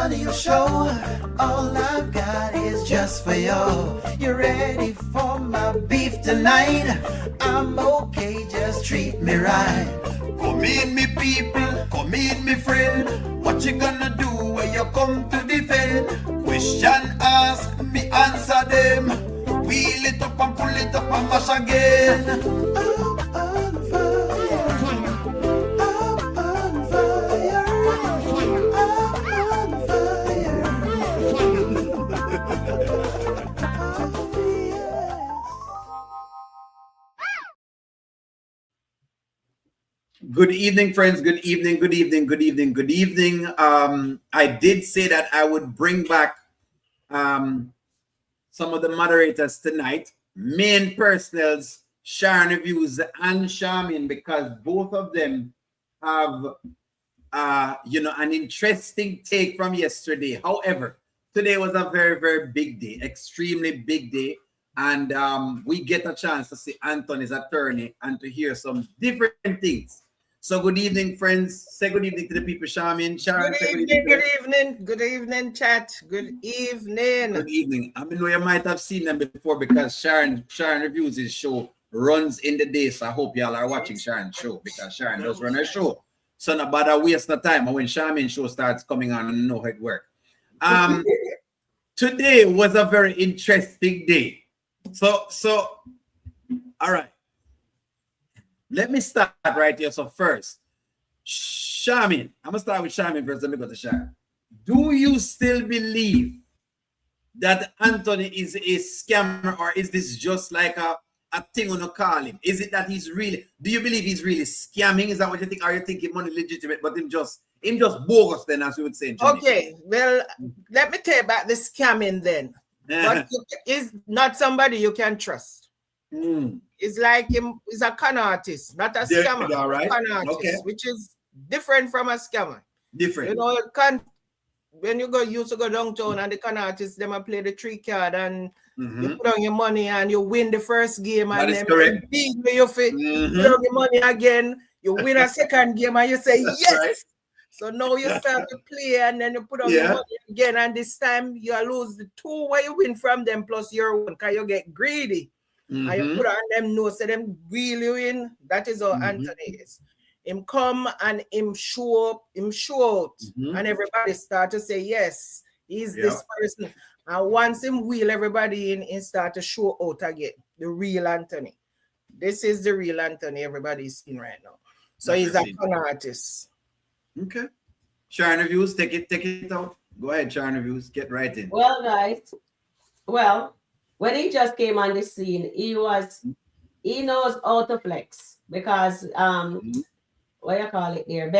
Antonio Show. All I've got is just for you. You ready for my beef tonight? I'm okay, just treat me right. Come in, me people, come in, me friend. What you gonna do when you come to defend? Question ask, me answer them. Wheel it up and pull it up and mash again. I'm on fire. I'm on fire. I'm on fire. Oh, yes. Good evening, friends. Good evening, good evening, good evening, good evening. I did say that I would bring back some of the moderators tonight, main personals, Sharon Reviews and Charmin, because both of them have, an interesting take from yesterday. However, today was a very, very big day, extremely big day. And we get a chance to see Anthony's attorney and to hear some different things. So good evening, friends. Say good evening to the people, Charmin. Sharon, Good evening, chat. Good evening. Good evening. I know you might have seen them before because Sharon Reviews his show runs in the day. So I hope y'all are watching Sharon's show because Sharon does run her show. So not bother waste no time. And when Charmin's show starts coming on, and know how it works. Today was a very interesting day. So all right. Let me start right here. So first, Charmin. I'm gonna start with Charmin first. Let me go to Sharon. Do you still believe that Anthony is a scammer, or is this just like a thing on a call him? Is it that he's really? Do you believe he's really scamming? Is that what you think? Are you thinking money legitimate, but him just bogus? Then, as we would say in Jamaica. Okay, well, let me tell you about the scamming then. But is not somebody you can trust. It's like him is a con artist, not a scammer. All right. Con artist, okay. Which is different from a scammer. Different. You know, when you used to go downtown and the con artists, them play the 3 card and you put on your money and you win the first game and then beat you fit, put on your money again, you win a second game and you say yes. Right. So now you start to play and then you put on your money again, and this time you lose the 2 where you win from them plus your 1 because you get greedy. And you put on them no, so them really win. That is how Anthony is. Him come and him show up, and everybody start to say, yes, he's this person. And once him wheel everybody in, he start to show out again. The real Anthony. This is the real Anthony everybody's in right now. So he's a con artist. Okay. Sharon Reviews, take it out. Go ahead, Sharon Reviews, get right in. Well, guys, when he just came on the scene, he knows how to flex because what you call it there,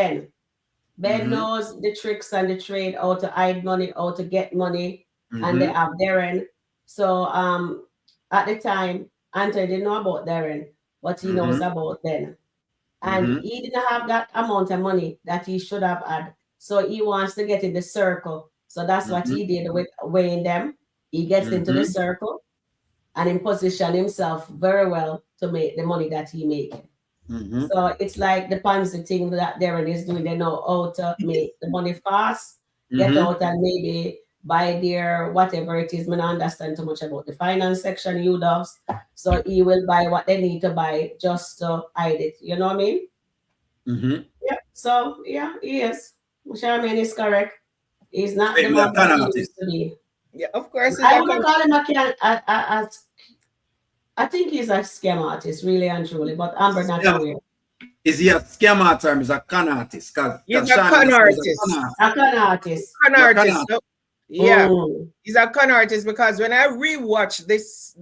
Ben knows the tricks and the trade, how to hide money, how to get money, and they have Darren. So at the time, Anthony didn't know about Darren, but he knows about Ben. And he didn't have that amount of money that he should have had. So he wants to get in the circle. So that's what he did with weighing them. He gets into the circle and in position himself very well to make the money that he making. So it's like the Ponzi thing that Darren is doing. They know how to make the money fast, get out and maybe buy their whatever it is. I don't understand too much about the finance section, you does. So he will buy what they need to buy just to hide it. You know what I mean? Yeah. So yeah, he is. Charmin is correct. He's not the man that he used to be. Yeah, of course. I wouldn't call him I think he's a scam artist, really and truly, but Amber not aware. Is he a scam artist or is he a con artist? He's a con artist. A con artist. Con artist. Yeah, he's a con artist because when I rewatched this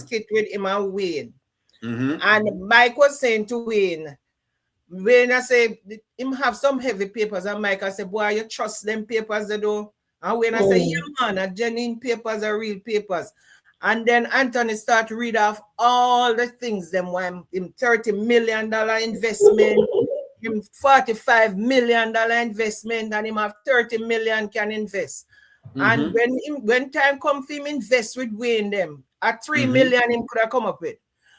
skit with him and Wayne, and Mike was saying to Wayne, I said, him have some heavy papers, and Mike, I said, boy, you trust them papers they do? And when I say, yeah, man, a genuine papers are real papers. And then Anthony start to read off all the things, them when him $30 million investment, him $45 million investment, and him have 30 million can invest. And when time come for him invest with Wayne them, at 3 million him could have come up with.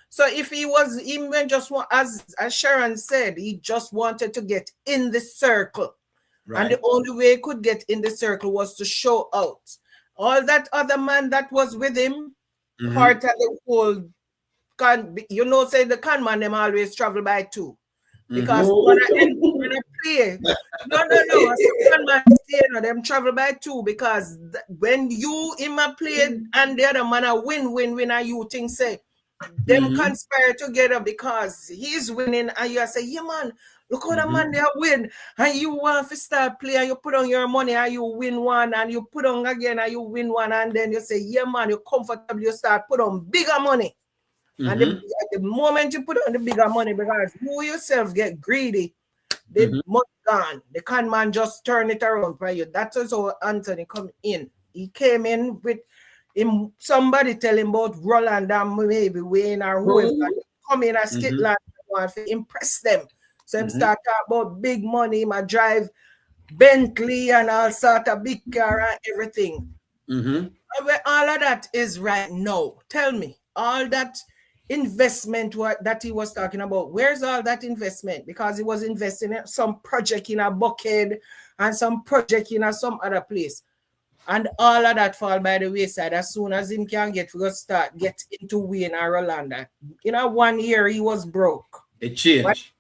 So if he was even just as Sharon said, he just wanted to get in the circle. And the only way he could get in the circle was to show out. All that other man that was with him, part of the whole say the con man them always travel by two. Because when I play, no, con man stay, them travel by two because when you in my play and the other man are win, and you think say them conspire together because he's winning and you say, yeah man, look how the man they win, and you want to start play and you put on your money and you win one and you put on again and you win one and then you say, yeah man, you're comfortable, you start put on bigger money. And the moment you put on the bigger money, because you yourself get greedy, the money gone. The con man just turn it around for you. That's also Anthony come in. He came in with him. Somebody tell him about Roland and maybe Wayne or whoever. Come in and skit like want to impress them. So him start talking about big money. Him drive Bentley and all sort of big car and everything. Where all of that is right now. Tell me, all that investment that he was talking about, where's all that investment? Because he was investing in some project in a bucket and some project in some other place, and all of that fall by the wayside as soon as him can get into Wayne or Rolanda. In a 1 year he was broke. It changed.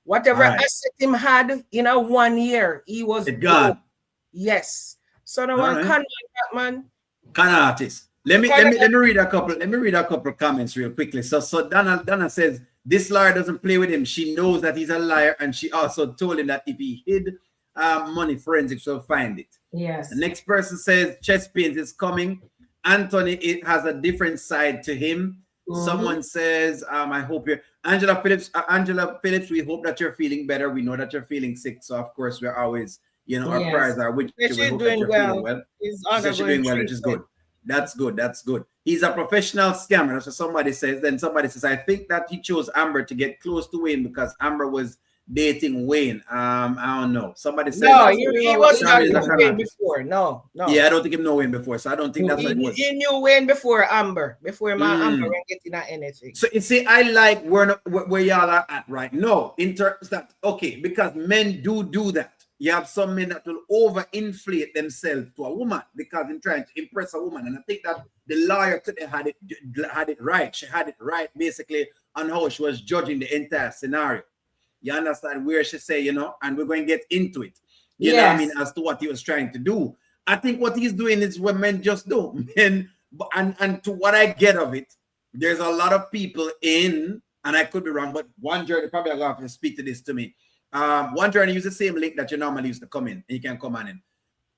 Whatever asset him had in a 1 year he was gone. Yes. So no one can man. Con artist. Let me read a couple. Let me read a couple of comments real quickly. So Donna says this lawyer doesn't play with him. She knows that he's a liar, and she also told him that if he hid money, forensics will find it. Yes. The next person says chest pains is coming. Anthony, it has a different side to him. Someone says, I hope you're Angela Phillips. We hope that you're feeling better. We know that you're feeling sick, so of course we're always, our prayers are with you. She's doing well. She's doing well, which is good. That's good. That's good. He's a professional scammer. That's what somebody says. Then somebody says, I think that he chose Amber to get close to Wayne because Amber was dating Wayne. I don't know. Somebody said no, he was not Wayne before. No. Yeah, I don't think he knew Wayne before, so I don't think that's what it was. He knew Wayne before Amber. Before my Amber went getting at anything. So you see, I like where y'all are at right now. In terms that because men do that. You have some men that will overinflate themselves to a woman because they're trying to impress a woman. And I think that the lawyer today had it right. She had it right basically on how she was judging the entire scenario. You understand where she say, and we're going to get into it. You know what I mean, as to what he was trying to do. I think what he's doing is what men just do. And to what I get of it, there's a lot of people and I could be wrong, but one journey probably going to have to speak to this to me. One journey use the same link that you normally used to come in, and you can come on in.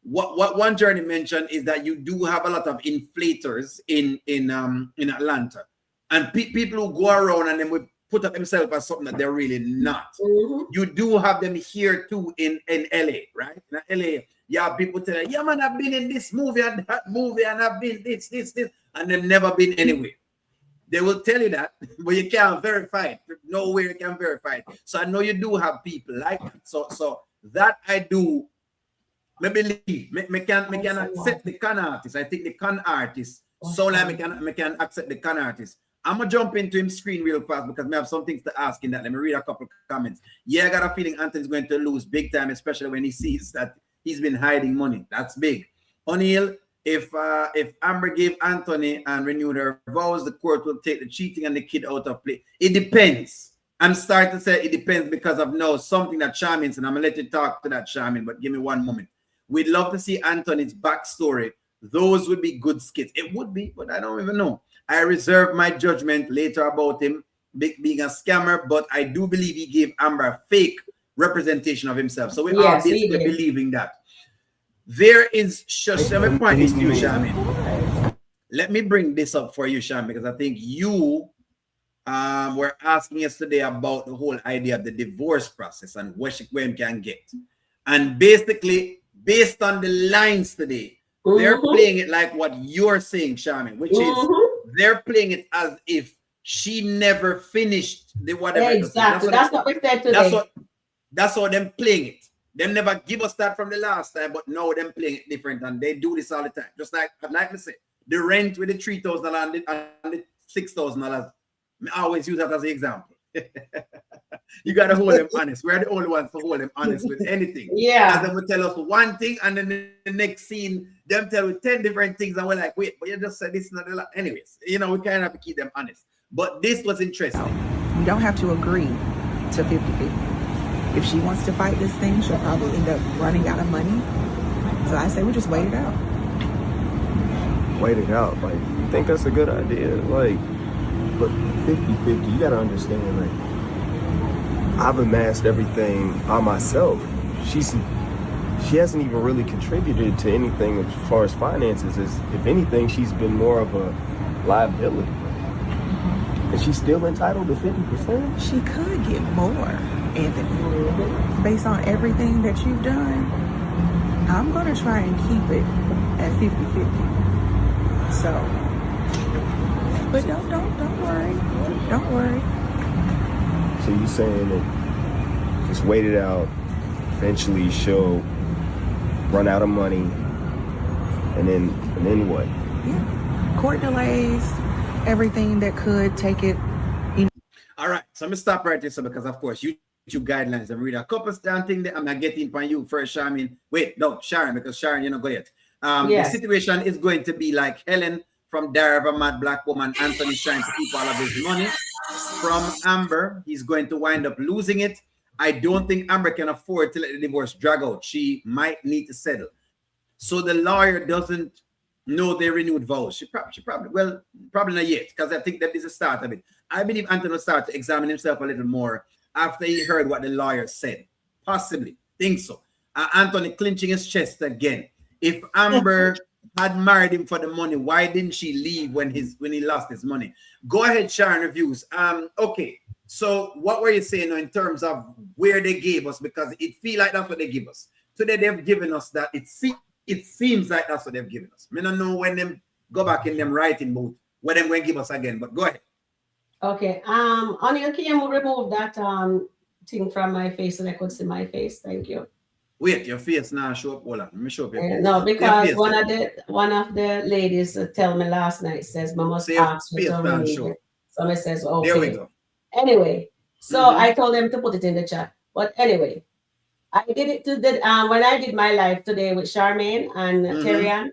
What one journey mentioned is that you do have a lot of inflators in Atlanta, and people who go around and then would put up themselves as something that they're really not. You do have them here too in LA, right? In LA, you have people telling, yeah man, I've been in this movie and that movie, and I've been this, and they've never been anywhere. They will tell you that, but you can't verify it. No way you can verify it. So I know you do have people like that. So that I do. Me believe. Me can accept the con artist. I think the con artist. So like me can accept the con artist. I'm gonna jump into him screen real fast because we have some things to ask in that. Let me read a couple of comments. Yeah, I got a feeling Anthony's going to lose big time, especially when he sees that he's been hiding money. That's big. O'Neill. If Amber gave Anthony and renewed her vows, the court will take the cheating and the kid out of play. It depends. I'm starting to say it depends because of now something that Charmin said. I'm going to let you talk to that, Charmin, but give me one moment. We'd love to see Anthony's backstory. Those would be good skits. It would be, but I don't even know. I reserve my judgment later about him being a scammer, but I do believe he gave Amber a fake representation of himself. So we are basically believing that. There is just let me point this to you, Shamin. Let me bring this up for you, Shamin, because I think you were asking yesterday about the whole idea of the divorce process and what she can get. And basically, based on the lines today, they're playing it like what you're saying, Shamin, which is they're playing it as if she never finished the whatever. Exactly. That's what we said today. That's how them playing it. Them never give us that from the last time, but now them playing it different, and they do this all the time. Just like me say, the rent with the $3,000 and the $6,000. I always use that as an example. You gotta hold them honest. We're the only ones to hold them honest with anything. Yeah. Because they will tell us one thing, and then the next scene, them tell us 10 different things, and we're like, wait, but you just said this, not a lot. Anyways, you know, we kind of have to keep them honest. But this was interesting. You don't have to agree to 50-50. If she wants to fight this thing, she'll probably end up running out of money. So I say we just wait it out. Wait it out. Like, I think that's a good idea. Like, but 50-50, you gotta understand, like, I've amassed everything by myself. She hasn't even really contributed to anything as far as finances. If anything, she's been more of a liability. And she's still entitled to 50%? She could get more, Anthony. Based on everything that you've done, I'm gonna try and keep it at 50-50. So, but don't worry. Don't worry. So you saying that just wait it out, eventually she'll run out of money, and then what? Yeah. Court delays, everything that could take it. All right, so I'm gonna stop right there, so because of course YouTube guidelines. I'm reading a couple of damn things that I'm not getting from you first, Sharon. Wait, no, Sharon, because Sharon, you're not go yet. The situation is going to be like Helen from Dare of a Mad Black Woman. Anthony's trying to keep all of his money from Amber. He's going to wind up losing it. I don't think Amber can afford to let the divorce drag out. She might need to settle. So the lawyer doesn't know they renewed vows. She probably not yet, because I think that is the start of it. I believe Anthony will start to examine himself a little more after he heard what the lawyer said. Possibly. Think so. Anthony clenching his chest again. If Amber had married him for the money, why didn't she leave when he lost his money? Go ahead, Sharon Reviews. Okay. So what were you saying in terms of where they gave us? Because it feel like that's what they give us. Today they've given us that. It seems like that's what they've given us. I don't know when them go back in them writing book, what them going to give us again, but go ahead. Okay. Anil, can you remove that thing from my face so I could see my face? Thank you. Wait, your face now show up. Hold on. Let me show up your face. No, because one of the ladies tell me last night says, "I must ask you to remove it." So I says, "Okay." There we go. Anyway, so I told them to put it in the chat. But anyway, I did it to the when I did my live today with Charmaine and Terrian.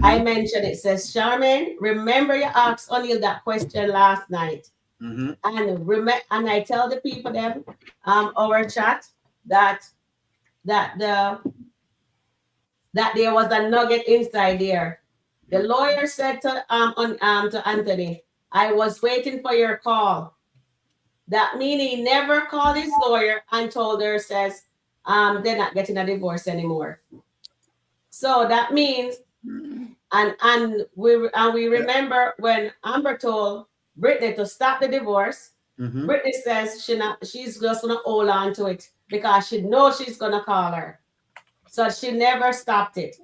I mentioned it says, Charmaine, remember you asked O'Neill that question last night. And I tell the people them our chat that there was a nugget inside there. The lawyer said to Anthony, I was waiting for your call. That meaning he never called his lawyer and told her, says, they're not getting a divorce anymore. So that means, and we remember when Amber told Brittany to stop the divorce, Brittany says she's just gonna hold on to it because she knows she's gonna call her. So she never stopped it.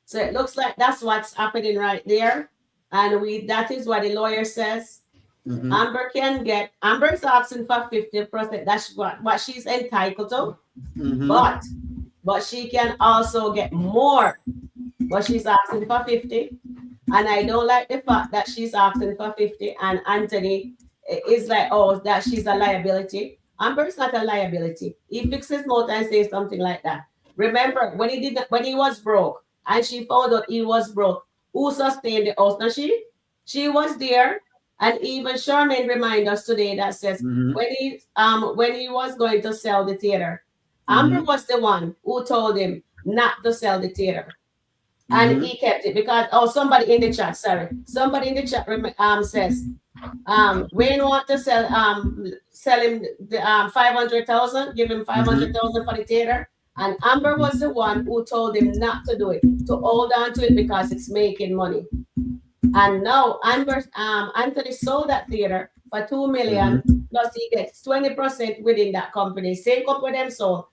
So it looks like that's what's happening right there. And that is what the lawyer says. Amber's asking for 50%. That's what she's entitled to. But she can also get more. But she's asking for 50. And I don't like the fact that she's asking for 50 and Anthony is like, oh, that she's a liability. Amber's not a liability. He fixes mouth and says something like that. Remember when he was broke and she found out he was broke, who sustained the house? Now she was there. And even Charmaine reminded us today that says when he was going to sell the theater, Amber was the one who told him not to sell the theater. And he kept it because somebody in the chat says Wayne want to sell him the 500,000, give him 500,000 for the theater. And Amber was the one who told him not to do it, to hold on to it because it's making money. And now Anthony sold that theater for $2 million, plus he gets 20% within that company. Same company them sold.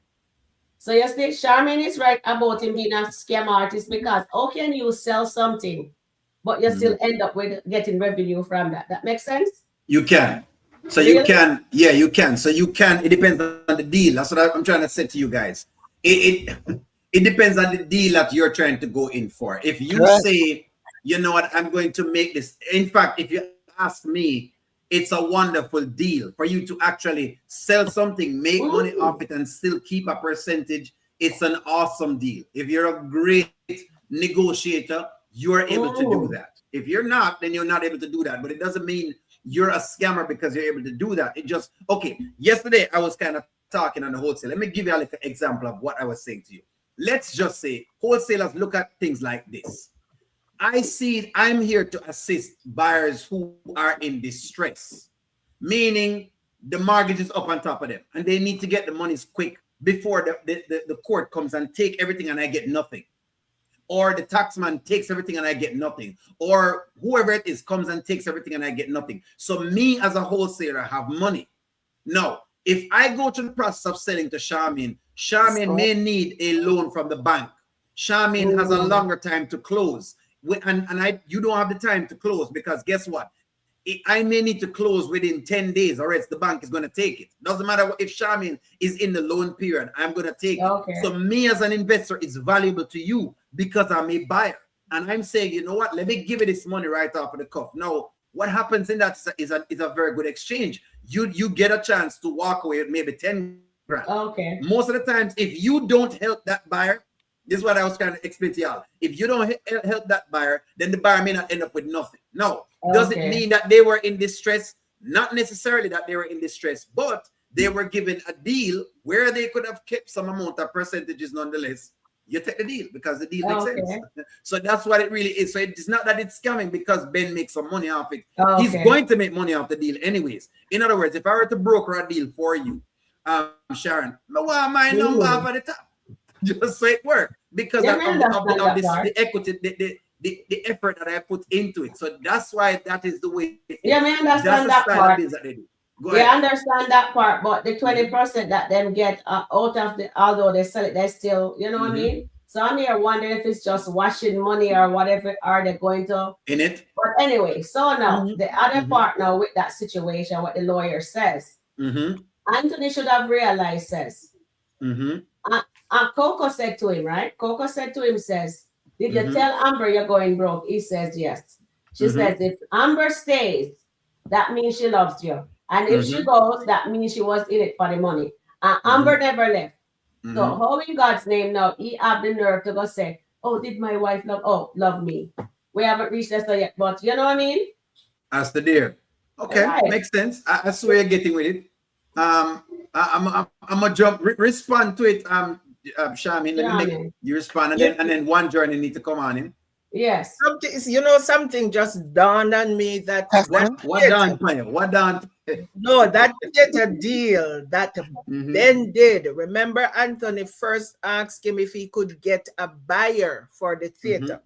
So you see, Charmaine is right about him being a scam artist because how can you sell something, but you still end up with getting revenue from that? That makes sense? You can. So really? You can. So you can. It depends on the deal. That's what I'm trying to say to you guys. It depends on the deal that you're trying to go in for. If you say, you know what, I'm going to make this. In fact, if you ask me, it's a wonderful deal for you to actually sell something, make money off it, and still keep a percentage. It's an awesome deal. If you're a great negotiator, you're able to do that. If you're not, then you're not able to do that. But it doesn't mean you're a scammer because you're able to do that. It just, okay, yesterday I was kind of talking on the wholesale. Let me give you a little example of what I was saying to you. Let's just say wholesalers look at things like this. I'm here to assist buyers who are in distress, meaning the mortgage is up on top of them and they need to get the monies quick before the court comes and take everything and I get nothing. Or the taxman takes everything and I get nothing. Or whoever it is comes and takes everything and I get nothing. So me as a wholesaler have money. Now, if I go to the process of selling to Charmaine may need a loan from the bank. Charmaine has a longer time to close. And you don't have the time to close because guess what? I may need to close within 10 days or else the bank is going to take it. Doesn't matter if Charmaine is in the loan period, I'm going to take it. So me as an investor is valuable to you because I'm a buyer. And I'm saying, you know what? Let me give you this money right off of the cuff. Now, what happens in that is a very good exchange. You get a chance to walk away with maybe 10 grand. Most of the times, if you don't help that buyer, this is what I was trying to explain to y'all. If you don't help that buyer, then the buyer may not end up with nothing. No, does it mean that they were in distress? Not necessarily that they were in distress, but they were given a deal where they could have kept some amount of percentages nonetheless. You take the deal because the deal makes sense. So that's what it really is. So it's not that it's scamming because Ben makes some money off it. He's going to make money off the deal anyways. In other words, if I were to broker a deal for you, Sharon, I want my number off at the top. Just so it works because of the equity, the effort that I put into it. So that's why that is the way. Yeah, I understand that part. I understand that part, but the 20% that them get out of the, although they sell it, they still, you know what I mean? So I'm here wondering if it's just washing money or whatever are they going to in it. But anyway, so now the other part now with that situation, what the lawyer says, Anthony should have realized says. Coco said to him, right? Coco said to him, says, did you tell Amber you're going broke? He says, yes. She says, if Amber stays, that means she loves you. And if she goes, that means she was in it for the money. And Amber never left. So how in God's name now, he have the nerve to go say, oh, did my wife love me? We haven't reached that yet, but you know what I mean? As the dear. Okay, makes sense. I see where you're getting with it. I'm gonna jump, respond to it. Charmaine, let me make you respond, and then one journey need to come on in. Yes. Something just dawned on me that what dawned? No, that theater deal that Ben did. Remember, Anthony first asked him if he could get a buyer for the theater.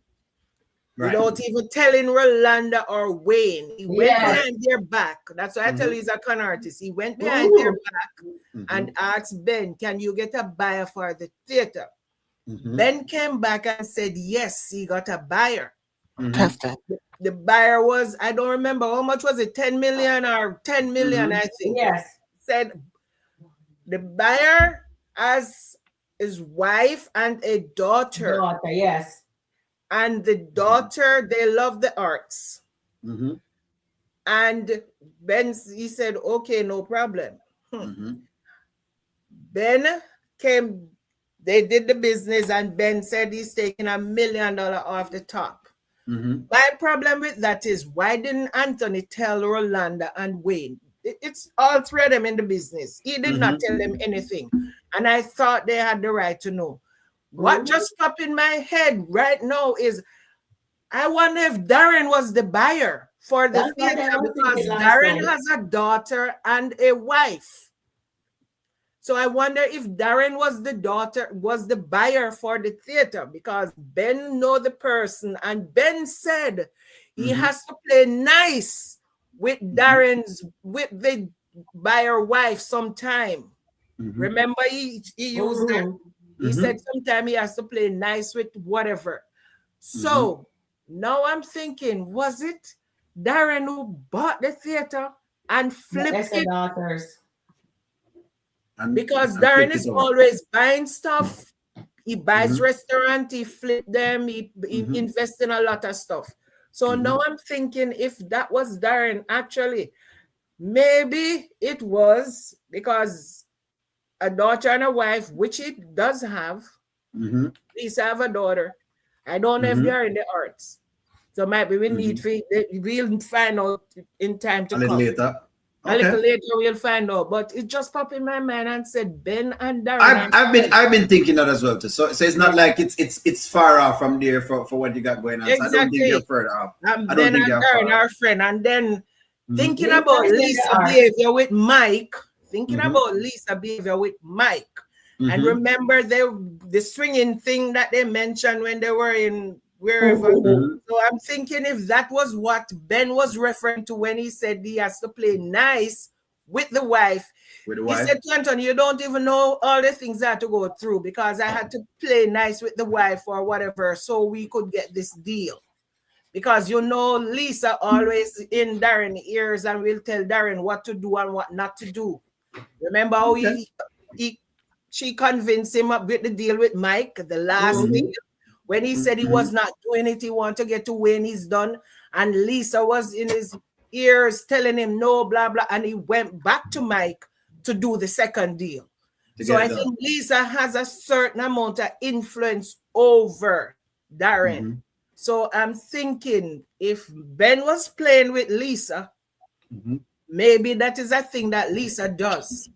Without even telling Rolanda or Wayne. He went behind their back. That's why I tell you he's a con artist. He went behind their back and asked Ben, can you get a buyer for the theater? Ben came back and said, yes, he got a buyer. The buyer was, I don't remember, how much was it? 10 million or 10 million, I think. Yes. Said the buyer has his wife and a daughter. Yes. And the daughter, they love the arts. And Ben, he said, okay, no problem. Ben came, they did the business, and Ben said he's taking $1 million off the top. My problem with that is, why didn't Anthony tell Rolanda and Wayne? It's all three of them in the business. He did not tell them anything. And I thought they had the right to know. What just popped in my head right now is, I wonder if Darren was the buyer for the theater, because Darren has a daughter and a wife. So I wonder if Darren was the buyer for the theater, because Ben know the person, and Ben said he has to play nice with with the buyer wife sometime. Remember, he used that. He said sometime he has to play nice with whatever. So now I'm thinking, was it Darren who bought the theater and flipped it? Because Darren is always buying stuff. He buys restaurant, he flip them, he invests in a lot of stuff. So now I'm thinking, if that was Darren, actually, maybe it was because a daughter and a wife, which it does have. Lisa have a daughter. I don't know if they are in the arts. So maybe we need we'll find out in time to a little come. later. A little later we'll find out. But it just popped in my mind and said Ben and Darren. I've been thinking that as well too. So it's not like it's far off from there for what you got going on. Exactly. So I don't think you're further off. And Ben and Darren, our friend, and then thinking about Lisa behavior with Mike. About Lisa behavior with Mike. And remember the swinging thing that they mentioned when they were in wherever. So I'm thinking if that was what Ben was referring to when he said he has to play nice with the wife. He said to Anthony, you don't even know all the things I had to go through because I had to play nice with the wife or whatever so we could get this deal. Because Lisa always in Darren's ears and will tell Darren what to do and what not to do. Remember how she convinced him up with the deal with Mike, the last deal, when he said he was not doing it, he wanted to get to Wayne, he's done. And Lisa was in his ears telling him no, blah, blah. And he went back to Mike to do the second deal. So I think Lisa has a certain amount of influence over Darren. So I'm thinking if Ben was playing with Lisa, maybe that is a thing that Lisa does.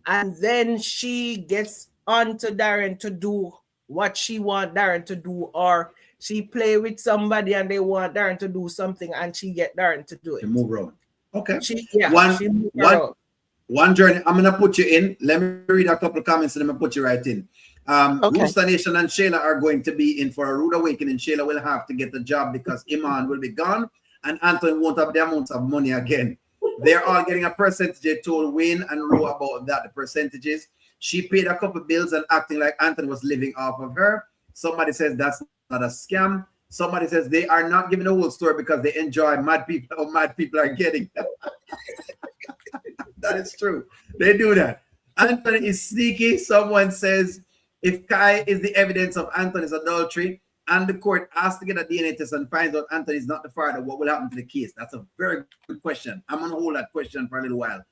And then she gets on to Darren to do what she wants Darren to do, or she play with somebody and they want Darren to do something and she get Darren to do it. To move around. Okay. One journey. I'm going to put you in. Let me read a couple of comments and I'm going to put you right in. Rooster Nation and Shayla are going to be in for a rude awakening. Shayla will have to get the job because Iman will be gone and Anthony won't have the amount of money again. They're all getting a percentage. They told Wayne and Ro about that, the percentages. She paid a couple bills and acting like Anthony was living off of her. Somebody says that's not a scam. Somebody says they are not giving the whole story because they enjoy mad people or mad people are getting. That is true. They do that. Anthony is sneaky. Someone says if Kai is the evidence of Anthony's adultery and the court asks to get a DNA test and finds out Anthony is not the father, what will happen to the case? That's a very good question. I'm going to hold that question for a little while.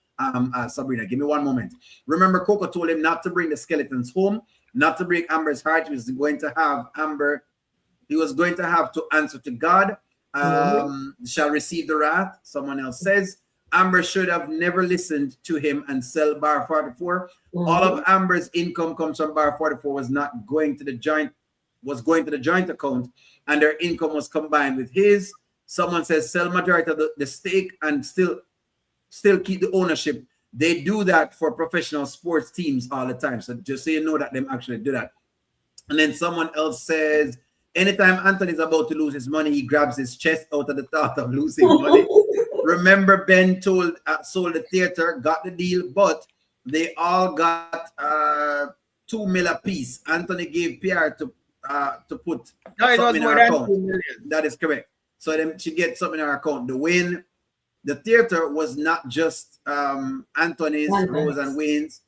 Sabrina, give me one moment. Remember, Coco told him not to bring the skeletons home, not to break Amber's heart. He was going to have to answer to God, shall receive the wrath. Someone else says, Amber should have never listened to him and sell bar 44. All of Amber's income comes from bar 44 was going to the joint account, and their income was combined with his. Someone says sell majority of the stake and still keep the ownership. They do that for professional sports teams all the time. So just so you know that them actually do that. And then someone else says, anytime Anthony's about to lose his money, he grabs his chest out of the thought of losing money. Remember, Ben sold the theater, got the deal, but they all got $2 million apiece. Anthony gave PR to put something in her account. That is correct. So then she gets something in her account. The theater was not just Anthony's, Rose and Wayne's,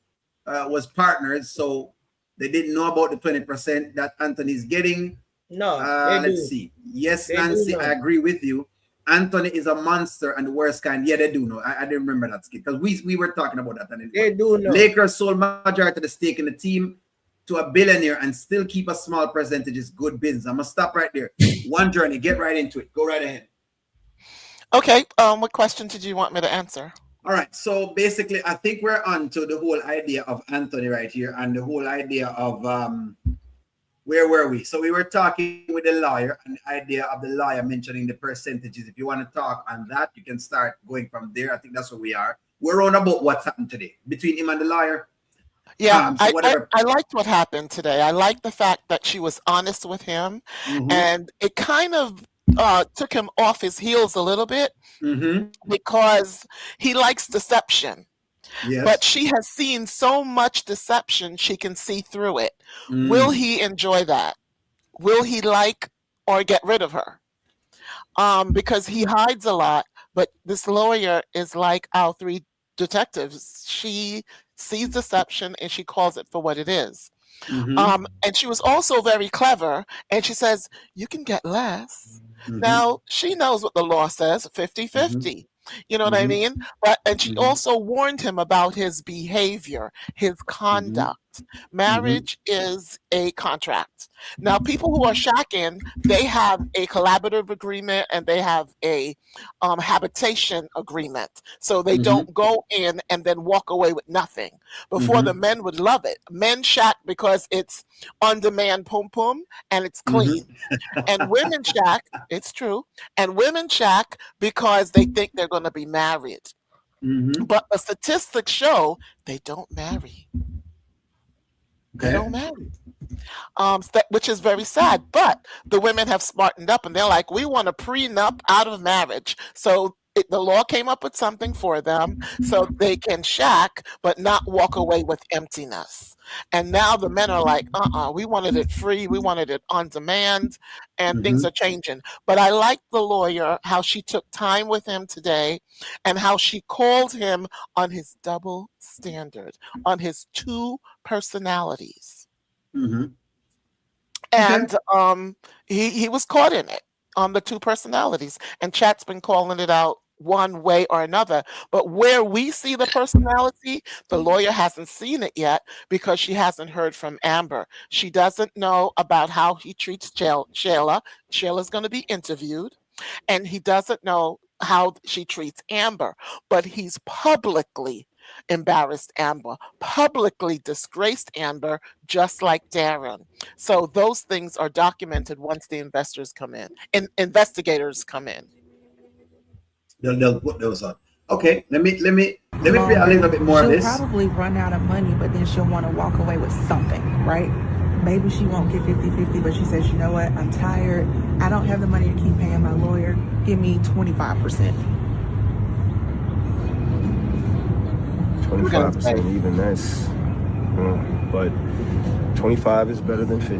was partners. So they didn't know about the 20% that Anthony's getting. No. Let's see. Yes, Nancy, I agree with you. Anthony is a monster and the worst kind. Yeah, they do know. I didn't remember that skit because we were talking about that. They do know. Lakers sold majority of the stake in the team to a billionaire and still keep a small percentage is good business. I'm gonna stop right there. One journey, get right into it. Go right ahead. Okay. What question did you want me to answer? All right. So basically, I think we're on to the whole idea of Anthony right here and the whole idea of where were we? So we were talking with the lawyer and the idea of the lawyer mentioning the percentages. If you want to talk on that, you can start going from there. I think that's where we are. We're on about what's happened today between him and the lawyer. Yeah, I liked what happened today. I liked the fact that she was honest with him, and it kind of took him off his heels a little bit because he likes deception. Yes. But she has seen so much deception, she can see through it. Will he enjoy that? Will he like or get rid of her? Because he hides a lot, but this lawyer is like our three detectives. She sees deception and she calls it for what it is. And she was also very clever, and she says, you can get less. Now, she knows what the law says, 50-50. You know what I mean? And she also warned him about his behavior, his conduct. Marriage is a contract. Now, people who are shacking, they have a collaborative agreement and they have a habitation agreement. So they don't go in and then walk away with nothing. Before the men would love it. Men shack because it's on demand pum pum and it's clean. And women shack, it's true. And women shack because they think they're going to be married. But the statistics show they don't marry. They don't marry. Which is very sad. But the women have smartened up and they're like, we want a prenup out of marriage. So the law came up with something for them so they can shack but not walk away with emptiness. And now the men are like, we wanted it free, we wanted it on demand, and things are changing. But I like the lawyer, how she took time with him today and how she called him on his double standard, on his two personalities. And he was caught in it on the two personalities. And chat's been calling it out one way or another. But where we see the personality, the lawyer hasn't seen it yet because she hasn't heard from Amber. She doesn't know about how he treats Shayla. Shayla's going to be interviewed. And he doesn't know how she treats Amber. But he's publicly embarrassed Amber, publicly disgraced Amber, just like Darren. So those things are documented once the investigators come in. They'll put those on. Okay, let me play a little bit more of this. She'll probably run out of money, but then she'll want to walk away with something, right? Maybe she won't get 50-50, but she says, you know what, I'm tired. I don't have the money to keep paying my lawyer. Give me 25%. 25%, even that's, but 25 is better than 50.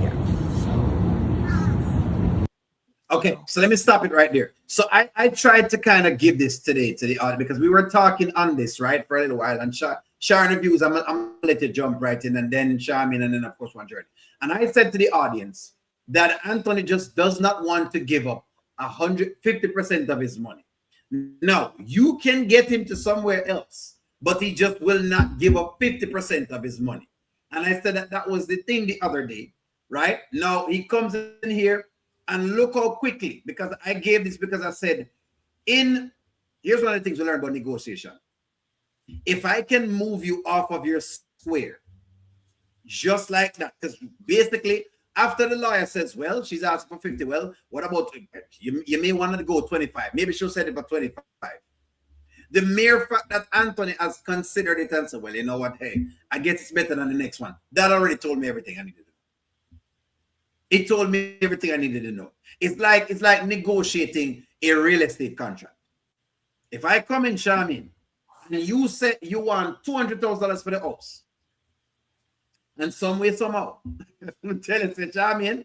Yeah. Okay, so let me stop it right there. So I tried to kind of give this today to the audience because we were talking on this, right, for a little while, and sharing the views. I'm gonna let you jump right in, and then Charmin, and then of course one journey. And I said to the audience that Anthony just does not want to give up 150% of his money. Now you can get him to somewhere else, but he just will not give up 50% of his money. And I said that was the thing the other day, right? Now he comes in here. And look how quickly, because I gave this because I said, here's one of the things we learned about negotiation. If I can move you off of your square, just like that, because basically after the lawyer says, well, she's asking for 50, well, what about, you may want to go 25, maybe she'll set it for 25. The mere fact that Anthony has considered it and said, well, you know what, hey, I guess it's better than the next one. That already told me everything I needed to know. It told me everything I needed to know. It's like negotiating a real estate contract. If I come in, Charmin, and you say you want $200,000 for the house, and some way, somehow, I'm telling you, Charmin,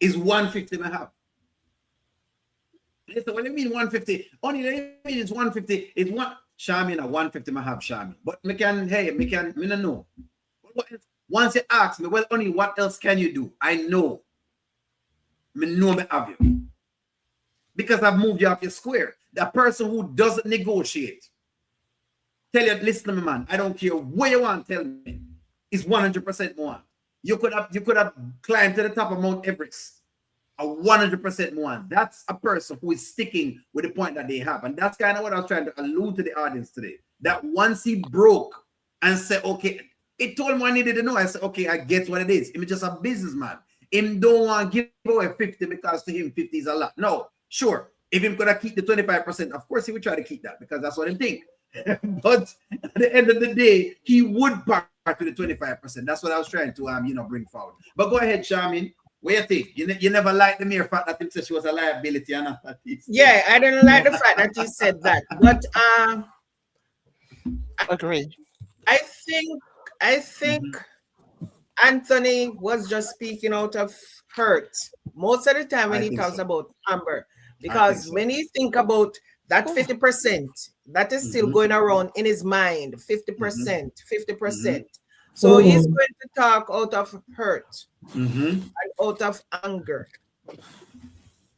is 150 and a half. They say, what do you mean 150? Only they mean it's 150. It's one Charmin a 150 and a half, Charmin. But me don't know. Once you ask me, well, only what else can you do? I know. Me know me have you. Because I've moved you off your square. The person who doesn't negotiate, tell you, listen to me, man, I don't care what you want, tell me. It's 100% more. You could have climbed to the top of Mount Everest. A 100% more. That's a person who is sticking with the point that they have. And that's kind of what I was trying to allude to the audience today. That once he broke and said, okay, it told me I needed to know. I said, okay, I get what it is. He's just a businessman. Him don't want to give away 50 because to him 50 is a lot. No, sure. If him could keep the 25%, of course he would try to keep that because that's what he think. But at the end of the day, he would part to the 25%. That's what I was trying to bring forward. But go ahead, Charmin. What do you think? You never liked the mere fact that him said she was a liability and not that. Yeah, I didn't like the fact that he said that. But agree. I think Anthony was just speaking out of hurt most of the time when he talks about Amber, because when he think about that 50%, that is still going around in his mind, 50%, 50%. So he's going to talk out of hurt and out of anger.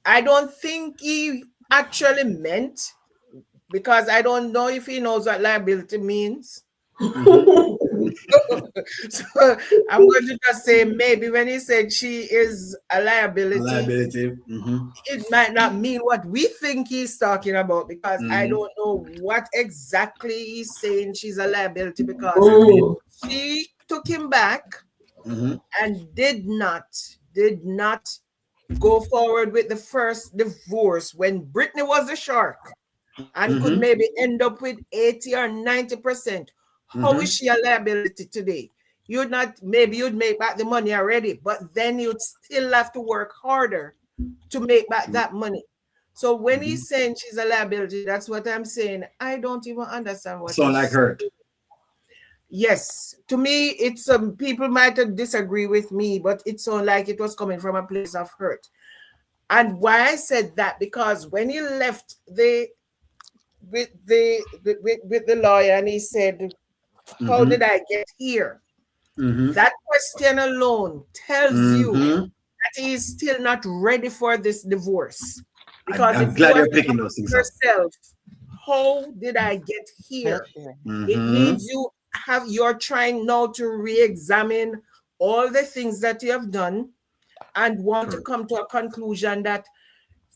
I don't think he actually meant because I don't know if he knows what liability means. So I'm going to just say maybe when he said she is a liability, it might not mean what we think he's talking about, because I don't know what exactly he's saying she's a liability, because she took him back and did not go forward with the first divorce when Brittany was a shark and could maybe end up with 80 or 90%. How is she a liability today? You'd make back the money already, but then you'd still have to work harder to make back that money. So when he's saying she's a liability, that's what I'm saying. I don't even understand what. Sound like hurt. Yes, to me, it's people might disagree with me, but it sounded like it was coming from a place of hurt. And why I said that, because when he left with the lawyer and he said, how did I get here? That question alone tells you that he is still not ready for this divorce. Because I'm glad you're picking those things yourself, how did I get here? It means you're trying now to re-examine all the things that you have done and want to come to a conclusion that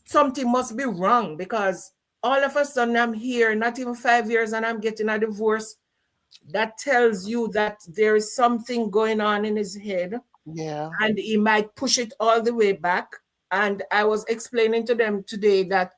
something must be wrong, because all of a sudden I'm here, not even 5 years, and I'm getting a divorce. That tells you that there is something going on in his head. Yeah. And he might push it all the way back. And I was explaining to them today that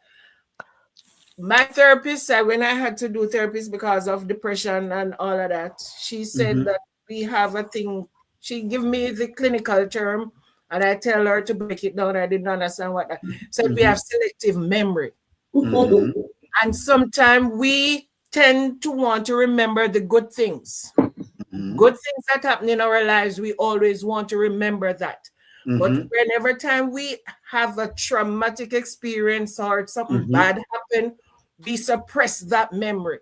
my therapist said, when I had to do therapy because of depression and all of that, she said that we have a thing. She gave me the clinical term, and I tell her to break it down. I didn't understand what that said. We have selective memory. And sometimes we tend to want to remember the good things. Good things that happen in our lives, we always want to remember that. But whenever time we have a traumatic experience or something bad happen, we suppress that memory.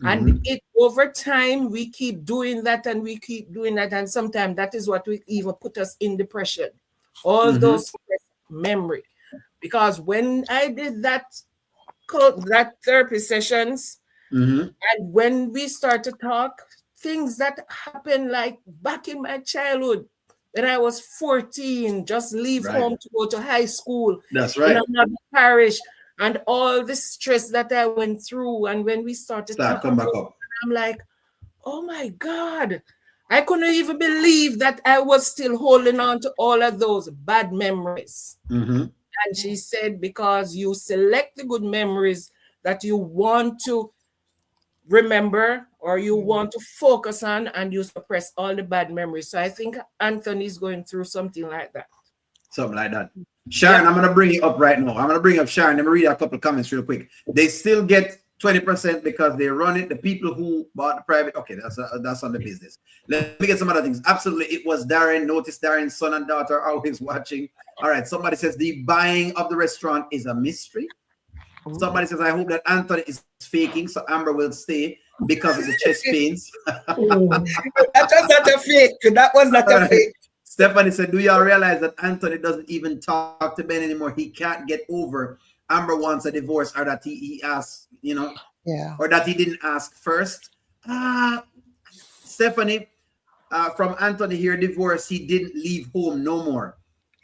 And it over time, we keep doing that and we keep doing that. And sometimes that is what will even put us in depression. All those memory. Because when I did that therapy sessions, and when we start to talk, things that happened like back in my childhood, when I was 14, just leave home to go to high school. That's right. In another parish, and all the stress that I went through. And when we started come back up, I'm like, oh my God, I couldn't even believe that I was still holding on to all of those bad memories. And she said, because you select the good memories that you want to remember or you want to focus on, and you suppress all the bad memories. So I think Anthony's going through something like that. Something like that. Sharon, I'm going to bring you up right now. I'm going to bring up Sharon. Let me read a couple of comments real quick. They still get 20% because they run it. The people who bought the private, okay, that's on the business. Let me get some other things. Absolutely, it was Darren. Notice Darren's son and daughter are always watching. All right, somebody says the buying of the restaurant is a mystery. Somebody says, I hope that Anthony is faking so Amber will stay because of the chest pains. That was not a fake. That was not a fake. Stephanie said, do y'all realize that Anthony doesn't even talk to Ben anymore? He can't get over Amber wants a divorce, or that he asked, or that he didn't ask first. Stephanie, from Anthony here, divorce, he didn't leave home no more.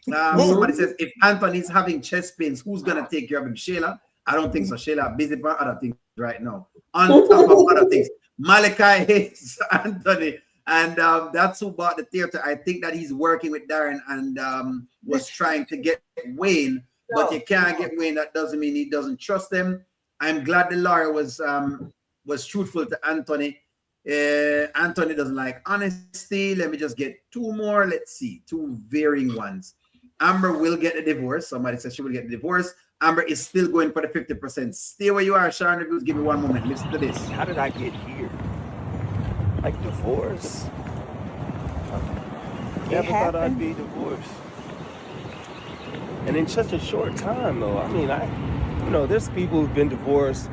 Somebody says, if Anthony's having chest pains, who's going to take care of him? Shayla? I don't think so. Shayla busy for other things right now. On top of other things. Malachi hates Anthony. And that's who bought the theater. I think that he's working with Darren and was trying to get Wayne. But you can't get Wayne. That doesn't mean he doesn't trust him. I'm glad the lawyer was truthful to Anthony. Anthony doesn't like honesty. Let me just get two more. Let's see. Two varying ones. Amber will get a divorce. Somebody says she will get a divorce. Amber is still going for the 50%. Stay where you are, Sharon. Reviews. Give me one moment. Listen to this. How did I get here? Like divorce? Never thought I'd be divorced. And in such a short time, though. I mean, there's people who've been divorced.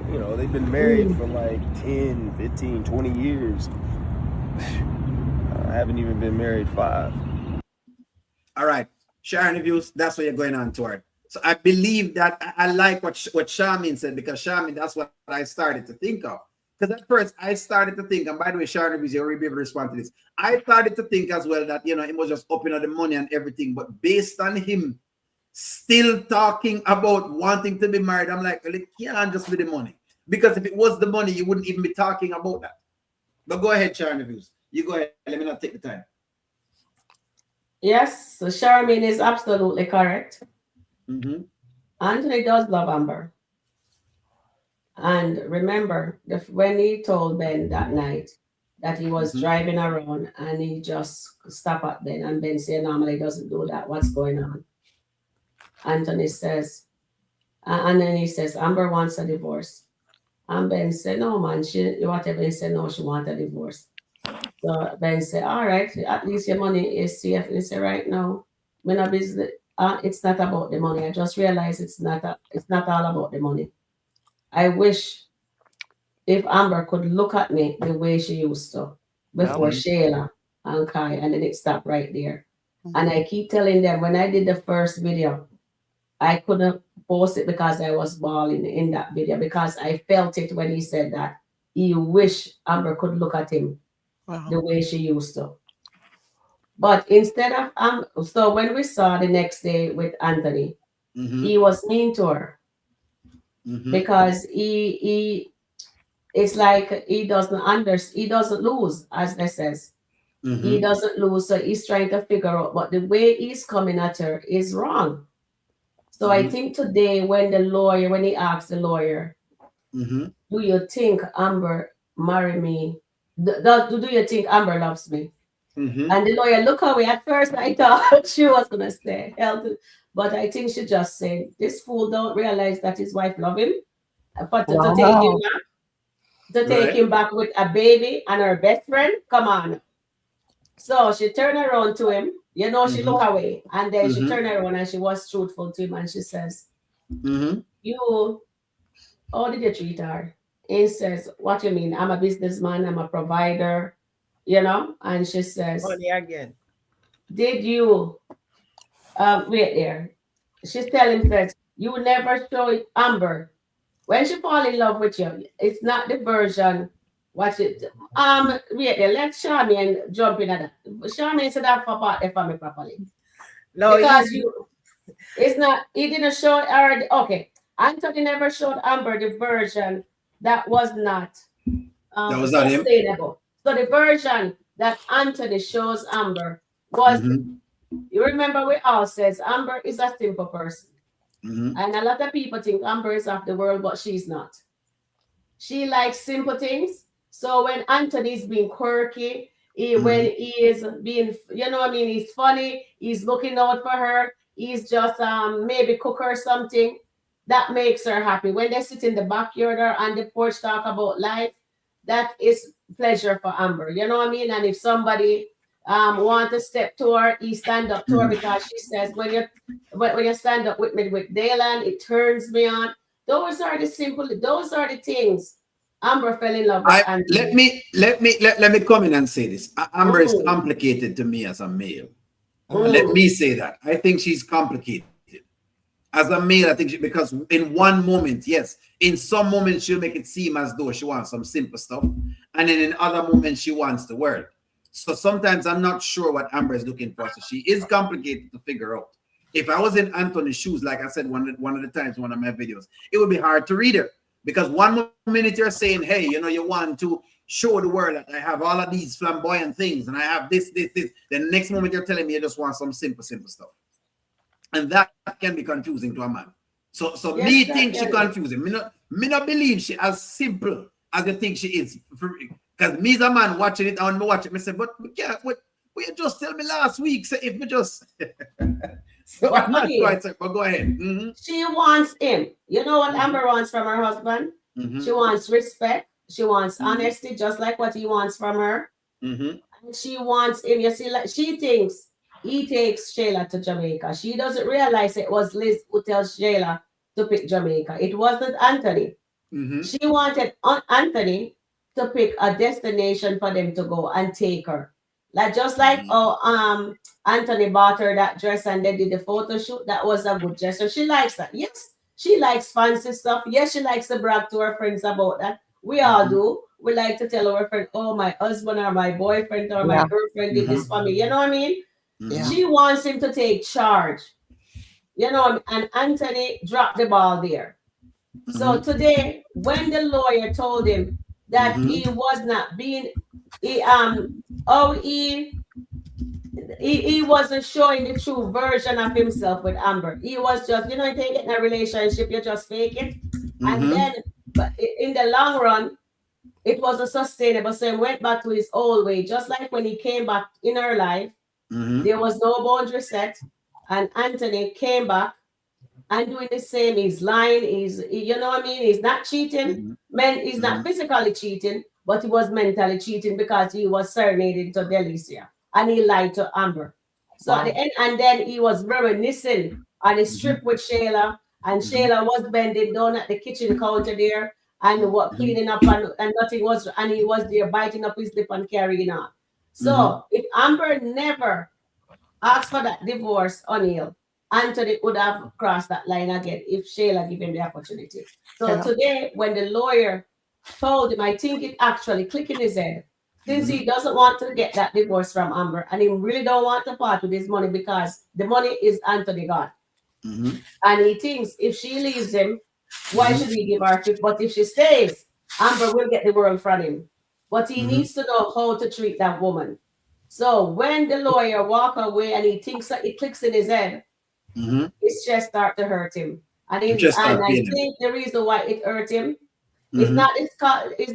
They've been married for like 10, 15, 20 years. I haven't even been married 5. All right. Sharon Reviews, that's what you're going on toward. So I believe that I like what Charmaine said, because Charmaine, that's what I started to think of. Because at first I started to think, and by the way, Charmaine, you'll be able to respond to this. I started to think as well that, it was just opening up the money and everything, but based on him still talking about wanting to be married, I'm like, well, it can't just be the money. Because if it was the money, you wouldn't even be talking about that. But go ahead, Charmaine. You go ahead. Let me not take the time. Yes, so Charmaine is absolutely correct. Mm-hmm. Anthony does love Amber. And remember, when he told Ben that night that he was driving around and he just stopped at Ben, and Ben said normally doesn't do that. What's going on? Anthony says, and then he says, Amber wants a divorce. And Ben said, no, man, whatever. He said, no, she wants a divorce. So Ben said, all right, at least your money is safe. And he said, right now, when a business, it's not about the money. I just realized it's not all about the money. I wish if Amber could look at me the way she used to before Shayla and Kai, and then it stopped right there. And I keep telling them, when I did the first video, I couldn't post it because I was bawling in that video, because I felt it when he said that he wished Amber could look at him the way she used to. But instead of so when we saw the next day with Anthony, he was mean to her. Because he it's like he doesn't lose, as they says. He doesn't lose, so he's trying to figure out, but the way he's coming at her is wrong. So I think today when he asked the lawyer, do you think Amber marry me? Do you think Amber loves me? And the lawyer look away. At first I thought she was gonna say healthy, but I think she just said, this fool don't realize that his wife love him. But to take him back with a baby and her best friend, come on. So she turned around to him, she look away, and then she turned around and she was truthful to him, and she says, how did you treat her? He says, what you mean? I'm a businessman, I'm a provider, and she says, money again. Did you wait there? She's telling him that you never show Amber when she fall in love with you. It's not the version. Watch it. Wait there. Let Charmaine jump in at that. Charmaine said that for part for me properly. No, because it's not. He didn't show her. Okay, Anthony never showed Amber the version that was not sustainable. So the version that Anthony shows Amber was. You remember we all says Amber is a simple person. And a lot of people think Amber is of the world, but she's not. She likes simple things. So when Anthony's being quirky, when he is being, he's funny, he's looking out for her, he's just maybe cook her something, that makes her happy. When they sit in the backyard or on the porch talk about life, that is pleasure for Amber. You know what I mean? And if somebody want to step to her, he stand up to her, because she says, when you stand up with me with Daylan, it turns me on. Those are the things Amber fell in love with. Let me come in and say this. Amber is complicated to me as a male. Let me say that. I think she's complicated. As a male, I think because in one moment, yes, in some moments she'll make it seem as though she wants some simple stuff, and then in other moments she wants the world. So sometimes I'm not sure what Amber is looking for. So she is complicated to figure out. If I was in Anthony's shoes, like I said one of the times in one of my videos, it would be hard to read her, because one minute you're saying, hey, you want to show the world that I have all of these flamboyant things and I have this. The next moment you're telling me you just want some simple stuff. And that can be confusing to a man. So yes, me think she confusing. Me not believe she as simple as you think she is. Because me as a man watching it, and me watch it, me say, but you just tell me last week, say if me just so I'm not quite certain, but go ahead. She wants him. You know what Amber wants from her husband? She wants respect. She wants honesty, just like what he wants from her. And she wants him. You see, like she thinks he takes Shayla to Jamaica. She doesn't realize it was Liz who tells Shayla to pick Jamaica. It wasn't Anthony. She wanted Anthony to pick a destination for them to go and take her. Like just like Anthony bought her that dress and they did the photo shoot. That was a good gesture. She likes that. Yes, she likes fancy stuff. Yes, she likes to brag to her friends about that. We all do. We like to tell our friend, oh, my husband or my boyfriend or my girlfriend did this for me. You know what I mean? Yeah. She wants him to take charge. You know, and Anthony dropped the ball there. So today, when the lawyer told him that he was not being, he wasn't showing the true version of himself with Amber. He was just, you know, you take it in a relationship, you just fake it. And then, but in the long run, it wasn't sustainable. So he went back to his old way. Just like when he came back in her life, there was no boundary set. And Anthony came back and doing the same. He's lying. You know what I mean? He's not cheating. He's not physically cheating, but he was mentally cheating because he was serenading to Delicia. And he lied to Amber. So at the end, and then he was reminiscing on his trip with Shayla. And Shayla was bending down at the kitchen counter there and what cleaning up and nothing was, and he was there biting up his lip and carrying on. So if Amber never asked for that divorce, O'Neill, Anthony would have crossed that line again if Shayla gave him the opportunity. So today, when the lawyer told him, I think it actually clicked in his head, since he doesn't want to get that divorce from Amber, and he really don't want to part with his money because the money is Anthony God. And he thinks if she leaves him, why should he give her 50? But if she stays, Amber will get the world from him. But he needs to know how to treat that woman. So when the lawyer walk away and he thinks that it clicks in his head, his chest start to hurt him. And I think the reason why it hurt him is not because he's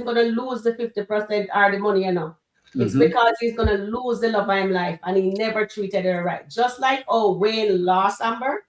gonna lose the 50% or the money, you know. It's because he's gonna lose the love of his life and he never treated her right. Just like Wayne lost Amber,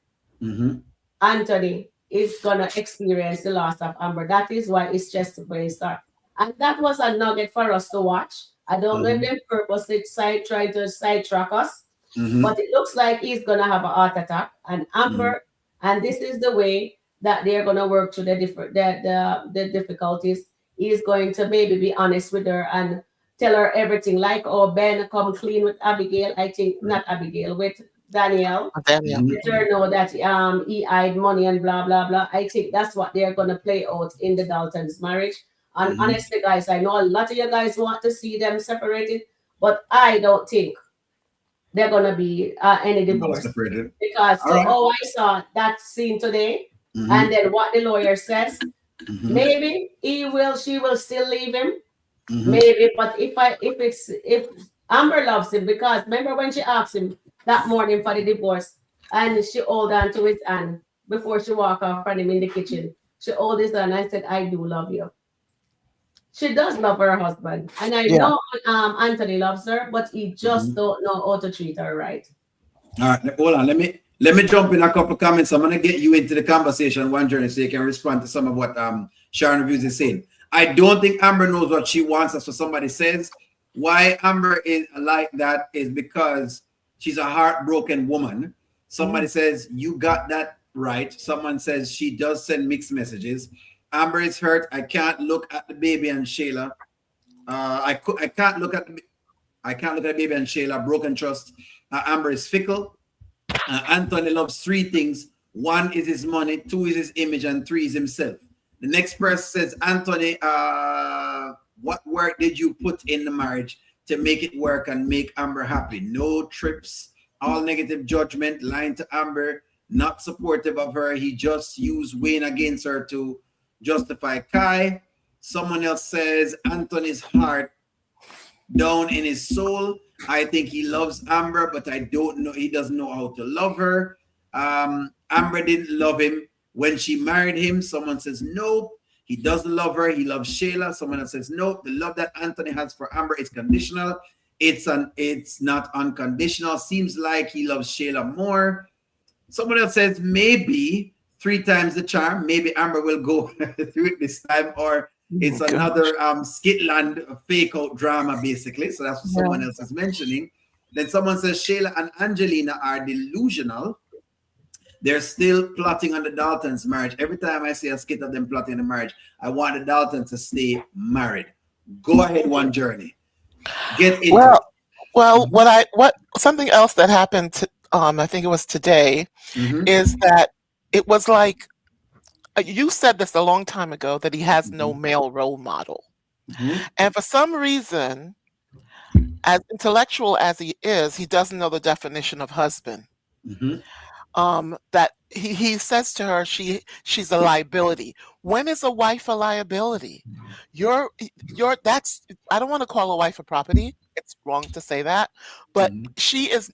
Anthony is gonna experience the loss of Amber. That is why his chest brain start. And that was a nugget for us to watch. I don't know if they purposely trying to sidetrack us, but it looks like he's gonna have a heart attack. And Amber, and this is the way that they're gonna work through the difficulties. He's going to maybe be honest with her and tell her everything, like Ben come clean with Abigail. I think not Abigail, with Danielle. Let her know that he hide money and blah blah blah. I think that's what they're gonna play out in the Daltons' marriage. And honestly, guys, I know a lot of you guys want to see them separated, but I don't think they're gonna be any divorce because I saw that scene today, and then what the lawyer says, maybe she will still leave him, maybe. But if Amber loves him, because remember when she asked him that morning for the divorce, and she hold on to his hand before she walk off from him in the kitchen. She hold his hand and said, "I do love you." She does love her husband, and I know Anthony loves her, but he just don't know how to treat her right. All right, hold on. Let me jump in a couple of comments. I'm gonna get you into the conversation one journey so you can respond to some of what Sharon Reviews is saying. I don't think Amber knows what she wants. That's what somebody says. Why Amber is like that is because she's a heartbroken woman. Somebody says you got that right. Someone says she does send mixed messages. Amber is hurt. I can't look at the baby and Shayla. I can't look at the baby and Shayla. Broken trust. Amber is fickle. Anthony loves three things. One is his money, two is his image, and three is himself. The next person says, Anthony, what work did you put in the marriage to make it work and make Amber happy? No trips, all negative judgment, lying to Amber, not supportive of her. He just used Wayne against her to justify Kai. Someone else says Anthony's heart down in his soul. I think he loves Amber, but I don't know. He doesn't know how to love her. Amber didn't love him when she married him. Someone says nope. He doesn't love her. He loves Shayla. Someone else says nope. The love that Anthony has for Amber is conditional. It's not unconditional. Seems like he loves Shayla more. Someone else says maybe 3 times the charm. Maybe Amber will go through it this time, or it's another Skitland fake out drama, basically. So that's what someone else is mentioning. Then someone says Shayla and Angelina are delusional. They're still plotting on the Daltons' marriage. Every time I see a skit of them plotting the marriage, I want the Daltons to stay married. Go ahead, one journey. Get into it. Well, what something else that happened to, I think it was today, is that it was like you said this a long time ago that he has no male role model. And for some reason, as intellectual as he is, he doesn't know the definition of husband. That he says to her, she's a liability. When is a wife a liability? You're that's I don't want to call a wife a property. It's wrong to say that, but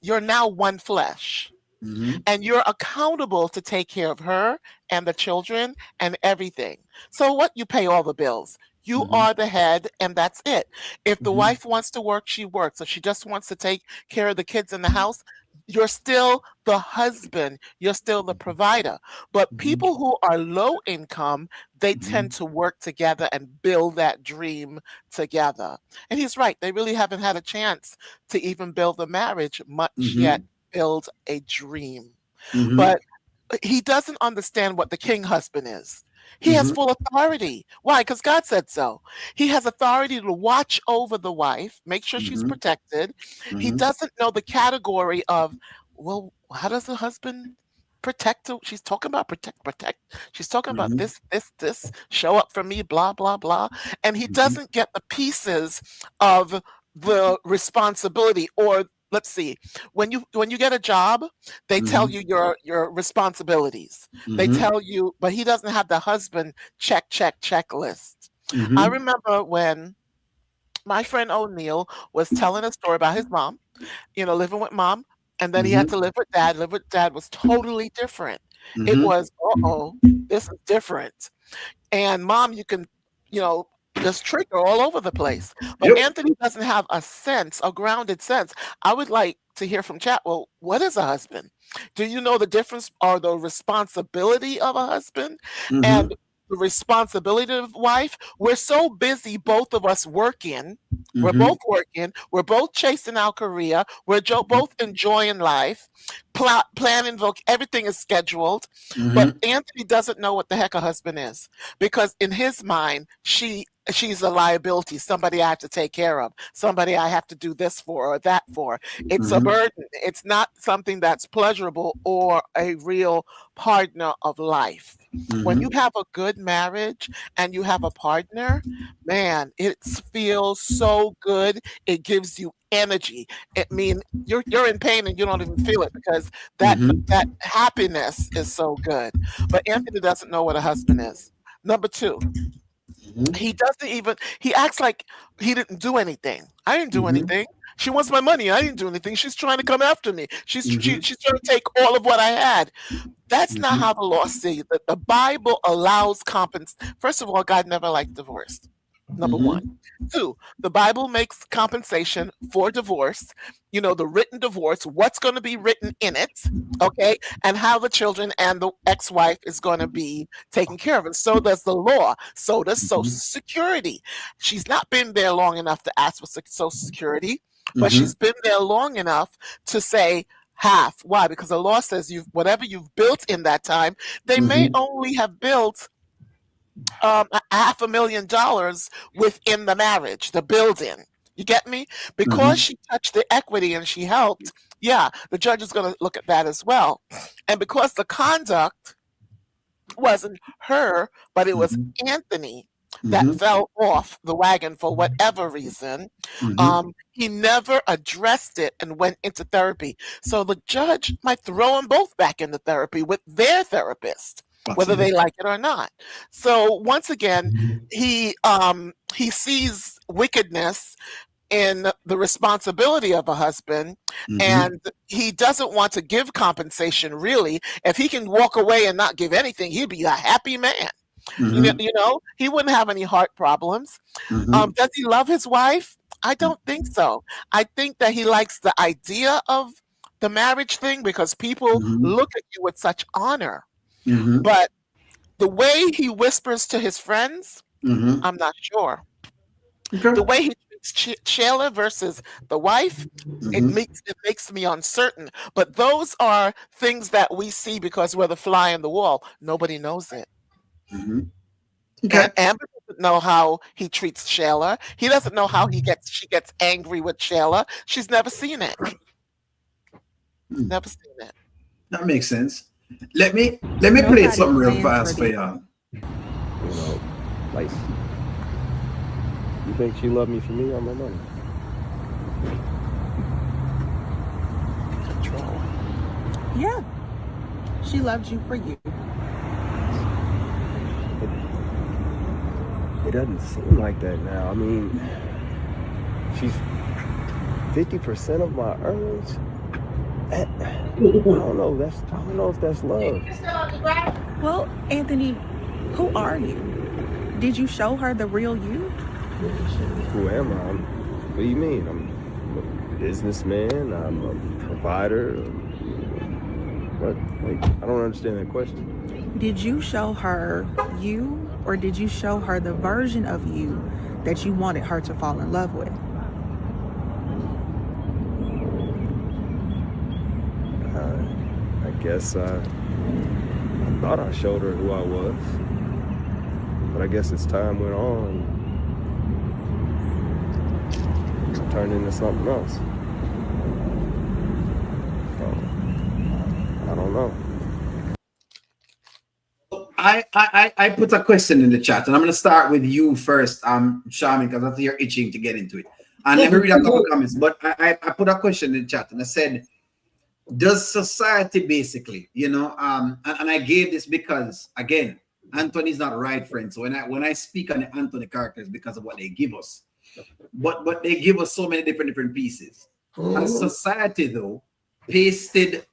you're now one flesh. And you're accountable to take care of her and the children and everything. So what? You pay all the bills. You are the head, and that's it. If the wife wants to work, she works. If she just wants to take care of the kids in the house, you're still the husband. You're still the provider. But people who are low income, they tend to work together and build that dream together. And he's right. They really haven't had a chance to even build a marriage, much yet build a dream. But he doesn't understand what the king husband is. He has full authority. Why? Because God said so. He has authority to watch over the wife, make sure she's protected. He doesn't know the category of, well, how does the husband protect her? She's talking about protect. She's talking about this, show up for me, blah, blah, blah. And he doesn't get the pieces of the responsibility. Or let's see, when you get a job, they tell you your responsibilities. They tell you, but he doesn't have the husband checklist. I remember when my friend O'Neill was telling a story about his mom, living with mom, and then he had to live with dad. Live with dad was totally different. It was, this is different. And mom, you can, just trigger all over the place. But Anthony doesn't have a grounded sense. I would like to hear from chat. Well, what is a husband? Do you know the difference or the responsibility of a husband and the responsibility of wife? We're so busy, both of us working. We're both working. We're both chasing our career. We're both enjoying life, planning, everything is scheduled. But Anthony doesn't know what the heck a husband is, because in his mind, she's a liability, somebody I have to take care of, somebody I have to do this for or that for. It's a burden. It's not something that's pleasurable or a real partner of life. When you have a good marriage and you have a partner, man, it feels so good. It gives you energy. It means you're in pain and you don't even feel it, because that happiness is so good. But Anthony doesn't know what a husband is. Number two, he acts like he didn't do anything. I didn't do anything. She wants my money. I didn't do anything. She's trying to come after me. She's trying to take all of what I had. That's not how the law sees it. The Bible allows compensation. First of all, God never liked divorce. Number one. Two, the Bible makes compensation for divorce, the written divorce, what's going to be written in it, okay, and how the children and the ex-wife is going to be taken care of. And so does the law. So does Social Security. She's not been there long enough to ask for Social Security, but she's been there long enough to say half. Why? Because the law says whatever you've built in that time, they may only have built $500,000 within the marriage, the building. You get me? Because she touched the equity and she helped, the judge is going to look at that as well. And because the conduct wasn't her, but it was Anthony that fell off the wagon for whatever reason, he never addressed it and went into therapy. So the judge might throw them both back into therapy with their therapist, whether they like it or not. So once again, he sees wickedness in the responsibility of a husband, and he doesn't want to give compensation, really. If he can walk away and not give anything, he'd be a happy man. He wouldn't have any heart problems. Does he love his wife? I don't think so. I think that he likes the idea of the marriage thing because people look at you with such honor. But the way he whispers to his friends, I'm not sure. The way he treats Sheila versus the wife, it makes me uncertain. But those are things that we see because we're the fly in the wall. Nobody knows it. Okay. Amber doesn't know how he treats Shayla. He doesn't know how she gets angry with Shayla. She's never seen it. Never seen it. That makes sense. Let me play something real fast for y'all. You know, like, you think she loved me for me or my money? Control. Yeah. She loved you for you. It doesn't seem like that now. I mean, she's 50% of my earnings. I don't know if that's love. Well, Anthony, who are you? Did you show her the real you? Who am I? What do you mean? I'm a businessman. I'm a provider. What? Like, I don't understand that question. Did you show her you, or did you show her the version of you that you wanted her to fall in love with? I guess I thought I showed her who I was, but I guess as time went on, I turned into something else. So, I don't know. I put a question in the chat, and I'm going to start with you first, Charmin, because I think you're itching to get into it. And let me read a couple comments. But I put a question in the chat, and I said, does society basically, and I gave this because, again, Anthony's not right, friends. So when I speak on the Anthony characters, because of what they give us, but they give us so many different pieces. As society, though, pasted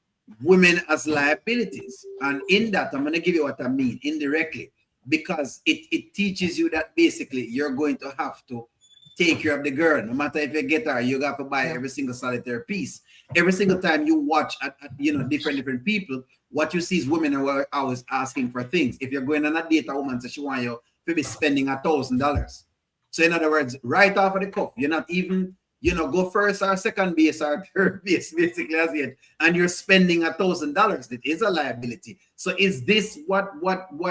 women as liabilities, and in that, I'm going to give you what I mean indirectly, because it teaches you that basically you're going to have to take care of the girl. No matter if you get her, you got to buy every single solitary piece. Every single time you watch at different people, what you see is women are always asking for things. If you're going on a date, a woman says she want you to be spending $1,000. So in other words, right off of the cuff, you're not even, go first or second base or third base, basically, as yet, and you're spending $1,000. It is a liability. So is this what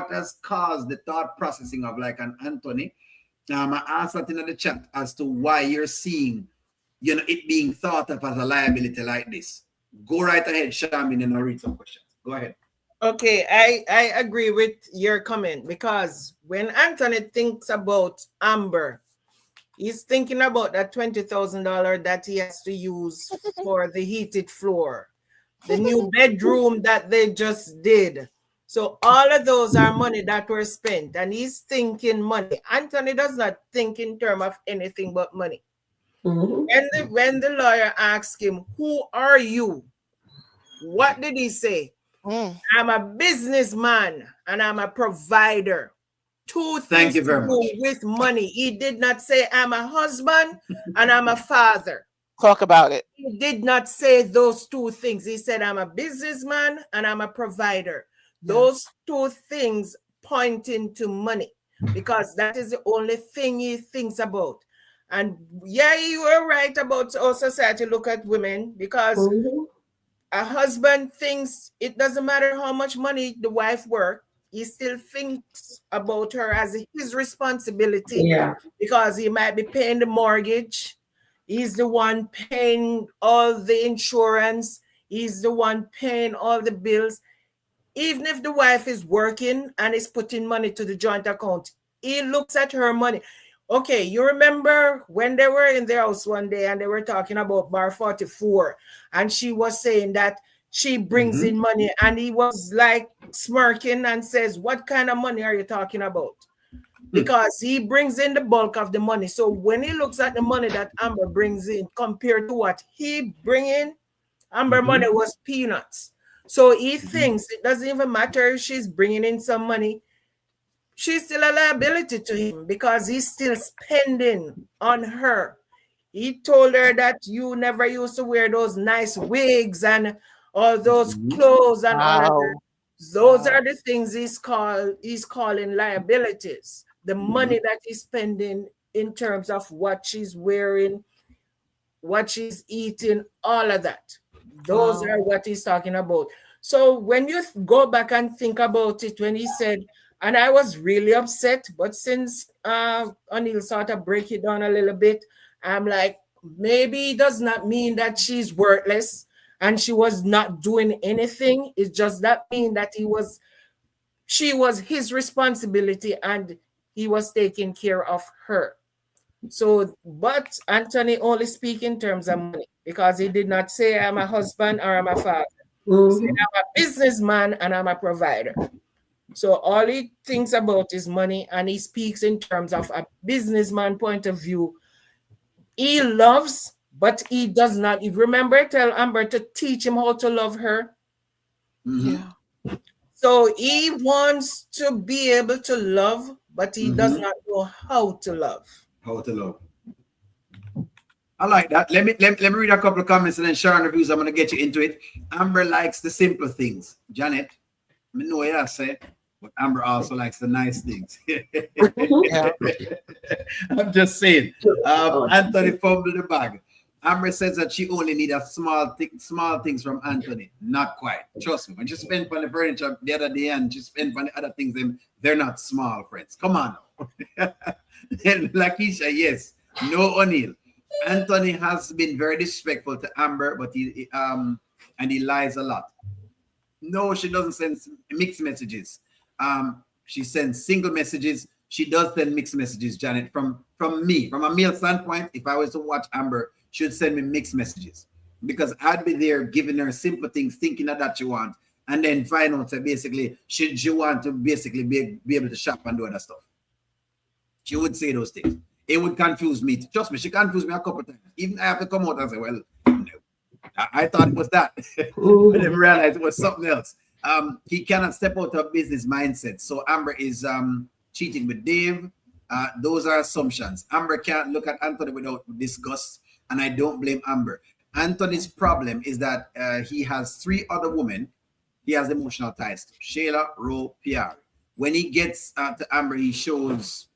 has caused the thought processing of like an Anthony? I asked that in the chat as to why you're seeing, it being thought of as a liability like this. Go right ahead, Shamin, and I'll read some questions. Go ahead. Okay, I agree with your comment, because when Anthony thinks about Amber, he's thinking about that $20,000 that he has to use for the heated floor, the new bedroom that they just did. So all of those are money that were spent, and he's thinking money. Anthony does not think in terms of anything but money. Mm-hmm. When the lawyer asked him, "Who are you?" what did he say? I'm a businessman and I'm a provider. Two things to do with money. He did not say I'm a husband and I'm a father. Talk about it. He did not say those two things. He said I'm a businessman and I'm a provider. Those two things pointing to money, because that is the only thing he thinks about. And yeah, you were right about our society look at women, because a husband thinks it doesn't matter how much money the wife works, he still thinks about her as his responsibility, because he might be paying the mortgage. He's the one paying all the insurance. He's the one paying all the bills. Even if the wife is working and is putting money to the joint account, he looks at her money. Okay, you remember when they were in their house one day and they were talking about bar 44, and she was saying that she brings in money, and he was like smirking and says, "What kind of money are you talking about?" Because he brings in the bulk of the money. So when he looks at the money that Amber brings in compared to what he brings in, Amber money was peanuts. So he thinks it doesn't even matter if she's bringing in some money. She's still a liability to him, because he's still spending on her. He told her that you never used to wear those nice wigs and all those clothes and all of that. Those are the things he's calling liabilities. The money that he's spending in terms of what she's wearing, what she's eating, all of that. Those are what he's talking about. So when you go back and think about it, when he said, And I was really upset. But since O'Neal sort of break it down a little bit, I'm like, maybe it does not mean that she's worthless and she was not doing anything. It just that mean that she was his responsibility and he was taking care of her. So, but Anthony only speak in terms of money because he did not say I'm a husband or I'm a father. He said I'm a businessman and I'm a provider. So all he thinks about is money, and he speaks in terms of a businessman point of view. He loves, but he does not. You remember, tell Amber to teach him how to love her. Yeah. So he wants to be able to love, but he does not know how to love. How to love. I like that. Let me read a couple of comments and then Sharon reviews. I'm gonna get you into it. Amber likes the simple things. Janet, I know what I say, but Amber also likes the nice things. Yeah. I'm just saying. Anthony fumbled the bag. Amber says that she only needs small things from Anthony. Not quite. Trust me. When she spent on the furniture the other day and she spent on the other things, they're not small, friends. Come on. And Lakeisha, yes. No O'Neal. Anthony has been very disrespectful to Amber, but he lies a lot. No, she doesn't send mixed messages. She sends single messages. She does send mixed messages, Janet. From me, from a male standpoint, if I was to watch Amber, she would send me mixed messages because I'd be there giving her simple things, thinking that she wants, and then find out that basically she want to basically be able to shop and do other stuff. She would say those things. It would confuse me. Trust me, she confused me a couple of times. Even I have to come out and say, well, no, I thought it was that. I didn't realize it was something else. He cannot step out of business mindset. So Amber is cheating with Dave. Those are assumptions. Amber can't look at Anthony without disgust, and I don't blame Amber. Anthony's problem is that he has 3 other women he has emotional ties to. Shayla, Ro, Pierre. When he gets to Amber, he shows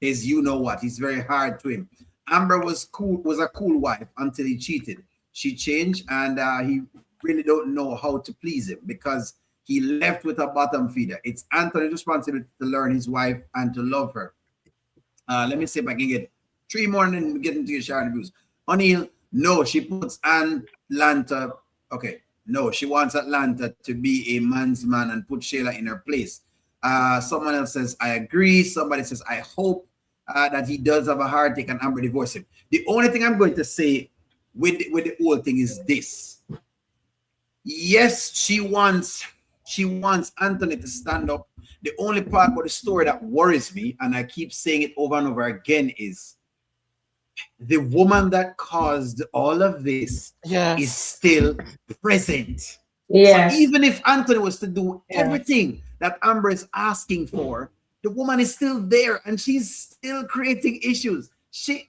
his you-know-what. He's very hard to him. Amber was a cool wife until he cheated. She changed, and he really don't know how to please him because he left with a bottom feeder. It's Anthony's responsibility to learn his wife and to love her. Let me see if I can get 3 more and then get into your Sharon views. O'Neal, no, she puts Atlanta. Okay, no, she wants Atlanta to be a man's man and put Shayla in her place. Someone else says, I agree. Somebody says, I hope that he does have a heartache and Amber divorce him. The only thing I'm going to say with the whole thing is this. Yes, she wants Anthony to stand up. The only part about the story that worries me, and I keep saying it over and over again, is the woman that caused all of this is still present. Yes. So even if Anthony was to do everything that Amber is asking for, the woman is still there and she's still creating issues. She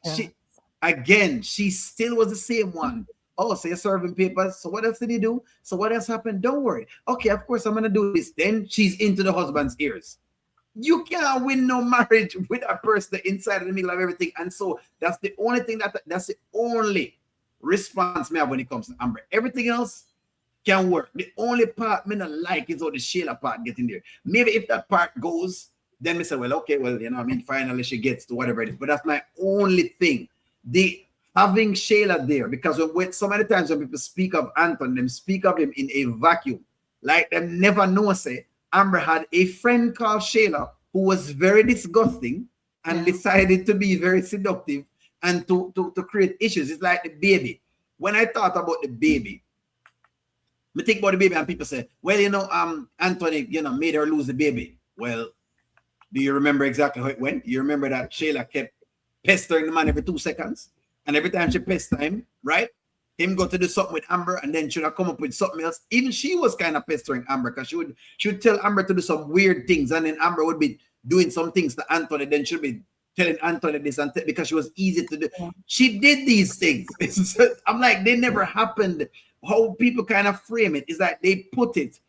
still was the same one. Oh, so you're serving papers. So what else did he do? So what else happened? Don't worry. Okay, of course I'm gonna do this. Then she's into the husband's ears. You can't win no marriage with a person inside of the middle of everything. And so that's the only thing that's the only response me have when it comes to Amber. Everything else can work. The only part me not like is how the Shayla part get in there. Maybe if that part goes, then we say, well, okay, well, you know, I mean, finally she gets to whatever it is. But that's my only thing. The having Shayla there, because when so many times when people speak of Anton, them speak of him in a vacuum, like them never know. Say Amber had a friend called Shayla who was very disgusting and decided to be very seductive and to create issues. It's like the baby. When I thought about the baby, I think about the baby and people say, well, you know, Anthony, you know, made her lose the baby. Well, do you remember exactly how it went? You remember that Shayla kept pestering the man every 2 seconds? And every time she pestered him, right? Him go to do something with Amber and then she'd come up with something else. Even she was kind of pestering Amber because she would tell Amber to do some weird things and then Amber would be doing some things to Anthony. Then she'd be telling Anthony this and because she was easy to do. She did these things. I'm like, they never happened. How people kind of frame it is that they put it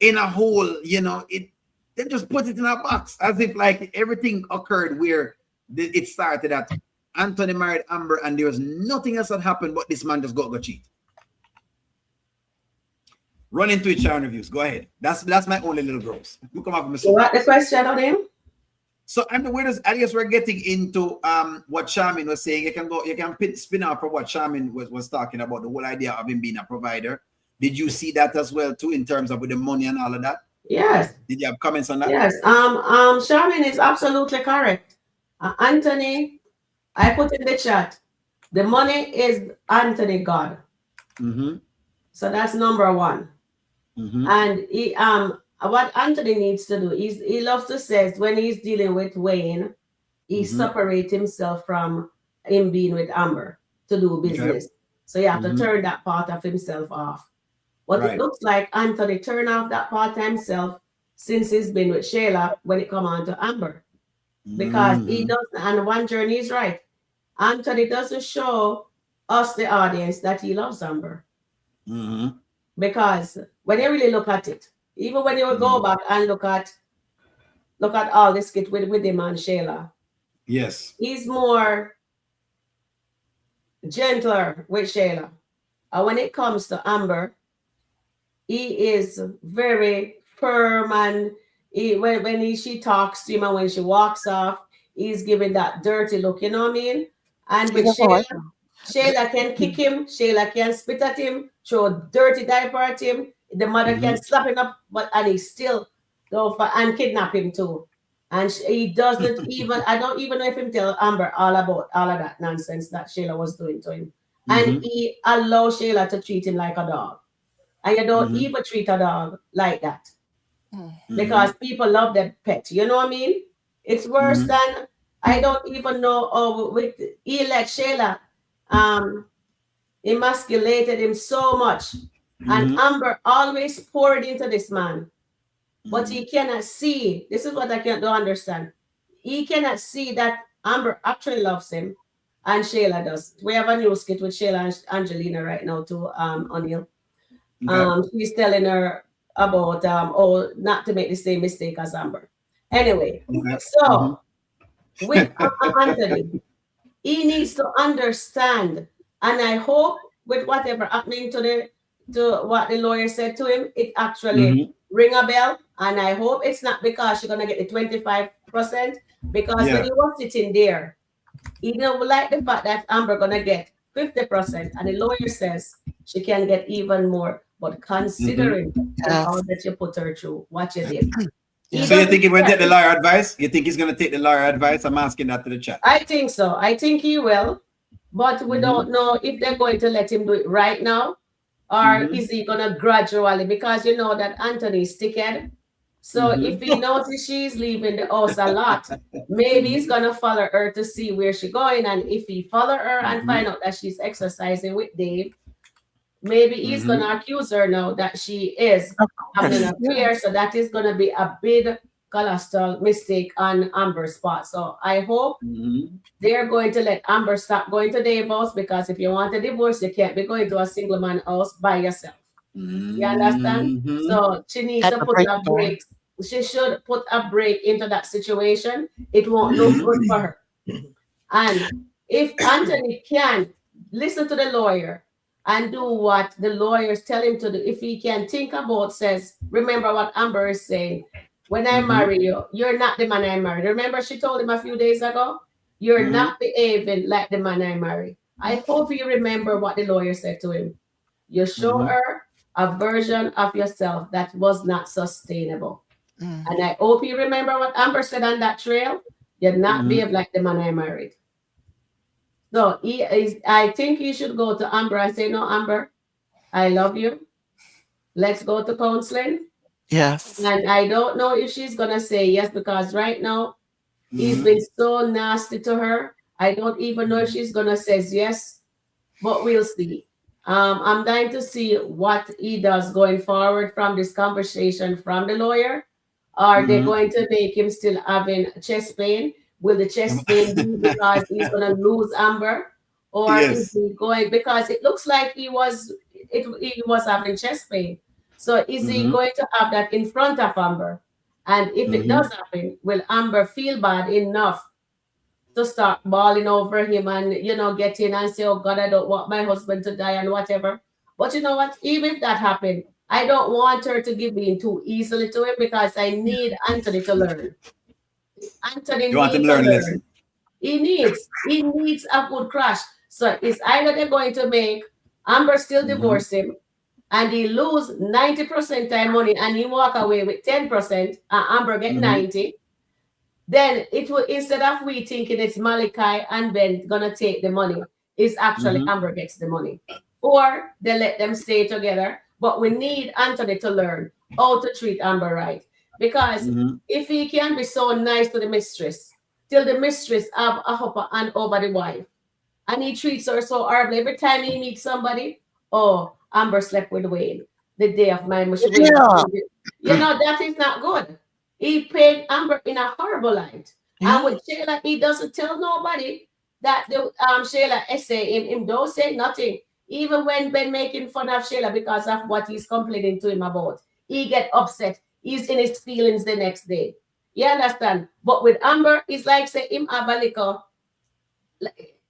in a whole, you know, they just put it in a box as if like everything occurred where it started at Anthony married Amber and there was nothing else that happened but this man just got cheat. Run into it, Sharon Reviews. Go ahead. That's my only little gross. You come up with So what the question on him? So I'm the winners. I guess we're getting into what Charmin was saying. You can spin off from what Charmin was talking about, the whole idea of him being a provider. Did you see that as well too, in terms of with the money and all of that? Yes. Did you have comments on that? Yes. Charmin is absolutely correct. Anthony, I put in the chat. The money is Anthony God. Mm-hmm. So that's number one. Mm-hmm. And he what Anthony needs to do is he loves to say when he's dealing with Wayne, he separates himself from him being with Amber to do business. Okay. So you have to turn that part of himself off. But it looks like Anthony turned off that part of himself since he's been with Shayla when it come on to Amber. Because he doesn't, and one journey is right. Anthony doesn't show us, the audience, that he loves Amber. Because when you really look at it, even when you go back and look at all the skit with him and Shayla, yes, he's more gentler with Shayla. And when it comes to Amber, he is very firm, and she talks to him and when she walks off, he's giving that dirty look, you know what I mean? And with Shayla can kick him, Shayla can spit at him, throw a dirty diaper at him, the mother can slap him up, and he still go for and kidnap him too. And he doesn't even, I don't even know if him tell Amber all about all of that nonsense that Shayla was doing to him. And he allows Shayla to treat him like a dog. And you don't even treat a dog like that. Because people love their pet. You know what I mean? It's worse than, I don't even know, he let Shayla emasculated him so much. And Amber always poured into this man. But he cannot see, this is what I don't understand. He cannot see that Amber actually loves him and Shayla does. We have a new skit with Shayla and Angelina right now too, O'Neill. She's telling her about not to make the same mistake as Amber. Anyway, so with Anthony, he needs to understand, and I hope with whatever happening to what the lawyer said to him, it actually ring a bell. And I hope it's not because she's gonna get the 25%, because when he was sitting there, he don't like the fact that Amber gonna get 50%, and the lawyer says she can get even more. But considering all that you put her through, what you did. So you think he will take the lawyer advice? You think he's going to take the lawyer advice? I'm asking that to the chat. I think so. I think he will. But we don't know if they're going to let him do it right now, or is he going to gradually? Because you know that Anthony's stickhead. So if he notices she's leaving the house a lot, maybe he's going to follow her to see where she's going. And if he follow her and find out that she's exercising with Dave, maybe he's going to accuse her now that she is having an affair. So that is going to be a big colossal mistake on Amber's part. So I hope they're going to let Amber stop going to Dave's house, because if you want a divorce, you can't be going to a single man house by yourself. You understand? So she needs to put a break. She should put a break into that situation. It won't look good for her. And if Anthony can listen to the lawyer and do what the lawyers tell him to do, if he can think about, says, remember what Amber is saying, when I marry you, you're not the man I married. Remember she told him a few days ago, you're not behaving like the man I married. I hope you remember what the lawyer said to him. You show her a version of yourself that was not sustainable. And I hope you remember what Amber said on that trail. You're not behave like the man I married. So I think he should go to Amber and say, no, Amber, I love you. Let's go to counseling. Yes. And I don't know if she's going to say yes, because right now he's been so nasty to her. I don't even know if she's going to say yes, but we'll see. I'm dying to see what he does going forward from this conversation from the lawyer. Are they going to make him still having chest pain? Will the chest pain be because he's going to lose Amber? Or is he going, because it looks like he was having chest pain. So is he going to have that in front of Amber? And if it does happen, will Amber feel bad enough to start bawling over him and, get in and say, oh God, I don't want my husband to die and whatever. But you know what? Even if that happened, I don't want her to give in too easily to him because I need Anthony to learn. Anthony You want him needs to to learn a learn. lesson. He needs a good crash. So it's either they're going to make Amber still divorce him and he lose 90% time money and he walk away with 10% and Amber get 90. Then it will, instead of we thinking it's Malachi and Ben gonna take the money, it's actually Amber gets the money. Or they let them stay together. But we need Anthony to learn how to treat Amber right. Because if he can be so nice to the mistress, till the mistress have a upper hand over the wife, and he treats her so horribly every time he meets somebody, oh, Amber slept with Wayne the day of my mission. Yeah. You know, that is not good. He paid Amber in a horrible light. And with Shayla, he doesn't tell nobody that the Shayla essay him don't say nothing. Even when Ben making fun of Shayla because of what he's complaining to him about, he get upset. He's in his feelings the next day. You understand? But with Amber, it's like say him have a little.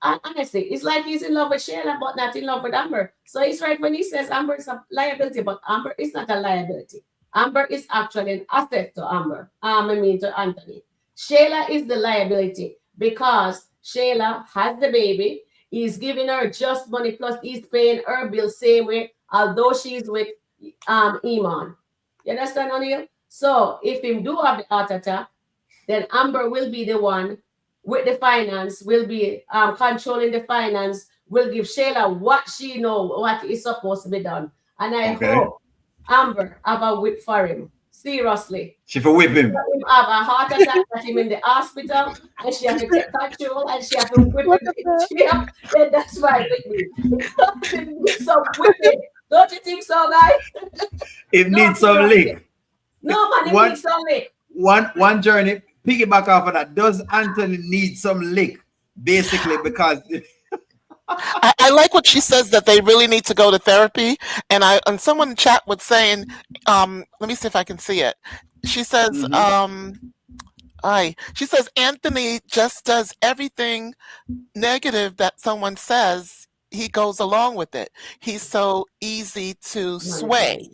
Honestly, it's like he's in love with Shayla, but not in love with Amber. So he's right when he says Amber is a liability, but Amber is not a liability. Amber is actually an asset to Amber. To Anthony. Shayla is the liability because Shayla has the baby. He's giving her just money plus he's paying her bill same way, although she's with Iman. You understand, O'Neill? So if him do have the heart attack, then Amber will be the one with the finance, will be controlling the finance, will give Shayla what she know, what is supposed to be done. And I hope Amber have a whip for him. Seriously. She for whip him. Him have a heart attack, put him in the hospital, and she have to take control, and she have to whip him. Then that's why with me. So whipping. Don't you think so, guys? It needs some lick. No, man, it needs some lick. One journey, piggyback off of that. Does Anthony need some lick? Basically, because I like what she says that they really need to go to therapy. And someone in chat was saying, let me see if I can see it. She says, she says Anthony just does everything negative that someone says. He goes along with it. He's so easy to sway.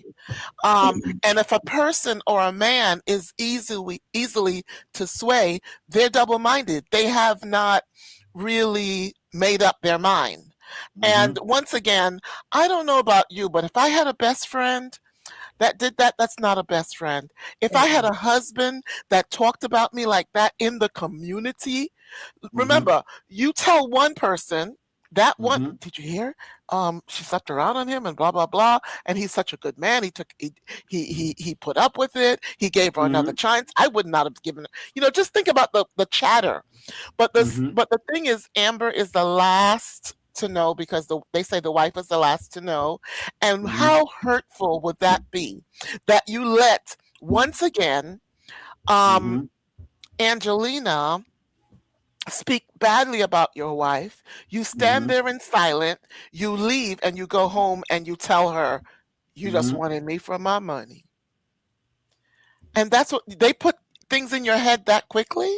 And if a person or a man is easily to sway, they're double-minded. They have not really made up their mind. And once again, I don't know about you, but if I had a best friend that did that, that's not a best friend. If I had a husband that talked about me like that in the community, remember, you tell one person, that one, did you hear? She slept around on him and blah blah blah, and he's such a good man. He put up with it. He gave her another chance. I would not have given her. Just think about the chatter. But the thing is, Amber is the last to know because they say the wife is the last to know. And how hurtful would that be? That you let once again, Angelina speak badly about your wife. You stand there in silence, you leave and you go home and you tell her, you just wanted me for my money. And that's what they put things in your head that quickly.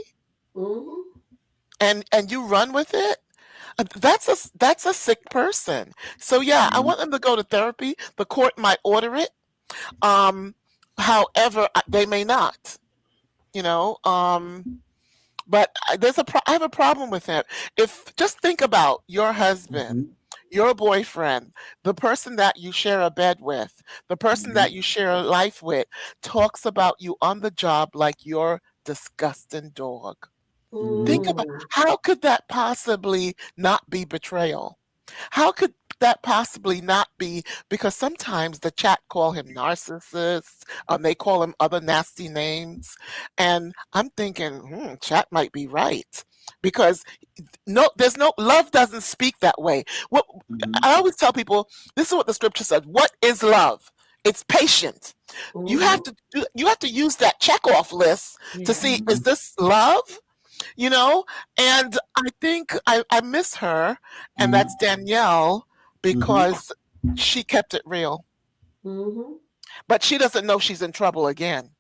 And you run with it. That's a sick person. So yeah, I want them to go to therapy. The court might order it. However, they may not. But I have a problem with it. Just think about your husband, your boyfriend, the person that you share a bed with, the person that you share a life with, talks about you on the job like you're disgusting dog. Think about how could that possibly not be betrayal? How could that possibly not be? Because sometimes the chat call him narcissist, they call him other nasty names, and I'm thinking, chat might be right, because there's no love doesn't speak that way. What I always tell people, this is what the scripture says. What is love? It's patient. You have to use that checkoff list to see, is this love? And I think I miss her, and that's Danielle, because she kept it real. But she doesn't know she's in trouble again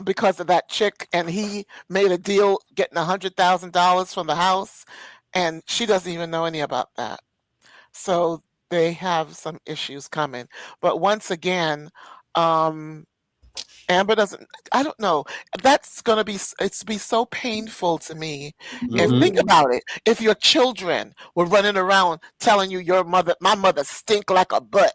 because of that chick, and he made a deal getting $100,000 from the house, and she doesn't even know any about that. So they have some issues coming. But once again, Amber doesn't, I don't know. That's going to be so painful to me. If think about it, if your children were running around telling you my mother stink like a butt,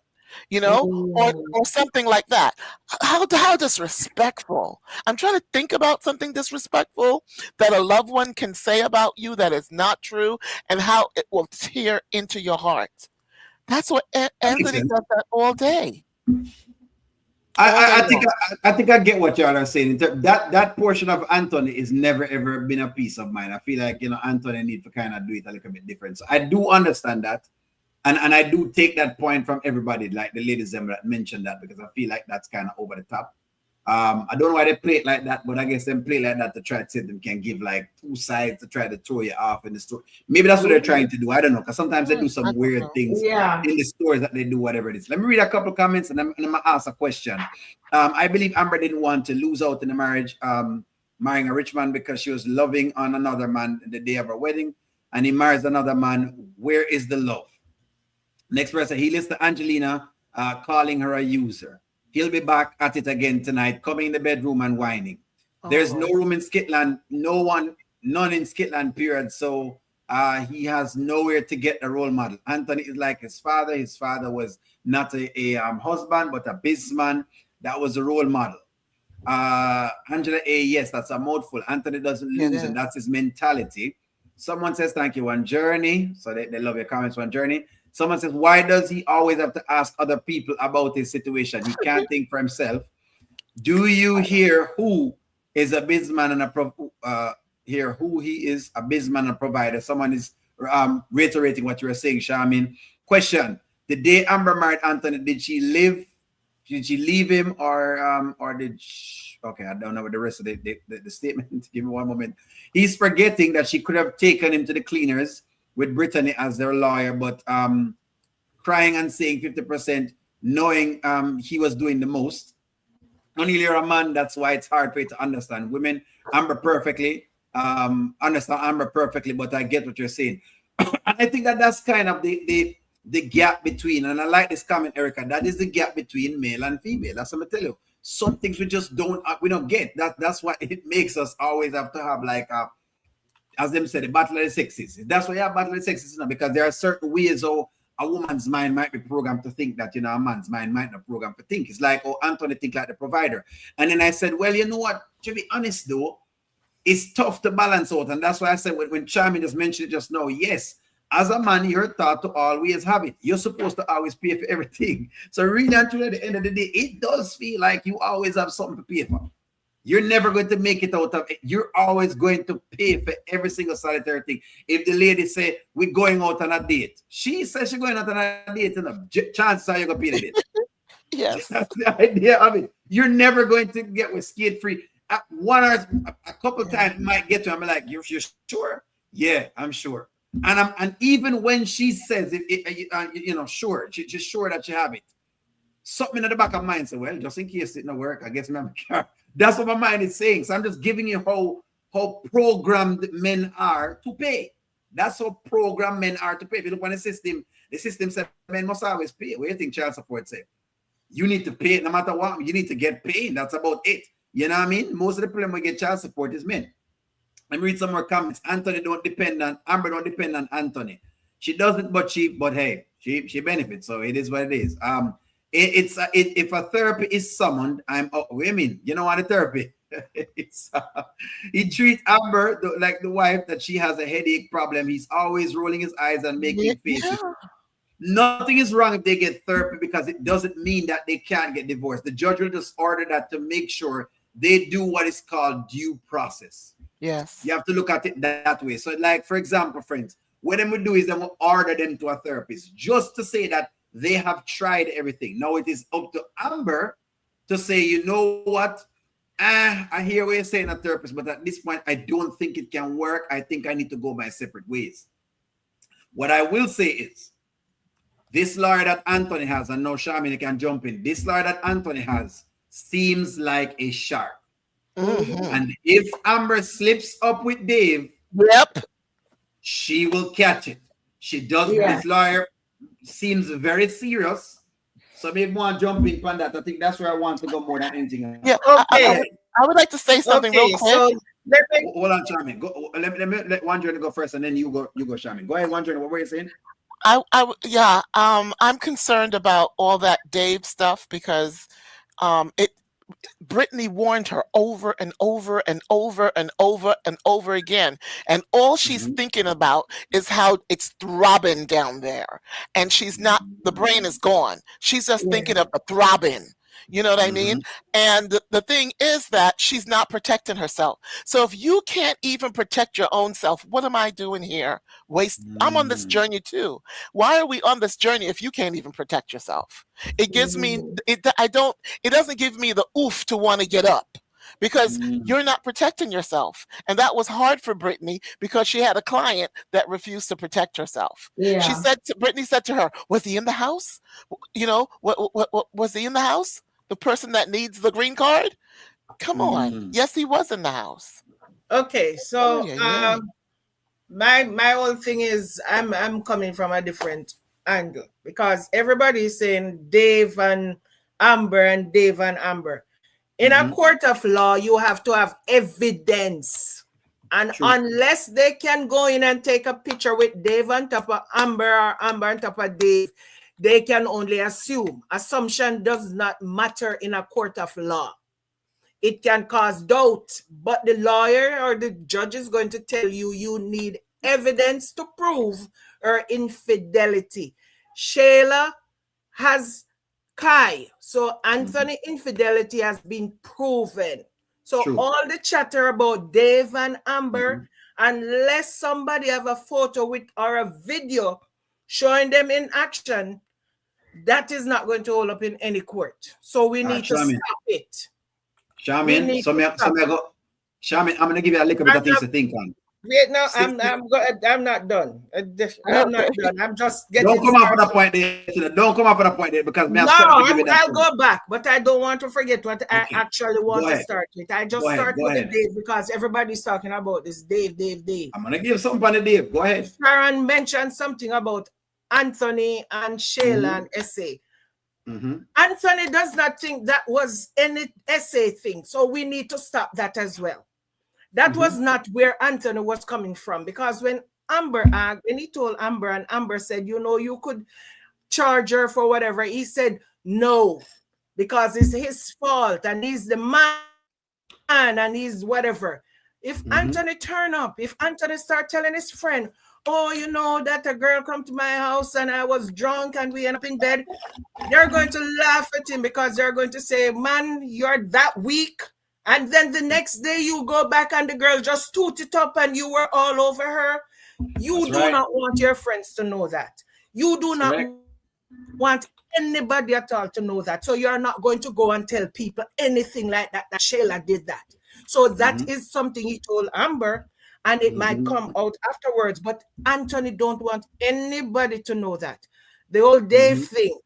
or something like that. How disrespectful. I'm trying to think about something disrespectful that a loved one can say about you that is not true, and how it will tear into your heart. That's what Anthony does that all day. I think I get what y'all are saying. That portion of Anthony is never ever been a peace of mind. I feel like Anthony need to kind of do it a little bit different. So I do understand that, and I do take that point from everybody, like the ladies that mentioned that, because I feel like that's kind of over the top. I don't know why they play it like that, but I guess they play like that to try to say them can give like two sides to try to throw you off in the story. Maybe that's what they're trying to do. I don't know, because sometimes they do some weird things in the stories that they do, whatever it is. Let me read a couple of comments and I'm gonna ask a question. I believe Amber didn't want to lose out in the marriage, marrying a rich man, because she was loving on another man the day of her wedding, and he marries another man. Where is the love? Next person, he lists to Angelina, calling her a user. He'll be back at it again tonight, coming in the bedroom and whining. There's no room in Scotland, none in Scotland, period. So he has nowhere to get a role model. Anthony is like his father. His father was not a husband, but a businessman. That was a role model. Angela A, yes, that's a mouthful. Anthony doesn't lose, and that's his mentality. Someone says, thank you, One Journey. So they love your comments, One Journey. Someone says, why does he always have to ask other people about his situation? He can't think for himself. Do you hear who is a businessman and who he is a businessman and a provider? Someone is reiterating what you were saying, Charmaine. Question: the day Amber married Anthony, did she leave him, or did she, okay, I don't know what the rest of the statement. Give me one moment. He's forgetting that she could have taken him to the cleaners with Brittany as their lawyer, but crying and saying 50%, knowing he was doing the most. Only you're a man, that's why it's hard for you to understand women. Amber perfectly, understand Amber perfectly, but I get what you're saying. And I think that's kind of the gap between, and I like this comment, Erica, that is the gap between male and female. That's what I tell you. Some things we just don't get. That's why it makes us always have to have like as them said, the battle of the sexes. That's why you have battle of the sexes now, because there are certain ways how a woman's mind might be programmed to think that, a man's mind might not program to think. It's like, Anthony think like the provider. And then I said, well, you know what? To be honest though, it's tough to balance out. And that's why I said, when Charmy just mentioned it just now, yes, as a man, you're taught to always have it. You're supposed to always pay for everything. So really, until at the end of the day, it does feel like you always have something to pay for. You're never going to make it out of it. You're always going to pay for every single solitary thing. If the lady say, we're going out on a date, she says she's going out on a date, chances are you're going to pay the date. Yes. That's the idea of it. You're never going to get with skate free. A couple of times might get to, I'm like, you're sure? Yeah, I'm sure. And even when she says it, sure, she's sure that you have it. Something in the back of my mind say, well, just in case it don't work, I guess my car. That's what my mind is saying. So I'm just giving you how programmed men are to pay. That's how programmed men are to pay. If you look on the system says men must always pay. What do you think child support say? You need to pay no matter what. You need to get paid. That's about it. You know what I mean? Most of the problem we get child support is men. Let me read some more comments. Amber don't depend on Anthony. She doesn't, but hey, she benefits. So it is what it is. If a therapy is summoned, women, you know what a therapy? He treats Amber like the wife that she has a headache problem. He's always rolling his eyes and making faces. Nothing is wrong if they get therapy, because it doesn't mean that they can't get divorced. The judge will just order that to make sure they do what is called due process. Yes. You have to look at it that way. So like, for example, friends, what they will do is they will order them to a therapist just to say that they have tried everything. Now it is up to Amber to say, you know what? I hear what you're saying, a therapist, but at this point, I don't think it can work. I think I need to go my separate ways. What I will say is, this lawyer that Anthony has, and now Charmaine can jump in, this lawyer that Anthony has seems like a shark. Mm-hmm. And if Amber slips up with Dave, yep, she will catch it. She does. This lawyer seems very serious. So maybe want to jump in on that. I think that's where I want to go more than anything else. Yeah, Okay. I would like to say something real quick. So hold on, Charmin. Go. Let me one journey go first, and then you go, Charmin. Go ahead, one journey. What were you saying? I'm concerned about all that Dave stuff because Brittany warned her over and over and over and over and over again. And all she's thinking about is how it's throbbing down there. And she's not, the brain is gone. She's just thinking of the throbbing. You know what I mean? And the thing is that she's not protecting herself. So if you can't even protect your own self, what am I doing here? I'm on this journey too. Why are we on this journey if you can't even protect yourself? It gives me, it doesn't give me the oof to want to get up because you're not protecting yourself. And that was hard for Brittany because she had a client that refused to protect herself. Yeah. Brittany said to her, was he in the house? You know, what was he in the house? The person that needs the green card? Come on. Yes, he was in the house. Okay, so my whole thing is I'm coming from a different angle because everybody is saying Dave and Amber and Dave and Amber. In a court of law, you have to have evidence. And unless they can go in and take a picture with Dave on top of Amber or Amber on top of Dave, they can only assume. Assumption does not matter in a court of law. It can cause doubt, but the lawyer or the judge is going to tell you you need evidence to prove her infidelity. Shayla has Kai. So Anthony infidelity has been proven. So all the chatter about Dave and Amber, unless somebody have a photo with or a video showing them in action, that is not going to hold up in any court. So we need to stop it. Charmin, Charmin, I'm gonna give you a little bit of things to think on. Wait, no, I'm not done. I'm not done. I'm just getting. Don't come up with a point there. Don't come up with a point there because I'll go back, but I don't want to forget what I actually want to start with. I just start with the Dave because everybody's talking about this Dave. I'm gonna give something on the Dave. Go ahead. Sharon mentioned something about Anthony and Shayla and Essay. Anthony does not think that was any Essay thing, so we need to stop that as well. That was not where Anthony was coming from, because when he told Amber and Amber said, you know, you could charge her for whatever, he said no, because it's his fault and he's the man and he's whatever. If Anthony turn up, if Anthony start telling his friend, oh, you know that a girl come to my house and I was drunk and we end up in bed, they're going to laugh at him because they're going to say, man, you're that weak. And then the next day you go back and the girl just toot it up and you were all over her. You do not want your friends to know that. You do not want anybody at all to know that. So you're not going to go and tell people anything like that Shayla did that. So that is something he told Amber, and it might come out afterwards. But Anthony don't want anybody to know that. The whole Dave thing,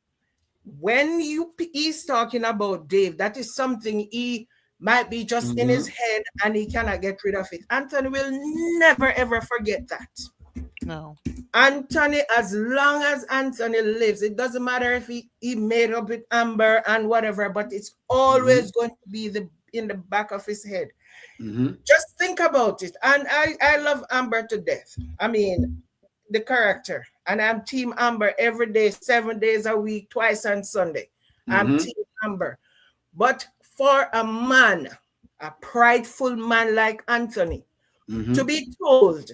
when he's talking about Dave, that is something he might be just in his head and he cannot get rid of it. Anthony will never, ever forget that. No. Anthony, as long as Anthony lives, it doesn't matter if he made up with Amber and whatever, but it's always going to be in the back of his head. Just think about it. And I love Amber to death. I mean, the character. And I'm Team Amber every day, 7 days a week, twice on Sunday. I'm Team Amber. But for a man, a prideful man like Anthony, to be told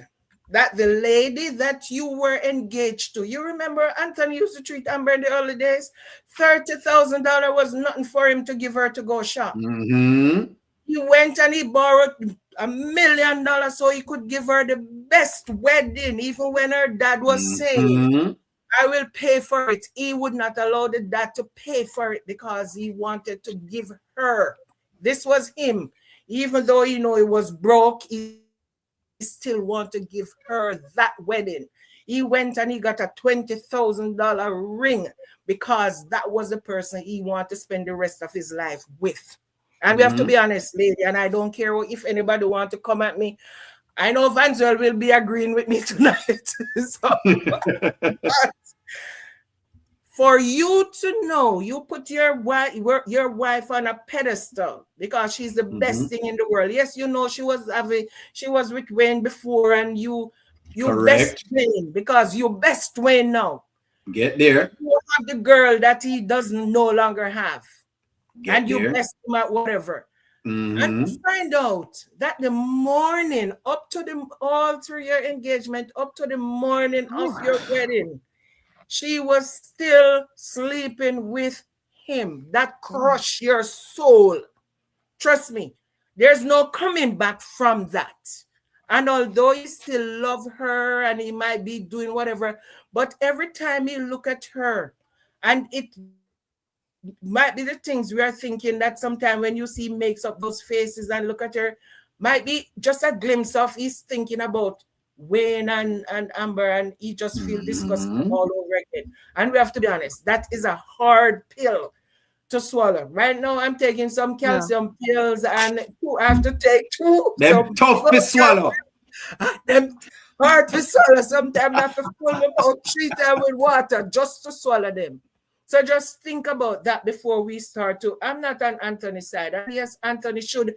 that the lady that you were engaged to, you remember Anthony used to treat Amber in the early days, $30,000 was nothing for him to give her to go shop. He went and he borrowed $1 million so he could give her the best wedding, even when her dad was saying, I will pay for it. He would not allow the dad to pay for it because he wanted to give her. This was him. Even though, you know, he was broke, he still wanted to give her that wedding. He went and he got a $20,000 ring because that was the person he wanted to spend the rest of his life with. And we have to be honest, lady, and I don't care if anybody wants to come at me. I know Vanzel will be agreeing with me tonight. So, For you to know, you put your wife on a pedestal because she's the best thing in the world. Yes, you know she was with Wayne before, and you best Wayne because you best Wayne now. Get there. You have the girl that he doesn't no longer have, and you best him at whatever. And to find out that the morning up to all through your engagement, up to the morning of your wedding, she was still sleeping with him. That crushed your soul. Trust me, there's no coming back from that. And although he still love her and he might be doing whatever, but every time he look at her, and it might be the things we are thinking that sometimes when you see makes up those faces and look at her, might be just a glimpse of he's thinking about Wayne and Amber, and he just feel disgusted all over again. And we have to be honest, that is a hard pill to swallow. Right now, I'm taking some calcium pills, and I have to take two. Them tough to swallow. Them hard to swallow. Sometimes I have to pull them out 3 times with water just to swallow them. So just think about that before we start to. I'm not on Anthony's side. And yes, Anthony should,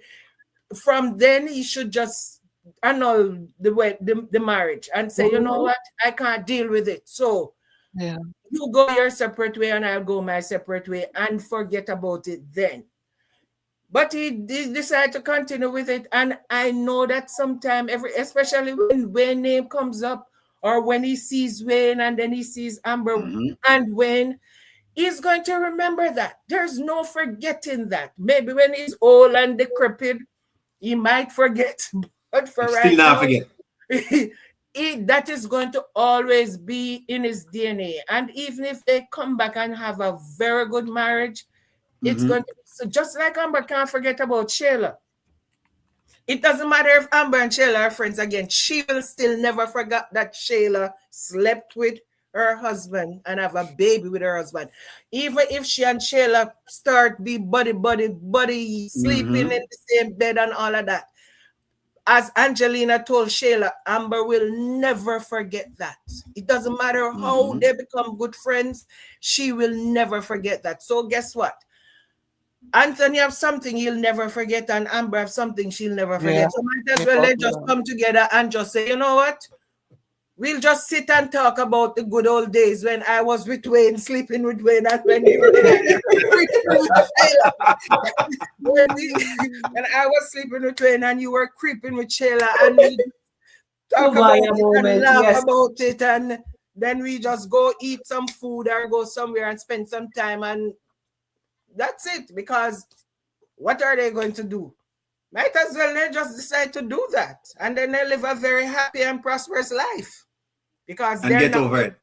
from then, he should just annul the marriage and say, you know what, I can't deal with it. So you go your separate way and I'll go my separate way and forget about it then. But he decided to continue with it. And I know that sometime, especially when Wayne name comes up, or when he sees Wayne and then he sees Amber and Wayne, he's going to remember that. There's no forgetting that. Maybe when he's old and decrepit, he might forget. But for right still not now, forget. That is going to always be in his DNA. And even if they come back and have a very good marriage, it's going to, so just like Amber can't forget about Shayla. It doesn't matter if Amber and Shayla are friends again. She will still never forget that Shayla slept with her husband and have a baby with her husband. Even if she and Shayla start be buddy, sleeping in the same bed and all of that. As Angelina told Shayla, Amber will never forget that. It doesn't matter how they become good friends, she will never forget that. So guess what? Anthony have something he'll never forget, and Amber have something she'll never forget. So might as well they just come together and just say, you know what? We'll just sit and talk about the good old days when I was with Wayne, sleeping with Wayne, and when you were when I was sleeping with Wayne and you were creeping with Shayla, and we talk about it and laugh about it, and then we just go eat some food or go somewhere and spend some time, and that's it. Because what are they going to do? Might as well they just decide to do that, and then they live a very happy and prosperous life. Because they're get not over it.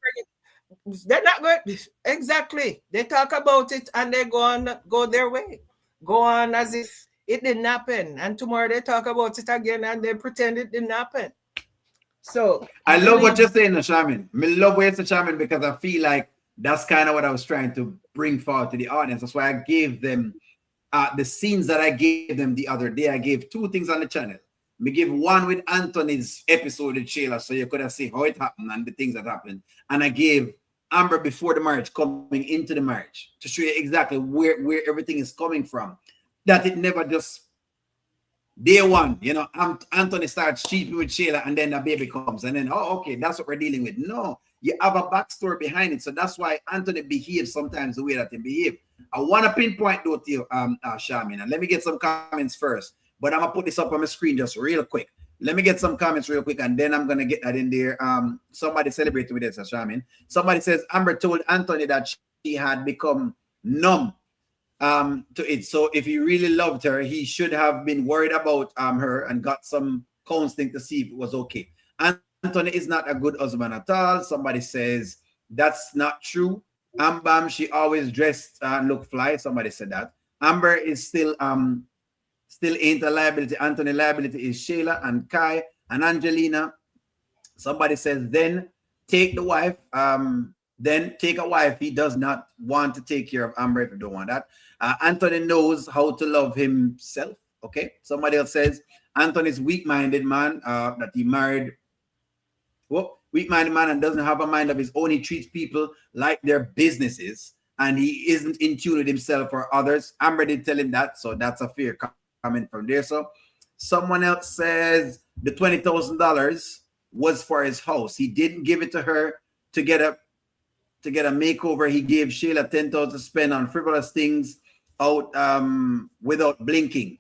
They're not good. Exactly. They talk about it and they go their way. Go on as if it didn't happen. And tomorrow they talk about it again and they pretend it didn't happen. So I love what you're saying, Shaman. I love what you're saying, Shaman, because I feel like that's kind of what I was trying to bring forward to the audience. That's why I gave them the scenes that I gave them the other day. I gave 2 things on the channel. Me give one with Anthony's episode with Shayla, so you could have seen how it happened and the things that happened. And I gave Amber before the marriage, coming into the marriage, to show you exactly where everything is coming from. That it never just day one, you know, Anthony starts cheating with Shayla and then the baby comes and then, oh, okay, that's what we're dealing with. No, you have a backstory behind it. So that's why Anthony behaves sometimes the way that he behaves. I want to pinpoint though to you, Charmaine, and let me get some comments first. But I'm gonna put this up on my screen just real quick. Let me get some comments real quick, and then I'm gonna get that in there. Somebody celebrated with this, Shamin. Somebody says Amber told Anthony that she had become numb to it. So if he really loved her, he should have been worried about her and got some counseling to see if it was okay. Anthony is not a good husband at all. Somebody says that's not true. Bam, she always dressed and looked fly. Somebody said that. Amber is still ain't a liability. Anthony liability is Shayla and Kai and Angelina. Somebody says then take the wife. Then take a wife. He does not want to take care of Amber if you don't want that. Anthony knows how to love himself. Okay. Somebody else says Anthony's weak-minded man that he married. Well, weak-minded man and doesn't have a mind of his own. He treats people like their businesses, and he isn't in tune with himself or others. Amber did tell him that, so that's a fair comment from there. So someone else says the $20,000 was for his house. He didn't give it to her to get a makeover. He gave Sheila $10,000 to spend on frivolous things out without blinking.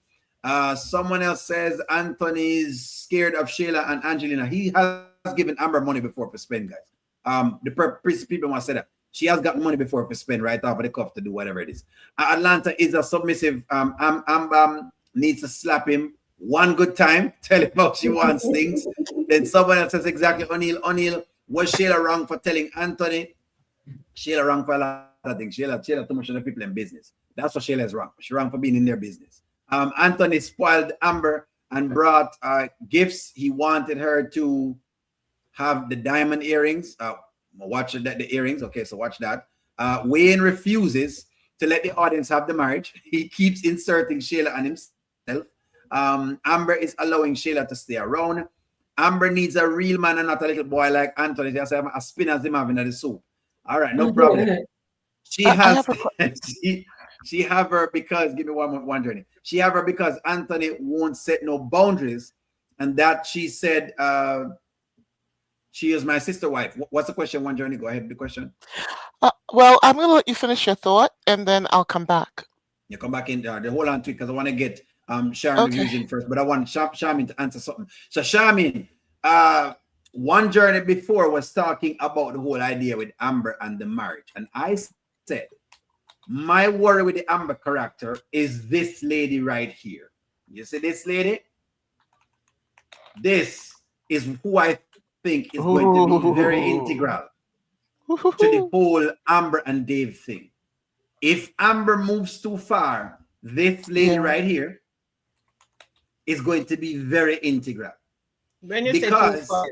Someone else says Anthony's scared of Sheila and Angelina. He has given Amber money before for spend, guys. The people want to say that. She has got money before for spend right off of the cuff to do whatever it is. Atlanta is a submissive. Amber needs to slap him one good time, tell him how she wants things. Then someone else says exactly, O'Neill, was Sheila wrong for telling Anthony? Sheila wrong for a lot of things. Sheila too much of the people in business. That's what Sheila is wrong. She's wrong for being in their business. Anthony spoiled Amber and brought gifts. He wanted her to have the diamond earrings. Watch the earrings. Okay, so watch that. Wayne refuses to let the audience have the marriage. He keeps inserting Sheila and himself. Amber is allowing Sheila to stay around. Amber needs a real man and not a little boy like Anthony. Just have a spin as him having the soup. All right, no problem. She has she have her because give me one journey. She have her because Anthony won't set no boundaries, and that she said she is my sister wife. What's the question? One journey. Go ahead with the question. Well, I'm gonna let you finish your thought, and then I'll come back. You come back in there. Hold on to it because I want to get Charmin using first, but I want Charmin to answer something. So Charmin, one journey before was talking about the whole idea with Amber and the marriage, and I said my worry with the Amber character is this lady right here. You see this lady? This is who I think is going to be very integral to the whole Amber and Dave thing. If Amber moves too far, this lady right here is going to be very integral. When you because, say too far,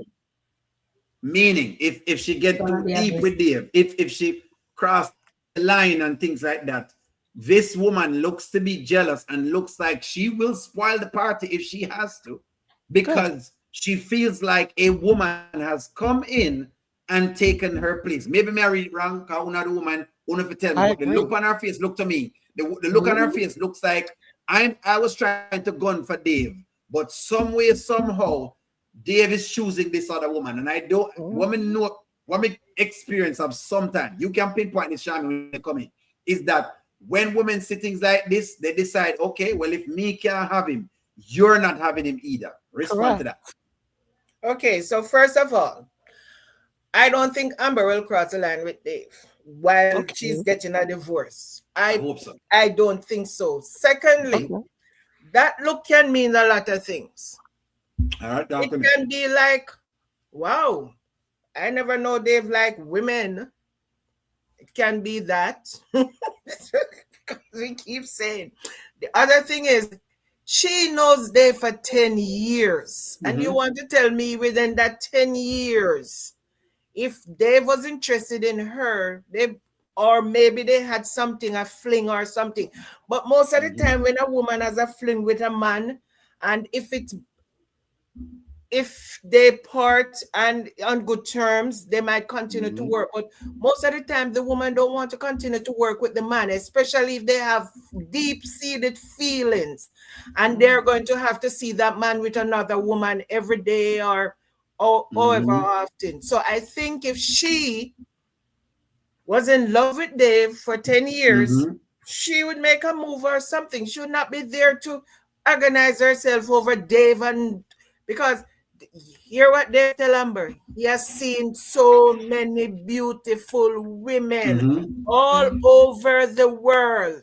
meaning if she gets too deep with Dave, if she crossed the line and things like that, this woman looks to be jealous and looks like she will spoil the party if she has to, because she feels like a woman has come in and taken her place. Maybe me I read it wrong, because the woman won't have to tell me, but the look on her face, look to me. The look on her face looks like I was trying to gun for Dave, but some way, somehow, Dave is choosing this other woman. And I don't, women know, women experience of sometimes, you can pinpoint this, Shami, when they come in, is that when women see things like this, they decide, okay, well, if me can't have him, you're not having him either. Respond to that. Okay, so first of all, I don't think Amber will cross the line with Dave while she's getting a divorce. I hope so. I don't think so. Secondly, that look can mean a lot of things. All right, it can be like, wow, I never know Dave like women. It can be that. We keep saying. The other thing is, she knows Dave for 10 years. And you want to tell me within that 10 years, if Dave was interested in her, or maybe they had something, a fling or something. But most of the time when a woman has a fling with a man, and if they part and on good terms, they might continue to work. But most of the time, the woman don't want to continue to work with the man, especially if they have deep-seated feelings. And they're going to have to see that man with another woman every day or however often. So I think if she was in love with Dave for 10 years, she would make a move or something. She would not be there to agonize herself over Dave, and because hear what they tell Amber. He has seen so many beautiful women all over the world.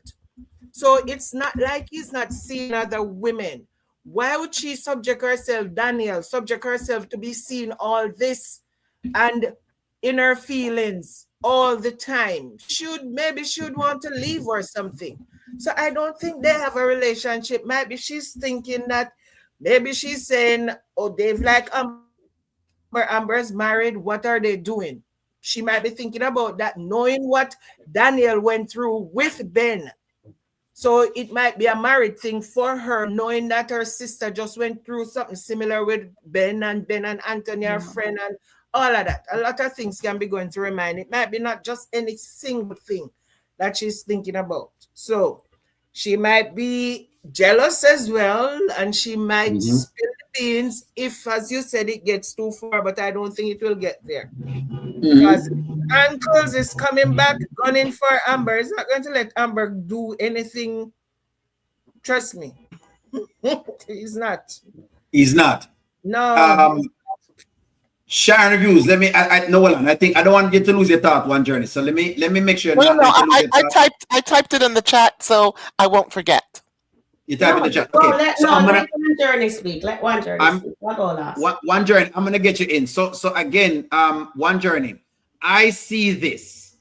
So it's not like he's not seeing other women. Why would she subject herself to be seeing all this and inner feelings all the time? Maybe she would want to leave or something. So I don't think they have a relationship. Maybe she's thinking that, maybe she's saying, oh, Dave like Amber's married, what are they doing? She might be thinking about that, knowing what Daniel went through with Ben. So it might be a married thing for her, knowing that her sister just went through something similar with Ben and Anthony, her friend, and all of that. A lot of things can be going through her mind. It might be not just any single thing that she's thinking about. So she might be jealous as well, and she might spill the beans if, as you said, it gets too far, but I don't think it will get there. Because Uncles is coming back, gunning for Amber. He's not going to let Amber do anything. Trust me. He's not. He's not. No. Sharing reviews. Let me. No, hold on. I think I don't want you to lose your thought. One journey. So let me make sure. No, I typed it in the chat, so I won't forget. You type in the chat. Okay. Let one journey speak. Let one journey speak. One journey. I'm gonna get you in. So again, one journey. I see this,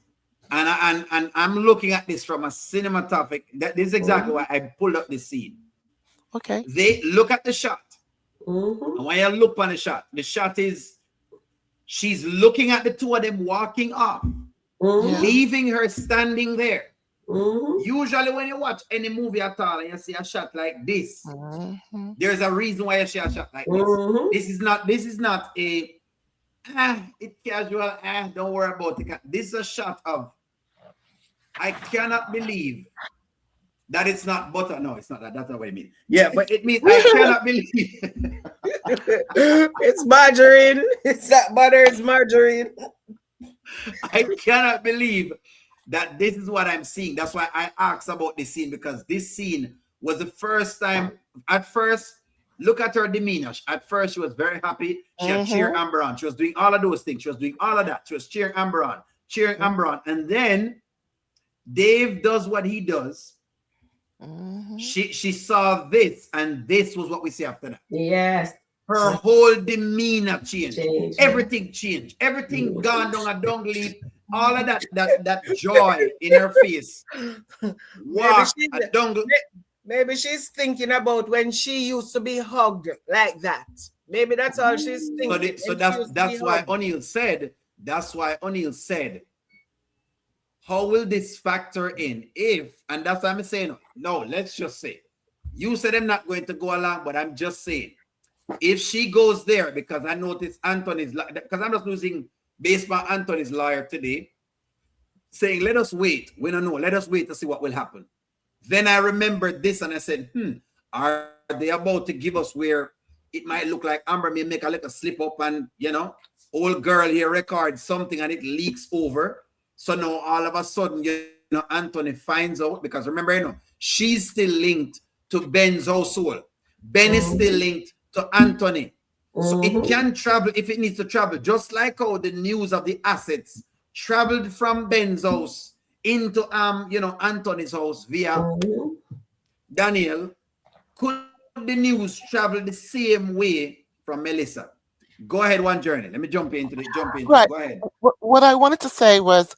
and I'm looking at this from a cinematographic. This is exactly why I pulled up this scene. Okay. They look at the shot. And when you look on the shot is she's looking at the two of them walking off, leaving her standing there. Usually when you watch any movie at all and you see a shot like this, there's a reason why you see a shot like this. This is not a it's casual, don't worry about it. This is a shot of I cannot believe that it's not butter. No, it's not that. That's not what I mean. Yeah, but it means I cannot believe it's margarine. It's not butter, it's margarine. I cannot believe that this is what I'm seeing. That's why I asked about this scene, because this scene was the first time. At first, look at her demeanor. At first, she was very happy. She had cheered Amber on. She was doing all of those things. She was doing all of that. She was cheering Amber on, and then Dave does what he does. She saw this, and this was what we see after that. Yes. Her whole demeanor changed. Everything changed. Everything gone down a dung leaf. All of that joy in her face. Maybe she's thinking about when she used to be hugged like that. Maybe that's all she's thinking. So that's why O'Neal said. That's why O'Neal said, how will this factor in if, and that's why I'm saying, no, let's just say, you said I'm not going to go along, but I'm just saying, if she goes there, because I noticed Anthony's, because I'm just losing based on Anthony's lawyer today, saying, let us wait. We don't know. Let us wait to see what will happen. Then I remembered this and I said, are they about to give us where it might look like Amber may make a little slip up and, old girl here records something and it leaks over. So now all of a sudden, Anthony finds out, because remember, she's still linked to Ben's household. Ben is still linked to Anthony. So it can travel if it needs to travel, just like how the news of the assets traveled from Ben's house into Anthony's house via Daniel. Could the news travel the same way from Melissa? Go ahead, one journey. Let me jump into it. Right. Go ahead. What I wanted to say was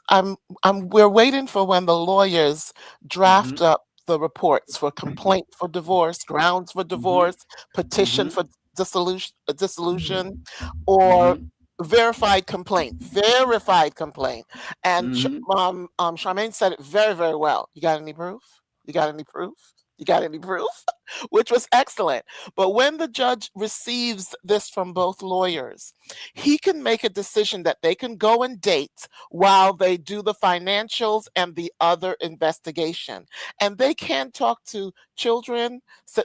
we're waiting for when the lawyers draft up the reports for complaint for divorce, grounds for divorce, petition for dissolution, or verified complaint. And Charmaine said it very, very well. You got any proof? You got any proof? You got any proof? Which was excellent. But when the judge receives this from both lawyers, he can make a decision that they can go and date while they do the financials and the other investigation. And they can talk to children,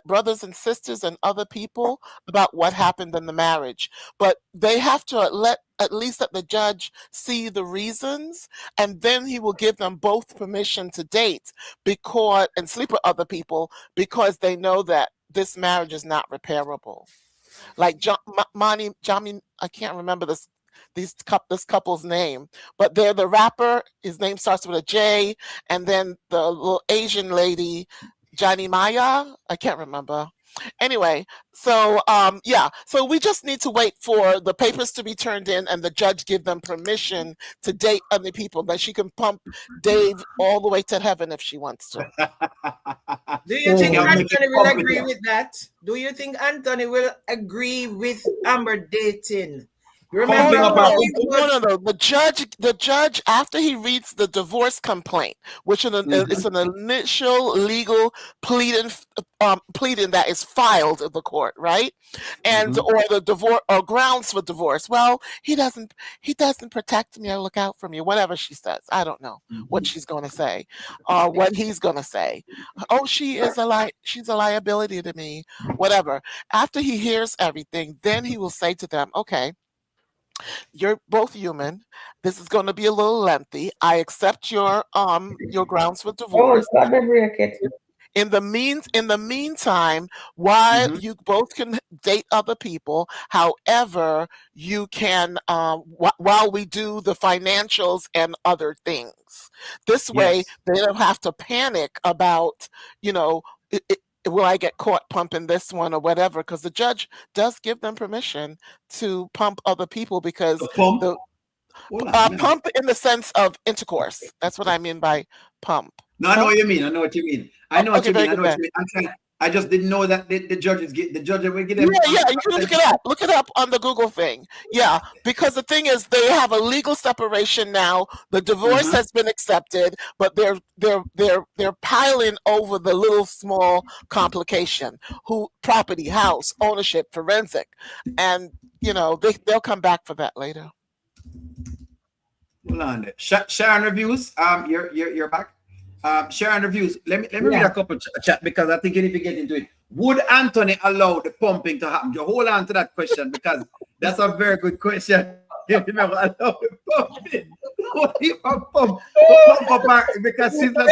brothers and sisters, and other people about what happened in the marriage. But they have to at least let the judge see the reasons, and then he will give them both permission to date and sleep with other people, because they know that this marriage is not repairable. Like Johnny, I can't remember this couple's name, but they're the rapper. His name starts with a J, and then the little Asian lady, Johnny Maya. I can't remember. Anyway, so so we just need to wait for the papers to be turned in and the judge give them permission to date other people, that she can pump Dave all the way to heaven if she wants to. Do you think Anthony will agree with that? Do you think Anthony will agree with Amber dating Remember, No. The judge, after he reads the divorce complaint, which is it's an initial legal pleading that is filed in the court, right? And or the divorce or grounds for divorce. Well, he doesn't protect me or look out for me. Whatever she says, I don't know what she's going to say, what he's going to say. Oh, she's a liability to me. Whatever. After he hears everything, then he will say to them, okay, you're both human. This is going to be a little lengthy. I accept your grounds for divorce. Oh, God, break it. In the meantime, while you both can date other people, however, you can while we do the financials and other things. This way, they don't have to panic about, will I get caught pumping this one or whatever? Because the judge does give them permission to pump other people because pump in the sense of intercourse. That's what I mean by pump. No, I know what you mean. I know what you mean. I just didn't know that the judge will get them. Yeah, you can look it up. Look it up on the Google thing. Yeah, because the thing is, they have a legal separation now. The divorce has been accepted, but they're piling over the little small complication: property, house, ownership, forensic, and they'll come back for that later. Hold on, Sharon reviews. You're back. Sharon reviews. Let me read a couple chat because I think you need to get into it. Would Anthony allow the pumping to happen? You hold on to that question because that's a very good question. If you never allow the pumping, what if I pump apart because she's not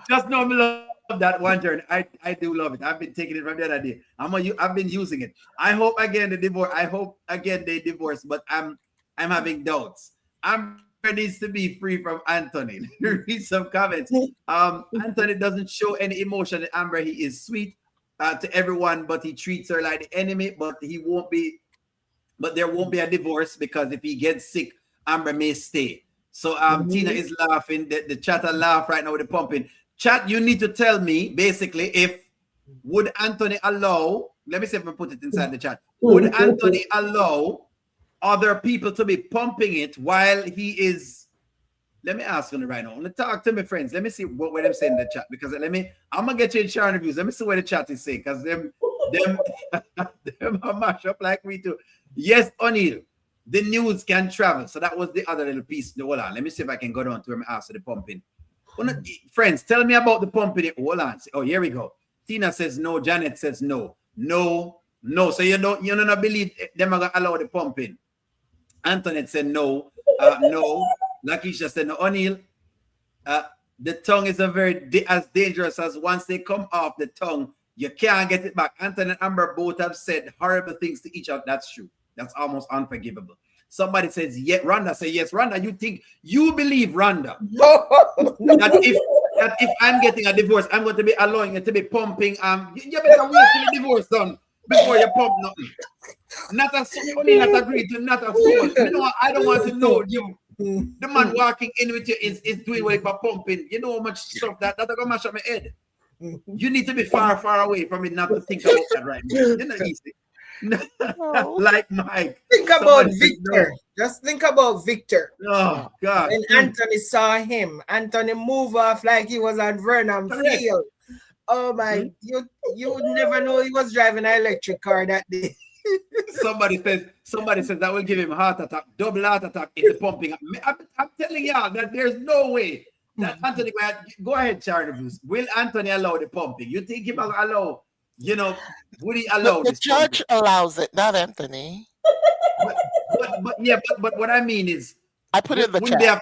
just know me love that one journey. I do love it. I've been taking it from the other day. I've been using it. I hope again they divorce, but I'm having doubts. Needs to be free from Anthony. Read some comments. Anthony doesn't show any emotion to Amber. He is sweet to everyone, but he treats her like the enemy. But there won't be a divorce because if he gets sick, Amber may stay. So Tina is laughing. The chatter laugh right now with the pumping. Chat, you need to tell me basically would Anthony allow, let me see if I put it inside the chat. Would Anthony allow other people to be pumping it while he is? Let me ask you right now. I'm gonna talk to my friends. Let me see what they're saying in the chat because I'm gonna get you in Sharon reviews. Let me see what the chat is saying because them mash up like me too. Yes, O'Neill, the news can travel. So that was the other little piece. Hold on. Let me see if I can go down to where I asked the pumping. Friends, tell me about the pumping. Hold on. Oh, here we go. Tina says no. Janet says no. No. So you don't believe them are gonna allow the pumping. Antoinette said no. No. Lakeisha said no. O'Neill, the tongue is as dangerous as once they come off the tongue, you can't get it back. Anthony and Amber both have said horrible things to each other. That's true. That's almost unforgivable. Somebody says yes. Rhonda say yes. Rhonda, you believe Rhonda that if I'm getting a divorce, I'm going to be allowing it to be pumping. You better wait till the divorce done before you pump nothing. Not a soul, not agree to not a soul. I don't want to know you. The man walking in with you is doing what for pumping. You know how much stuff that's gonna mash up my head. You need to be far, far away from it not to think about that right now. You're not easy. Like Mike. Think about Victor. Just think about Victor. Oh God. When Anthony saw him, Anthony move off like he was on Vernon Field. Oh my, you would never know he was driving an electric car that day. Somebody says that will give him heart attack, double heart attack in the pumping. I'm telling y'all that there's no way that Anthony, go ahead, Sharon. Will Anthony allow the pumping? You think he will allow, would he allow the judge pumping? Allows it, not Anthony. But what I mean is, I put it in the chat.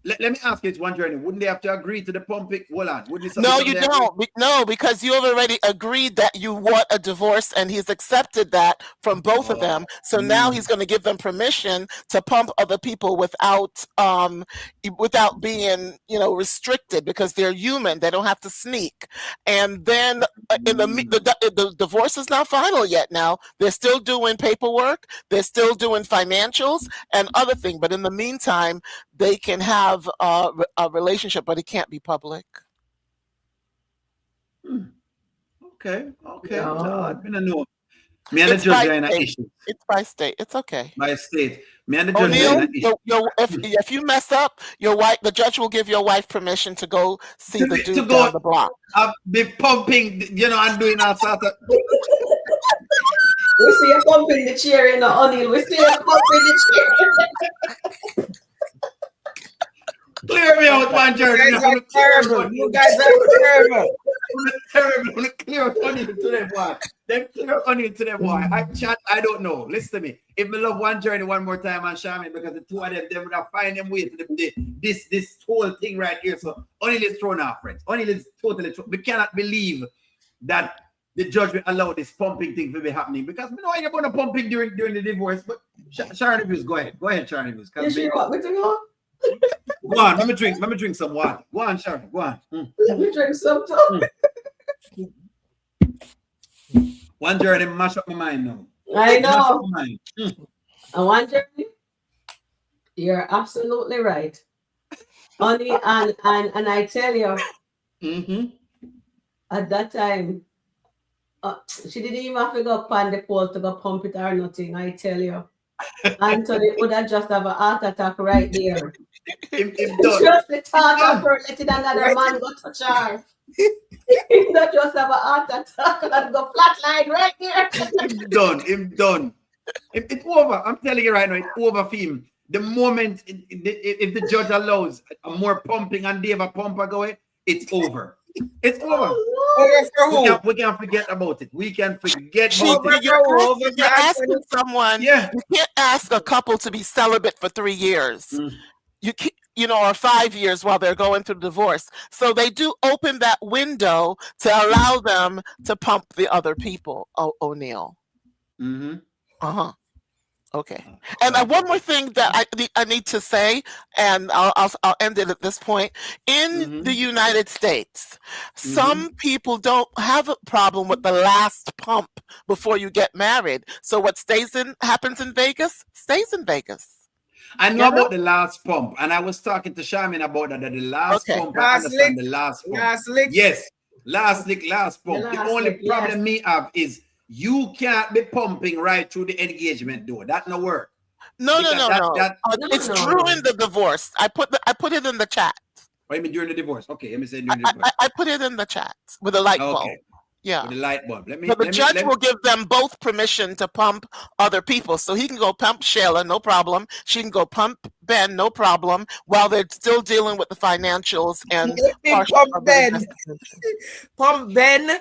Let me ask you, it's one journey. Wouldn't they have to agree to the pumping? Hold on. No, you don't. No, because you have already agreed that you want a divorce, and he's accepted that from both of them. So now he's going to give them permission to pump other people without being, restricted because they're human. They don't have to sneak. And then the divorce is not final yet. Now they're still doing paperwork. They're still doing financials and other things. But in the meantime, they can have a relationship, but it can't be public. Okay. No, I know. Me and the judge are in an issue. It's by state. It's okay. By state. Me and the judge are in an issue. If you mess up, the judge will give your wife permission to go see the dude down the block. I'll be pumping, and doing all sorts of. We see you pumping the chair in the O'Neill. We see you pumping the chair. Clear me out, one journey. You guys are terrible. You guys are terrible. Terrible. Clear O'Neill to them, boy. Them clear O'Neill to them, boy. I don't know. Listen to me. If me love one journey one more time on Shaman, because the two of them would have find them way to this whole thing right here. So O'Neill is thrown off, friends. O'Neill is totally thrown. We cannot believe that the judge will allow this pumping thing to be happening, because we know you're going to pumping during the divorce. But Sharon Reviews, go ahead. Go ahead, Sharon Reviews. You sure what? Go on, let me drink some water. Go on, Sharon. Go on. Let me drink some too. One journey mash up my mind now. I know. And one journey, you're absolutely right. Honey, and I tell you, at that time, she didn't even have to go up on the pole to go pump it or nothing. I tell you, Anthony would have just have a heart attack right there. Just the thought of her letting another man go touch her. He not just have a heart attack and go flatline right there. Him done. It's over. I'm telling you right now, it's over for him. The moment if the judge allows a more pumping and Dave a pumper going, it's over. It's over. Over for who? We can forget about it. We can forget Over about it. You're asking someone. Yeah. You can't ask a couple to be celibate for 3 years. You can't, or 5 years while they're going through divorce. So they do open that window to allow them to pump the other people. O'Neill. Okay. And one more thing that I need to say, and I'll end it at this point. In the United States, some people don't have a problem with the last pump before you get married. So what happens in Vegas stays in Vegas. I know about the last pump, and I was talking to Shaman about that. The last pump, I understand the last pump. Last lick. Yes, last lick, last pump. The only problem me have is you can't be pumping right through the engagement door. That no work. No. It's true in the divorce. I put it in the chat. What do you mean during the divorce? Okay, let me say during the divorce. I put it in the chat with a light bulb. Yeah. With the light bulb. The judge will give them both permission to pump other people. So he can go pump Sheila, no problem. She can go pump Ben, no problem, while they're still dealing with the financials and pump Ben. Pump Ben.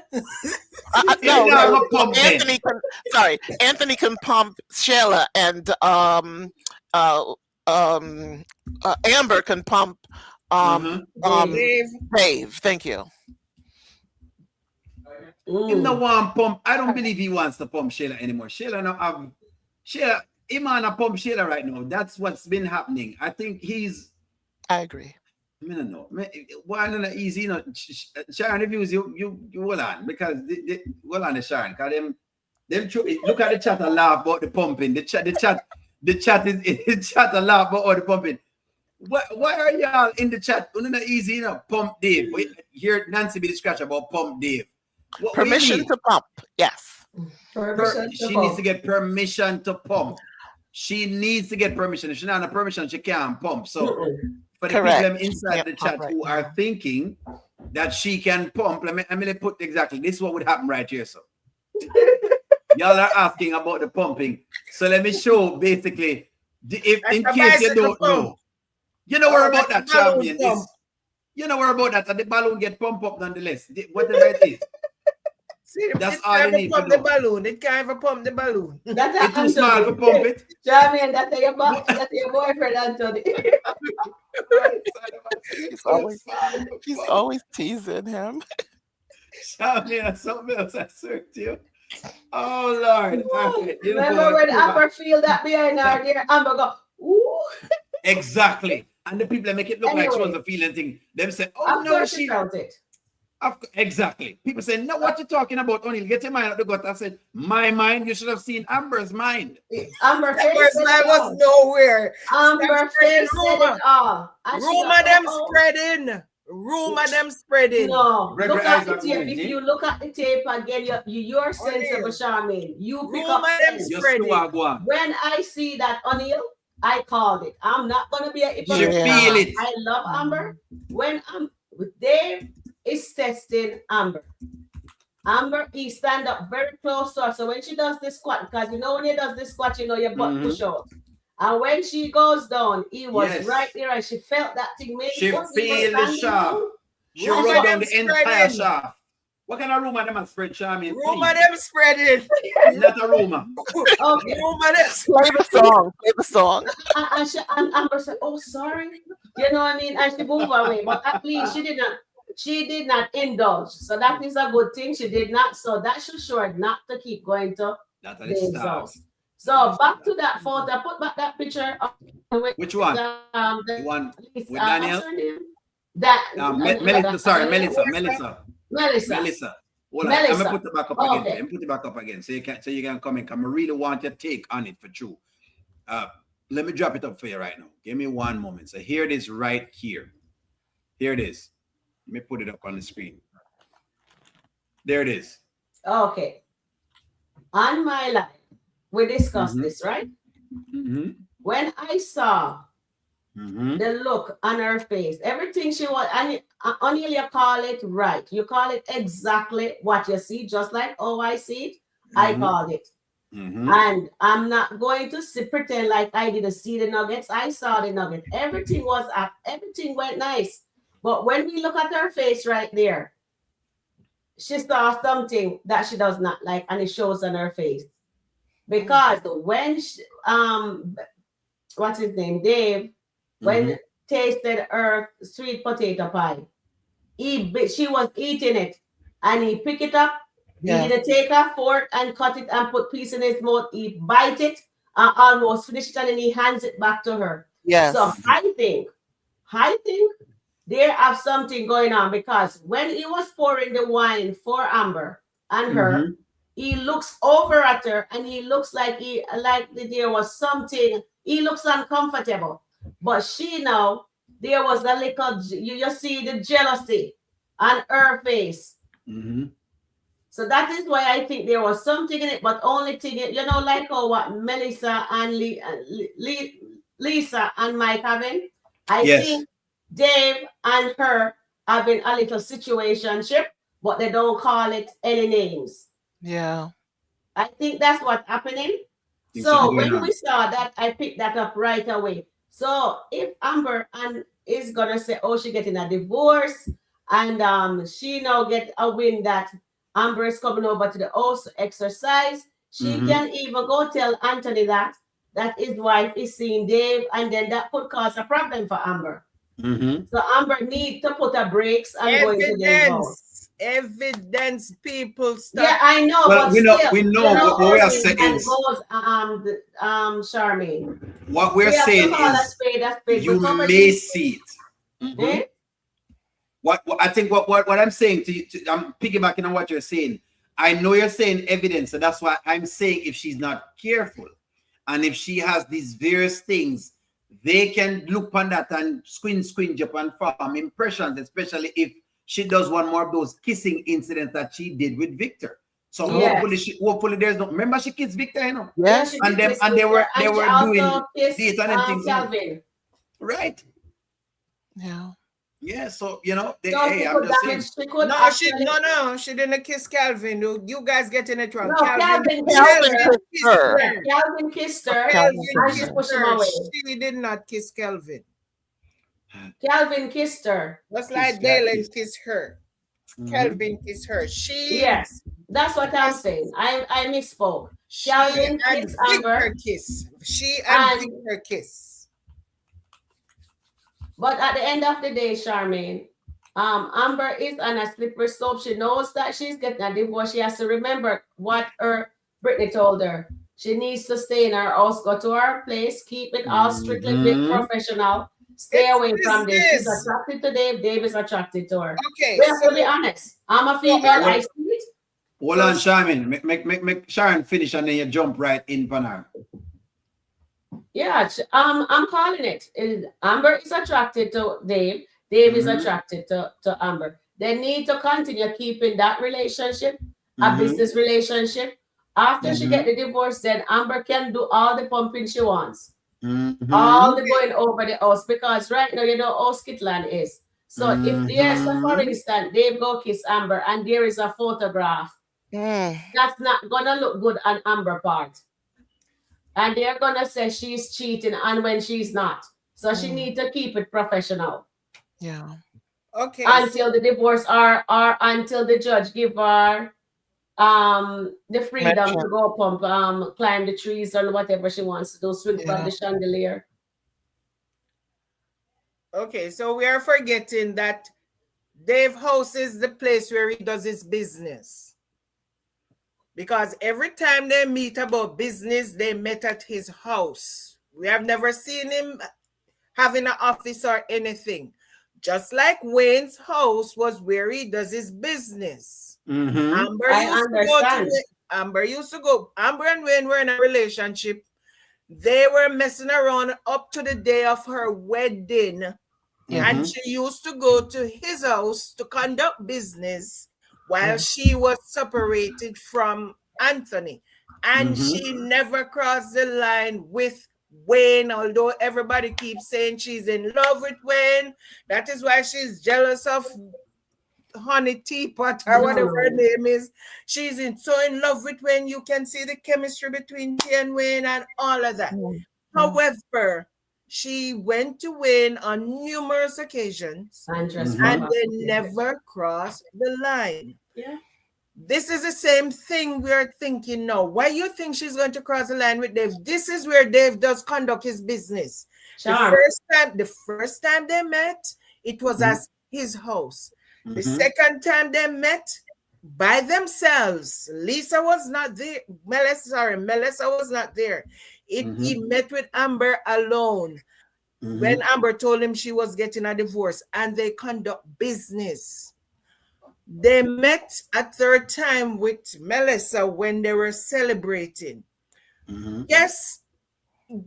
No, Anthony can. Sorry, Anthony can pump Sheila, and Amber can pump Dave. Thank you. Him no want pump. I don't believe he wants to pump Sheila anymore. Sheila now have Sheila. Him on a pump Sheila right now. That's what's been happening. I think he's. I agree. I don't know. Why not easy? Sharon Reviews. You hold on, because hold on, Sharon. Because them look at the chat and laugh about the pumping. The chat and laugh about all the pumping. Why are y'all in the chat? Not easy, pump Dave. Hear Nancy be the scratch about pump Dave. Permission to pump, yes. She needs to get permission to pump. She needs to get permission. If she not have permission, she can't pump. So for the people inside the chat who are thinking that she can pump, let me put exactly this is what would happen right here. So y'all are asking about the pumping. So let me show basically if in case you don't know. You know where about that, champion is. You know where about that, and the balloon get pumped up nonetheless. Whatever it is. See, that's all you need to do. The balloon. It can't even pump the balloon. It's too small to pump it. Charmian, that's your boyfriend, Anthony. He's always teasing him. Charmian, something else I served you. Oh Lord. Okay. Remember when Amber feel that behind her there, Amber go, ooh. Exactly. And the people that make it look like she was a feeling thing, them say, oh no, she felt it. Exactly. People say, no, what you talking about? Only get your mind out the gut. I said, my mind, you should have seen Amber's mind. Amber's mind was nowhere. Amber's face said it all. Rumor them spreading. Rumor them spreading. No, Gregory look at the Isaac tape. Wayne, If you look at the tape again, you're sensible, Charmaine. You pick up sense. just to go on. When I see that O'Neal, I called it. I'm not gonna be a hypocrite. You feel it. I love Amber. When Dave is testing Amber. Amber, he stand up very close to her. So when she does this squat, because you know when he does this squat, you know your butt push out. And when she goes down, he was right there and she felt that thing. Maybe She feel the shaft. She Rumor run down them the entire spreading. shaft. What kind of rumor them are spread, Charmaine? Rumor them spreading. Not a rumor. Okay. Rumor them Play the song. Play the song. And Amber said, "Oh, sorry." You know what I mean? And she moved away. But at least she did not indulge. So that is a good thing. She did not. So that should show her not to keep going to Dave's house. So back to that photo. Put back that picture. Which one? The one with Daniel? Melissa. Hold on. I'm gonna put it back up again. I'm put it back up again. So you can come in. I really want your take on it for true. Let me drop it up for you right now. Give me one moment. So here it is right here. Here it is. Let me put it up on the screen. There it is. Okay. On my life, we discussed this, right? When I saw the look on her face, everything she was, and O'Neal, you call it right. You call it exactly what you see, just like how I see it. I called it. And I'm not going to pretend like I didn't see the nuggets. I saw the nugget. Everything was up. Everything went nice. But when we look at her face right there, she saw something that she does not like, and it shows on her face. Because when what's his name, Dave, when tasted her sweet potato pie, she was eating it, and he picked it up. Yeah. He didn't take a fork and cut it and put piece in his mouth. He bite it, almost finish it, and then he hands it back to her. Yes. So I think there have something going on, because when he was pouring the wine for Amber and her, he looks over at her and he looks like there was something. He looks uncomfortable, but she now there was a little. You see the jealousy on her face. So that is why I think there was something in it, but only thing, you know, like what Melissa and Lisa and Mike having. I think Dave and her having a little situationship, but they don't call it any names. Yeah. I think that's what's happening. So when we saw that, I picked that up right away. So if Amber is gonna say, oh, she getting a divorce, and she now get a win that Amber is coming over to the house to exercise, she can even go tell Anthony that his wife is seeing Dave, and then that could cause a problem for Amber. So Amber need to put a brakes and go into Dave's house. Evidence, people start. Yeah, I know. Well, but we know what we are saying is, Charmaine. What we're saying is, you may see it. What I think what I'm saying to you, I'm piggybacking on what you're saying. I know you're saying evidence, so that's why I'm saying if she's not careful, and if she has these various things, they can look on that and squinch up and form impressions, especially if she does one more of those kissing incidents that she did with Victor. So hopefully there's no. Remember she kissed Victor, you know. Yes. And they were doing this and things. Calvin. Right. Yeah. Yeah, so you know, I'm just saying. She didn't kiss Calvin. You guys getting it wrong. No, Calvin kissed her. She did not kiss Calvin. Calvin kissed her. Just like Dalen kissed her. Calvin kissed her. Yes, that's what I'm saying. I misspoke. Calvin kissed Amber. She and Victor kiss. But at the end of the day, Charmaine, Amber is on a slippery slope. She knows that she's getting a divorce. She has to remember what Brittany told her. She needs to stay in her house, go to her place, keep it all strictly big professional. Stay away from this. She's attracted to Dave. Dave is attracted to her. Okay. We have to be honest. I'm a female. I see it. Hold on, Charmaine. Make Sharon finish and then you jump right in for her. Yeah, I'm calling it. Amber is attracted to Dave. Dave is attracted to Amber. They need to continue keeping that relationship, a business relationship. After she get the divorce, then Amber can do all the pumping she wants. All the going over the house, because right now you know how Skitland is. So if there's a, for instance, Dave go kiss Amber and there is a photograph, that's not gonna look good on Amber part. And they're gonna say she's cheating and when she's not. So she needs to keep it professional. Yeah. Okay. Until the divorce or until the judge give her the freedom to go pump, climb the trees or whatever she wants to do, swing from the chandelier. Okay, so we are forgetting that Dave house is the place where he does his business. Because every time they meet about business, they met at his house. We have never seen him having an office or anything. Just like Wayne's house was where he does his business. Amber used to go. Amber and Wayne were in a relationship. They were messing around up to the day of her wedding. And she used to go to his house to conduct business while she was separated from Anthony. And she never crossed the line with Wayne, although everybody keeps saying she's in love with Wayne. That is why she's jealous of Honey Teapot or whatever her name is. She's so in love with Wayne. You can see the chemistry between she and Wayne and all of that. However, she went to Wayne on numerous occasions and they never crossed the line. This is the same thing we're thinking now. Why you think she's going to cross the line with Dave? This is where Dave does conduct his business. The first time they met, it was at his house. The second time they met by themselves, Lisa was not there. Melissa was not there. He met with Amber alone when Amber told him she was getting a divorce, and they conduct business. They met a third time with Melissa when they were celebrating. Yes,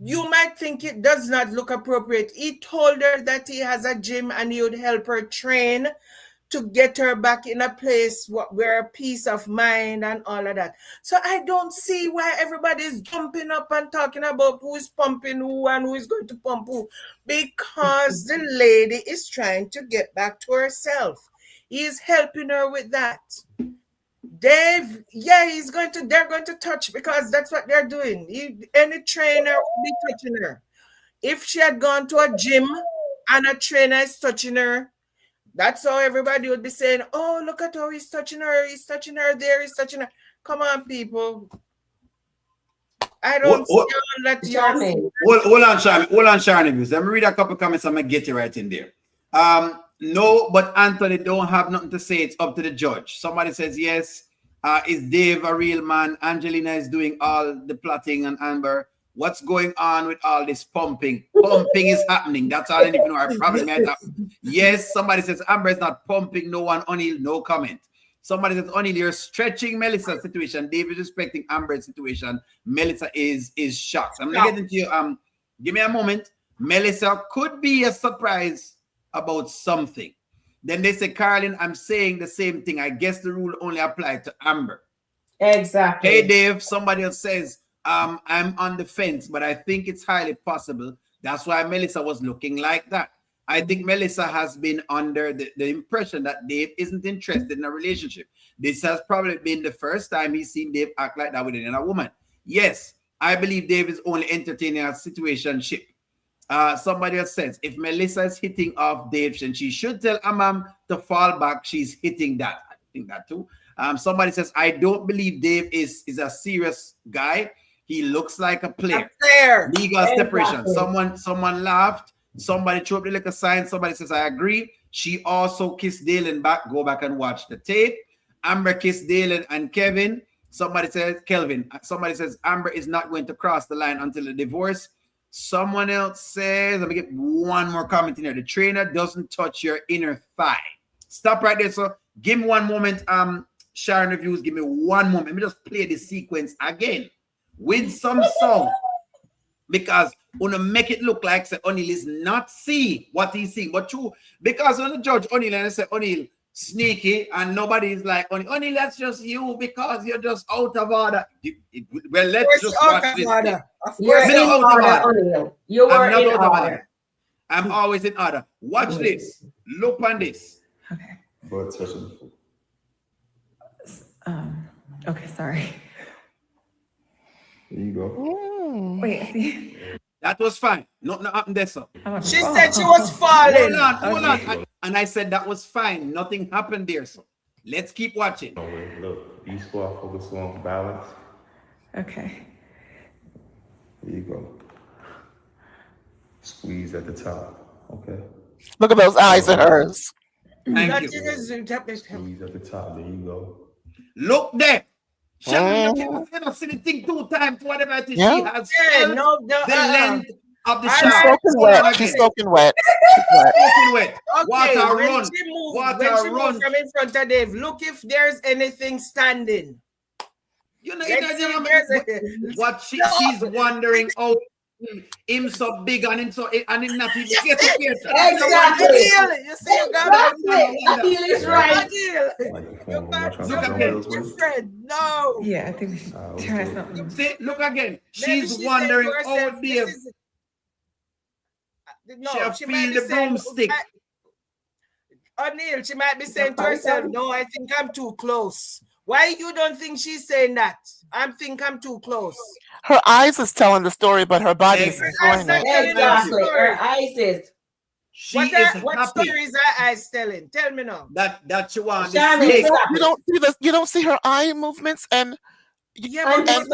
you might think it does not look appropriate. He told her that he has a gym and he would help her train to get her back in a place where peace of mind and all of that. So I don't see why everybody is jumping up and talking about who is pumping who and who is going to pump who, because the lady is trying to get back to herself. He is helping her with that. Dave, they're going to touch, because that's what they're doing. Any trainer will be touching her. If she had gone to a gym and a trainer is touching her, that's how everybody would be saying, oh, look at how he's touching her there, he's touching her. Come on, people. I don't see all that. Hold on, Sharon. Let me read a couple comments. I'm going to get you right in there. No, but Anthony don't have nothing to say. It's up to the judge. Somebody says yes. Is Dave a real man? Angelina is doing all the plotting and Amber. What's going on with all this pumping? Pumping is happening. That's all I need to know. Our problem might happen. Yes, somebody says Amber is not pumping. No one, O'Neill, no comment. Somebody says, O'Neill, you're stretching Melissa's situation. Dave is respecting Amber's situation. Melissa is shocked. I'm gonna get into you. Give me a moment. Melissa could be a surprise about something. Then they say, Carolyn, I'm saying the same thing. I guess the rule only applied to Amber. Exactly. Hey, Dave, somebody else says, I'm on the fence, but I think it's highly possible. That's why Melissa was looking like that. I think Melissa has been under the impression that Dave isn't interested in a relationship. This has probably been the first time he's seen Dave act like that with another woman. Yes, I believe Dave is only entertaining a situationship. Somebody else says, if Melissa is hitting off Dave, then she should tell Amam to fall back. She's hitting that. I think that too. Somebody says, I don't believe Dave is a serious guy. He looks like a player. Legal separation. Someone laughed. Somebody threw up the little sign. Somebody says, I agree. She also kissed Dalen back. Go back and watch the tape. Amber kissed Dalen and Kevin. Somebody says, Kelvin. Somebody says, Amber is not going to cross the line until the divorce. Someone else says, let me get one more comment in here. The trainer doesn't touch your inner thigh. Stop right there. So give me one moment. Sharon Reviews, give me one moment. Let me just play the sequence again with some song. Because wanna make it look like say O'Neal is not see what he's seeing, but true. Because when the judge O'Neal and they say O'Neal sneaky and nobody is like O'Neal, that's just you because you're just out of order. Well, let's just watch this. You're in order, O'Neal. You were in order. I'm always in order. Watch this. Look on this. Okay. But touching. Okay, sorry. There you go. Wait, see. That was fine. Nothing happened there, sir. She said she was falling. Hold on. And I said that was fine. Nothing happened there, sir. Let's keep watching. Look, B squad focus on balance. Okay. There you go. Squeeze at the top. Okay. Look at those eyes of hers. Thank you. Squeeze at the top. There you go. Look there. She never seen the thing 2 times, whatever it is. She has felt the length of the She's shaft. soaking wet. She's soaking wet. Soaking wet. Okay, Water when run. she moved, Water when she run. moved from in front of Dave, look if there's anything standing. You know, what she's wondering, oh, him so big and him so and him not even get it yet. Exactly. You see, you got Adil is right. Look again. No. Yeah, I think we should try something. See, look again. She's wondering, oh dear. She feel the broomstick. O'Neal, she might be saying to herself, no, I think I'm too close. Why you don't think she's saying that? I think I'm too close. Her eyes is telling the story, but her body is doing it. Exactly. Her eyes is. What story is her eyes telling? Tell me now. That she wants. You don't see her eye movements and. Yeah, but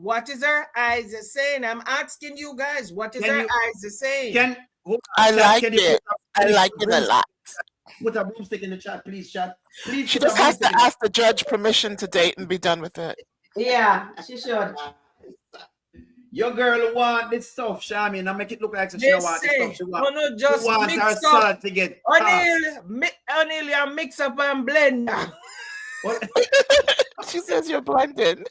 what is her eyes saying? I'm asking you guys, what is her eyes saying? I like it. I like it a lot. Put a broomstick in the chat, please, chat. Please, she just has to ask the judge permission to date and be done with it. Yeah, she should. Your girl want this stuff, Shami, and I make it look like she want this stuff. She want her son to get O'Neal, you mix up and blend now. She says you're blended.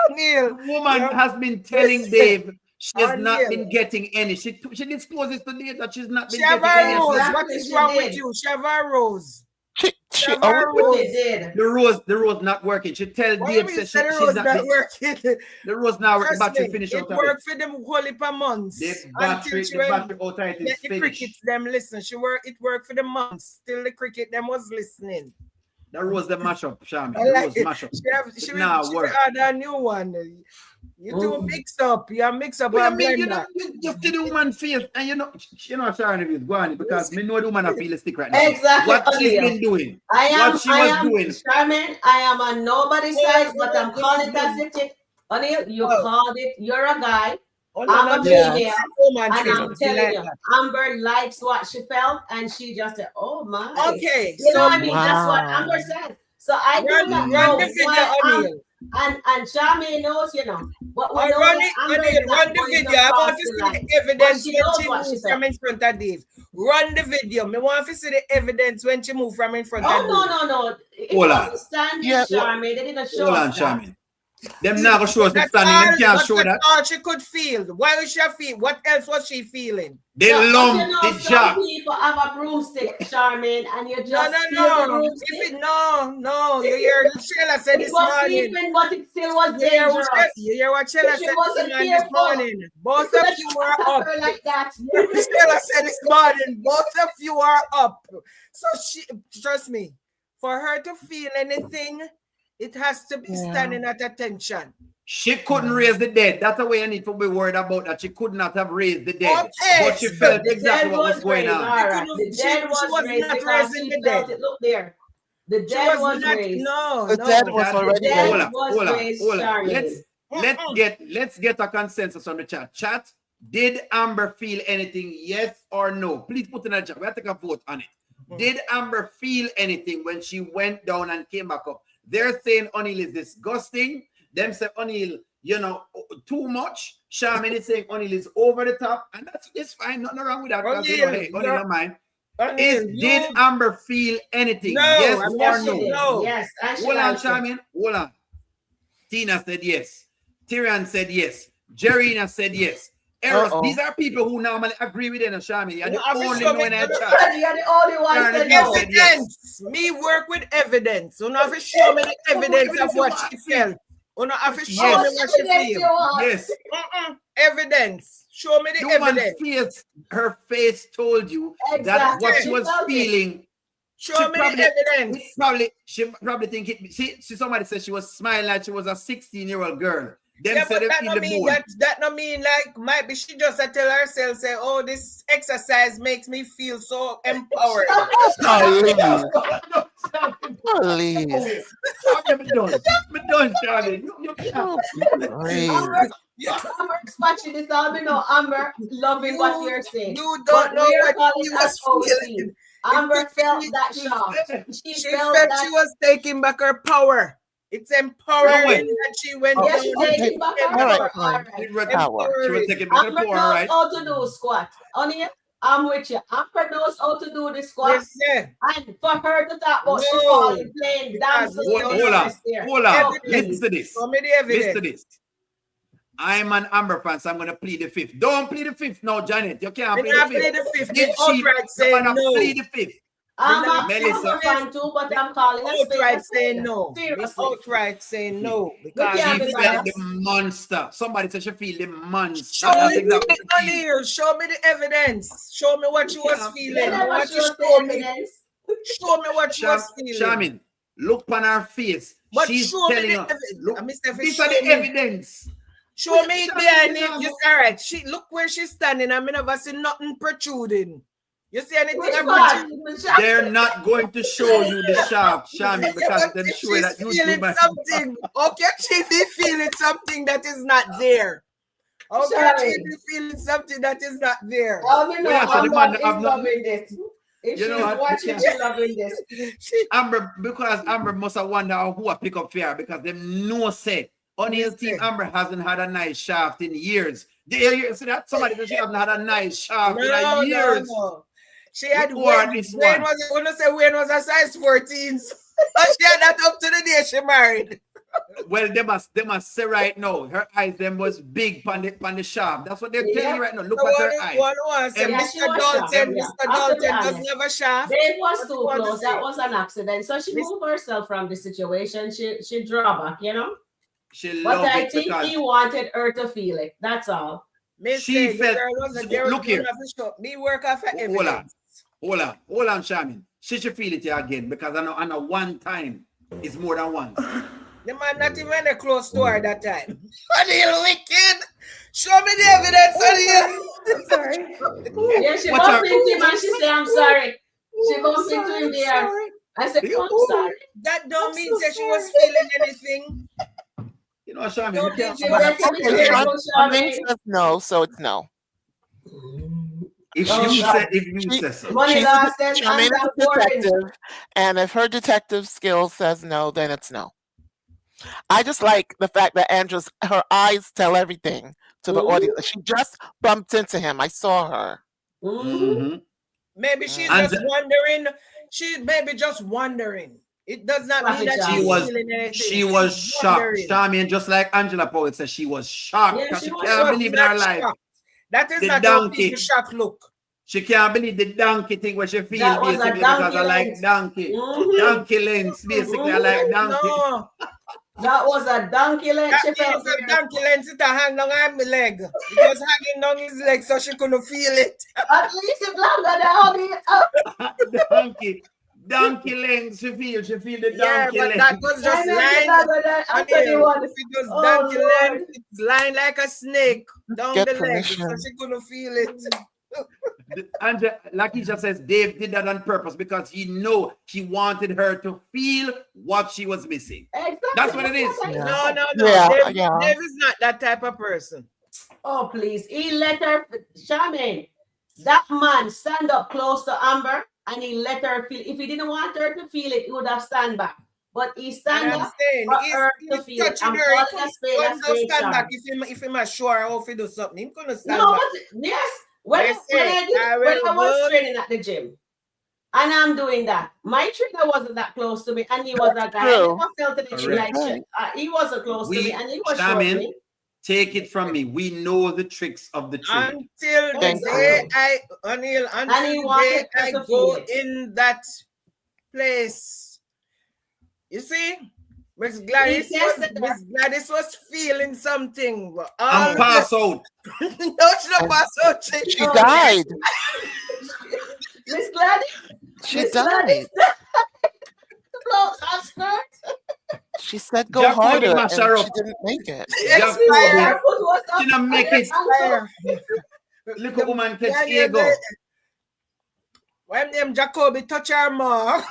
O'Neal, woman has been telling Dave she has not been getting any. She discloses today that she's not been getting any. What is wrong with you? Shava Rose. The rose not working. She tell Dave says she's not working. The rose now working. Battery finish out. It worked for them whole heap of months. The battery authority is the finished. crickets them listen. It worked for the months. Still the cricket them was listening. The rose the mash up, Shami. The rose mash up. She had a new one. You two mixed up. You mix up. Well, I mean, you just the woman feel, and you know, Sharon is going because me know the woman I feel a stick right now. Exactly. What she's been doing. What she was doing. Sharman, I am on nobody's side, but I'm calling it as it is. O'Neal, you called it. You're a guy. I'm a female. And I'm telling you, Amber likes what she felt, and she just said, "Oh my." Okay. You know what I mean? That's what Amber said. So I do not know why. And Charmaine knows, you know. But run the video. I want to see the evidence when she moved from in front of Dave. Run the video. I want to see the evidence when she moved from in front of Dave. No. It wasn't standing, Charmaine. They didn't show us that. Charmaine. Them never show us the standing. Them can't show that. That's all she could feel. Why was she feeling? What else was she feeling? They lump the job. Some people have a broomstick, Charmaine, and you just no. You hear Sheila said this morning. Sleeping, but it still was dangerous. You hear what Sheila said this morning? Both of you are up. Like that. Sheila said this morning. Both of you are up. So trust me, for her to feel anything, it has to be standing at attention. She couldn't raise the dead. That's the way I need to be worried about that. She could not have raised the dead. But she felt exactly what was going on. The dead was raised because she felt it. Look there. The dead was raised. The dead was already raised. Hold on. Let's get a consensus on the chat. Chat, did Amber feel anything? Yes or no? Please put in a chat. We have to take a vote on it. Did Amber feel anything when she went down and came back up? They're saying O'Neal is disgusting. Them say O'Neal, too much. Charmaine is saying O'Neal is over the top, and it's fine. Nothing wrong with that. O'Neal, don't mind. Did Amber feel anything? No, yes or no? Yes. Hold on, Charmaine. Hold on. Tina said yes. Tyrion said yes. Jerina said yes. Eros, these are people who normally agree with them, Shami. You're the only one in our chat. You're the only one that knows. Evidence. Me work with evidence. You know, have to show me the evidence of what she felt. You know, have to show me what she feels. Yes. Evidence. Show me the evidence. Her face told you that what she was feeling. Show me the evidence. She probably think it. See, somebody said she was smiling like she was a 16-year-old girl. Then Yeah, but that don't mean like might be she just tell herself say, oh, this exercise makes me feel so empowered. Please. I'm done, Charlie. You can't. Amber watching this all, Amber loving what you're saying. You don't know what you was feeling. Amber felt that shock. She felt that she was taking back her power. It's empowering that she went down. She's taking back her power. She was taking back her Amber power, knows right? how to do squat. Honey, I'm with you. Amber knows how to do the squat. Yes, and for her to talk about she falling, playing, dancing. Hold on. Listen to this. Show me the evidence. Listen to this. I'm an Amber fan, so I'm going to plead the fifth. Don't plead the fifth now, Janet. You can't plead the fifth. Outright say no. Plead the fifth. I'm a fan too, but I'm calling outright saying no. Outright saying no. Because she felt the monster. Somebody said she feel the monster. Show me the evidence. Show me what you was feeling. Show me what you was feeling. Shamin, look on her face. But she's telling us. These are the evidence. Show me it behind it. Yes, all right. Look where she's standing. I never see nothing protruding. You see anything? They're not going to show you the shaft, Shami, because they're sure that you do something. Okay, she be feeling something that is not there. Okay, she be feeling something that is not there. Amber, because Amber must have wondered who I pick up fair because they know say on his team Amber hasn't had a nice shaft in years. You see that somebody that she hasn't had a nice shaft in years. No. She had Wayne was a size 14. But she had that up to the day she married. Well, they must say right now, her eyes them was big on the shaft. That's what they're telling you right now. Look at her eyes. Mr. Dalton doesn't have a shaft. It was too close. That was an accident. So she moved herself from the situation. She drew back, But I think he wanted her to feel it. That's all. She felt. Look here. Me work off for evidence. Hold on, Shamin. She should feel it again because I know one time is more than once. The man not even close to her that time. What are you wicked? Show me the evidence. I'm sorry. Yeah, she bumped into him and she said, I'm sorry. She bumped into him there. I said, I'm sorry. That don't mean that she was feeling anything. You know, Shamin, you can't. Shamin says no, so it's no. If you say so. Shamin is a detective, and if her detective skills says no, then it's no. I just like the fact that her eyes tell everything to the audience. She just bumped into him. I saw her. Mm-hmm. Maybe she's just wondering. She maybe just wondering. It does not mean that she was shocked. Shamin, just like Angela Powell said, she was shocked because she can't believe in her life. That is not how people shock look. She can't believe the donkey thing where she feels basically because I like donkey. Donkey lens, basically, I like donkey. No. That was a donkey lens. That is a donkey lens. It hang down on my leg. It was hanging down his leg so she couldn't feel it. At least it's longer than Donkey lens, she feel the donkey lens. That was just lying. If it was donkey lens, it's lying like a snake down the leg, so she couldn't feel it. And like he just says, Dave did that on purpose because he wanted her to feel what she was missing. Exactly. That's what it is. No. Yeah, Dave is not that type of person. Oh, please. He let her, Shamin, that man stand up close to Amber and he let her feel. If he didn't want her to feel it, he would have stand back. But he stand up for her to feel it. I'm calling a spade stand back if he must show her how to do something. He's going to stand back. Yes. When I was training at the gym, And I'm doing that. My trigger wasn't that close to me, and he was that guy. I never felt anything like shit. He wasn't close to me, and he was short me. Take it from me. We know the tricks of the trade. Until the day I go in that place. You see? Miss Gladys was feeling something. I'm pass out. No, she don't pass out. She died. Miss Gladys? She died. She said go harder, and she didn't make it. She didn't make it. Look at woman catch ego. When them Jacoby touch her mark.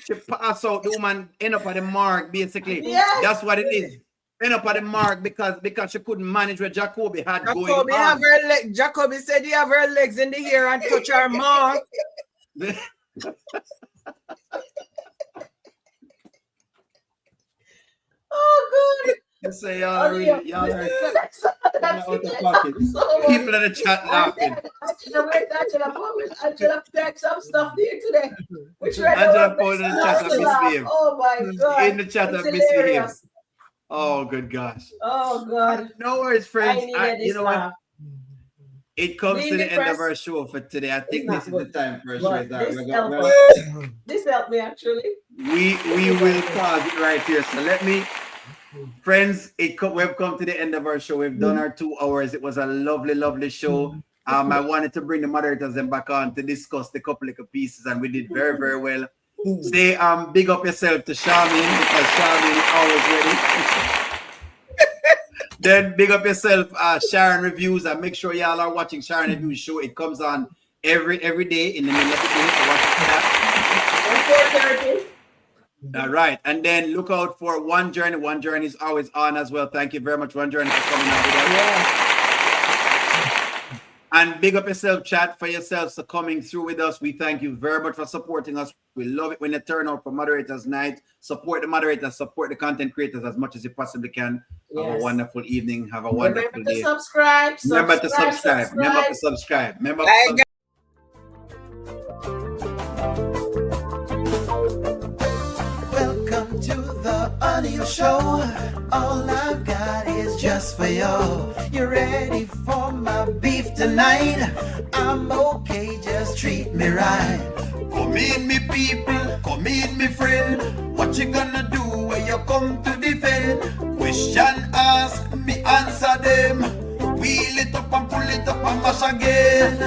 She pass out, the woman end up at the mark, basically. Yes. That's what it is. End up at the mark because she couldn't manage what Jacoby had going on. Jacoby said he have her legs in the air and touch her mark. Oh, good. You say y'all are out of pocket. People in the chat laughing. I should have taken some stuff here today. Angela put in the chat of misbehave. Oh my God. In the chat of misbehave. Oh, good gosh. Oh, God. No worries, friends. You know what? It comes to the end of our show for today. I think this is the time for a show. This helped me, actually. We will pause it right here. So let me... Friends, we've come to the end of our show. We've done our 2 hours. It was a lovely, lovely show. I wanted to bring the moderators back on to discuss the couple of pieces, and we did very, very well. Say big up yourself to Charmin, because Charmin is always ready. Then big up yourself, Sharon Reviews, and make sure y'all are watching Sharon Reviews show. It comes on every day in the middle of the day. So watch that. 4:30. All right, and then look out for One Journey. One Journey is always on as well. Thank you very much, One Journey, for coming out with us. Yeah. And big up yourself, chat, for yourselves for coming through with us. We thank you very much for supporting us. We love it when you turn out for Moderators Night. Support the moderators, support the content creators as much as you possibly can. Yes. Have a wonderful evening. Have a wonderful day. Remember to subscribe. Remember to subscribe. Remember to subscribe. Show, all I've got is just for you. You ready for my beef tonight? I'm okay, just treat me right. Come in, me people, come in, me friend. What you gonna do when you come to defend? Question ask, me answer them. Wheel it up and pull it up and mash again.